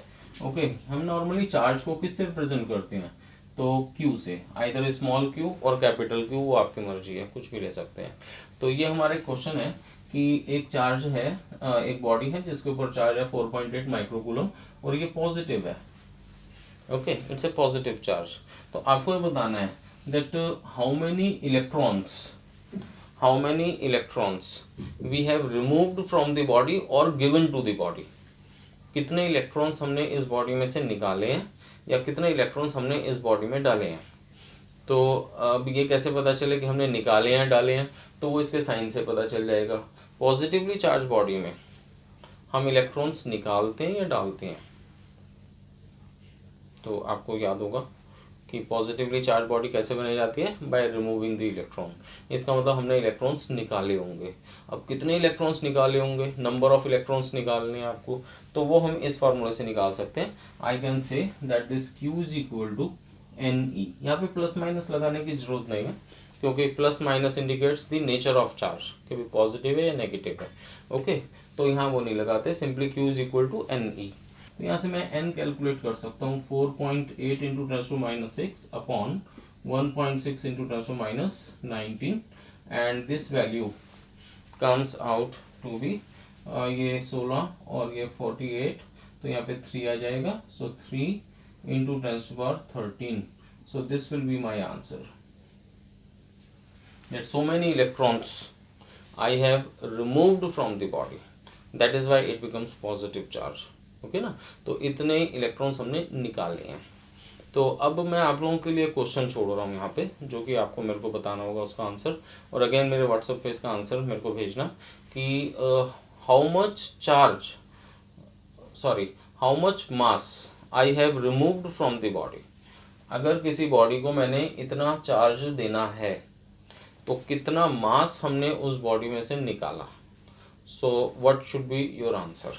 ओके, हम नॉर्मली चार्ज को किससे रिप्रेजेंट करते हैं, तो क्यू से, आइदर स्मॉल क्यू और कैपिटल क्यू, वो आपकी मर्जी है, कुछ भी ले सकते हैं। तो ये हमारा क्वेश्चन है कि एक चार्ज है, एक बॉडी है जिसके ऊपर चार्ज है 4.8 माइक्रोकूलम और ये पॉजिटिव है। Okay, it's a positive charge. तो आपको ये बताना है that how many electrons we have removed from the body or given to the body। कितने इलेक्ट्रॉन्स हमने इस बॉडी में से निकाले हैं या कितने इलेक्ट्रॉन्स हमने इस बॉडी में डाले हैं। तो अब ये कैसे पता चले कि हमने निकाले हैं डाले हैं, तो वो इसके साइन से पता चल जाएगा। पॉजिटिवली चार्ज बॉडी में हम इलेक्ट्रॉन्स निकालते हैं या डालते हैं, तो आपको याद होगा कि पॉजिटिवली चार्ज बॉडी कैसे बनाई जाती है, बाय रिमूविंग द इलेक्ट्रॉन। इसका मतलब हमने इलेक्ट्रॉन्स निकाले होंगे। अब कितने इलेक्ट्रॉन्स निकाले होंगे, नंबर ऑफ इलेक्ट्रॉन्स निकालने हैं आपको, तो वो हम इस फार्मूले से निकाल सकते हैं। I can say that this Q is equal to N E. यहाँ पे प्लस माइनस लगाने की जरूरत नहीं है, क्योंकि plus minus indicates the nature of charge, कि भी पॉजिटिव है या नेगेटिव है। ओके, तो यहाँ वो नहीं लगाते, simply Q is equal to N E. तो यहाँ से मैं n कैलकुलेट कर सकता हूँ 4.8 into 10⁻6 upon 1.6 into 10⁻19 and this value comes out to be ये 16 और ये 48, तो यहाँ पे 3 आ जाएगा। सो 3 into 10⁻13, so this will be my answer that so many electrons I have removed from the body, that is why it becomes positive charge। Okay ना, तो इतने इलेक्ट्रॉन्स हमने निकाले हैं। तो अब मैं आप लोगों के लिए क्वेश्चन छोड़ रहा हूँ यहाँ पे, जो कि आपको मेरे को बताना होगा उसका आंसर। और अगेन मेरे व्हाट्सएप पे इसका आंसर मेरे को भेजना कि how much mass I have removed from the body. अगर किसी बॉडी को मैंने इतना चार्ज देना है तो कितना मास हमने उस बॉडी में से निकाला। So what should be your answer.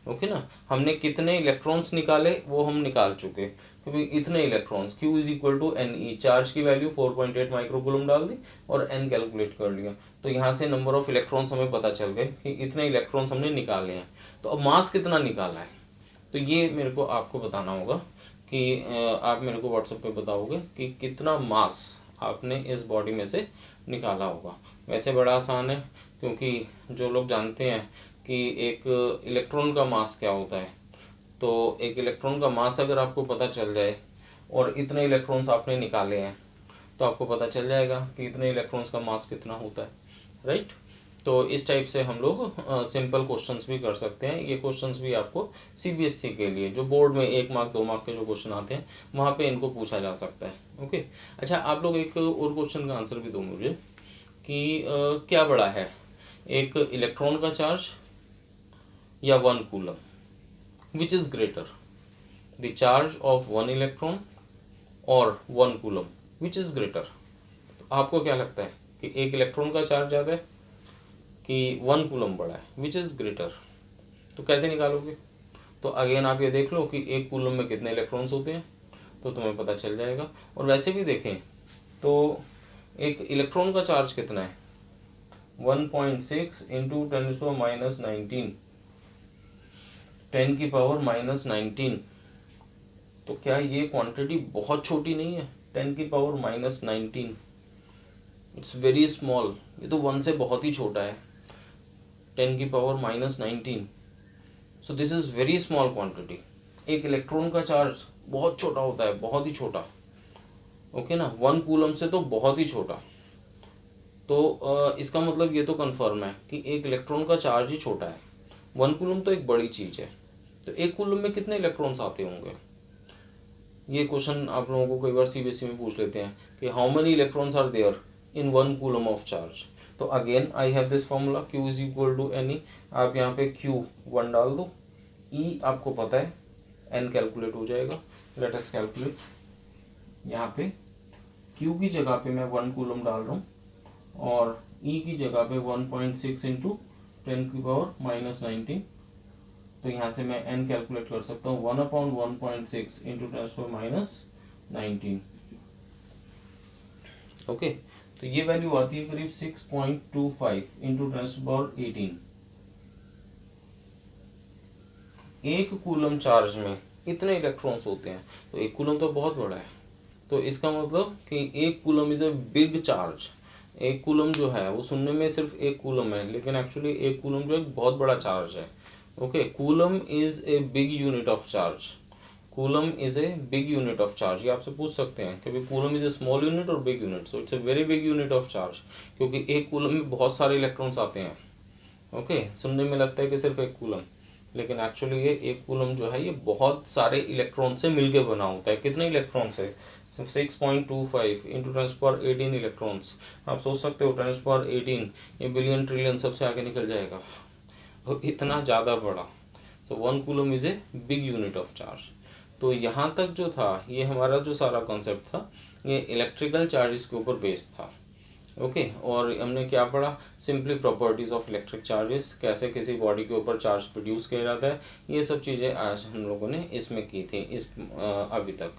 Okay ना, हमने कितने इलेक्ट्रॉन्स निकाले वो हम निकाल चुके, क्योंकि इतने electrons Q is equal to N E, charge की वैल्यू 4.8 माइक्रोकूलम डाल दी और n कैलकुलेट कर लिया। तो यहाँ से नंबर ऑफ इलेक्ट्रॉन्स हमें पता चल गए कि इतने इलेक्ट्रॉन्स हमने निकाले हैं। तो अब मास कितना निकाला है, तो ये मेरे को आपको बताना होगा कि आप मेरे को व्हाट्सएप पे बताओगे कि कितना मास आपने इस बॉडी में से निकाला होगा। वैसे बड़ा आसान है, क्योंकि जो लोग जानते हैं कि एक इलेक्ट्रॉन का मास क्या होता है, तो एक इलेक्ट्रॉन का मास अगर आपको पता चल जाए और इतने इलेक्ट्रॉन्स आपने निकाले हैं, तो आपको पता चल जाएगा कि इतने इलेक्ट्रॉन्स का मास कितना होता है, राइट। तो इस टाइप से हम लोग सिंपल क्वेश्चंस भी कर सकते हैं। ये क्वेश्चंस भी आपको सीबीएसई के लिए जो बोर्ड में 1 मार्क 2 मार्क के जो क्वेश्चन आते हैं वहाँ पे इनको पूछा जा सकता है। ओके, अच्छा आप लोग एक और क्वेश्चन का आंसर भी दो मुझे कि क्या बड़ा है, एक इलेक्ट्रॉन का चार्ज या 1 coulomb, which is greater, the charge of 1 electron और 1 कूलम, विच इज ग्रेटर। तो आपको क्या लगता है कि एक इलेक्ट्रॉन का चार्ज ज़्यादा है कि 1 कूलम बड़ा है, विच इज ग्रेटर। तो कैसे निकालोगे, तो अगेन आप ये देख लो कि एक कूलम में कितने इलेक्ट्रॉन्स होते हैं, तो तुम्हें पता चल जाएगा। और वैसे भी देखें तो एक इलेक्ट्रॉन का चार्ज कितना है, 1.6 इंटू 10⁻⁻19, 10⁻⁻19। तो क्या ये क्वांटिटी बहुत छोटी नहीं है, 10⁻⁻19? इट्स वेरी स्मॉल, ये तो 1 से बहुत ही छोटा है, 10⁻⁻19। So this is very small quantity. एक इलेक्ट्रॉन का चार्ज बहुत छोटा होता है, बहुत ही छोटा, ओके ना, 1 कूलम से तो बहुत ही छोटा। तो इसका मतलब ये तो कंफर्म है कि एक इलेक्ट्रॉन का चार्ज ही छोटा है, 1 कूलम तो एक बड़ी चीज है। तो एक कूलम में कितने इलेक्ट्रॉन्स आते होंगे, ये क्वेश्चन आप लोगों को कई बार सीबीएसई में पूछ लेते हैं कि how many electrons are there in 1 coulomb of charge. तो again I have this formula, Q is equal to N e. आप यहाँ पे Q1 डाल दो, E आपको पता है, N कैलकुलेट हो जाएगा। Let us calculate. यहाँ पे Q की जगह पे मैं 1 कूलम डाल रहा हूँ और E की जगह पे 1.6 इंटू 10⁻⁻19। तो यहाँ से मैं n कैलकुलेट कर सकता हूँ, 1/1.6 इंटू 10⁻⁻19। ओके, तो ये वैल्यू आती है करीब 6.25 इंटू 10⁻18। एक कूलम चार्ज में इतने इलेक्ट्रॉन्स होते हैं, तो एक कूलम तो बहुत बड़ा है। तो इसका मतलब कि एक coulomb is a big charge. एक कूलम जो है वो सुनने में सिर्फ एक कूलम है, लेकिन एक्चुअली एक कूलम जो है बहुत बड़ा चार्ज है। Okay, coulomb is a big unit of charge. Coulomb is a big unit of charge. ये आपसे पूछ सकते हैं कि coulomb is a small unit और big unit. So it's a very big unit of charge, क्योंकि एक कूलम में बहुत सारे इलेक्ट्रॉन्स आते हैं। ओके, सुनने में लगता है कि सिर्फ एक कूलम, लेकिन एक्चुअली ये एक कूलम जो है ये बहुत सारे इलेक्ट्रॉन से मिलके बना होता है। कितने इलेक्ट्रॉन्स है, 6.25 इंटू 10⁻18 इलेक्ट्रॉन्स। आप सोच सकते हो 10⁻18 ये बिलियन ट्रिलियन सबसे आगे निकल जाएगा, तो इतना ज़्यादा बड़ा। तो 1 coulomb is a big unit of charge. तो यहाँ तक जो था ये हमारा जो सारा कॉन्सेप्ट था ये इलेक्ट्रिकल चार्जेस के ऊपर बेस्ड था। ओके, और हमने क्या पढ़ा, simply properties of electric charges, कैसे किसी बॉडी के ऊपर चार्ज प्रोड्यूस किया जाता है, ये सब चीज़ें आज हम लोगों ने इसमें की थी अभी तक।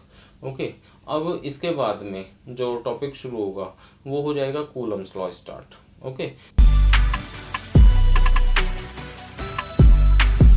ओके, अब इसके बाद में जो टॉपिक शुरू होगा वो हो जाएगा कूलम्स लॉ स्टार्ट। ओके।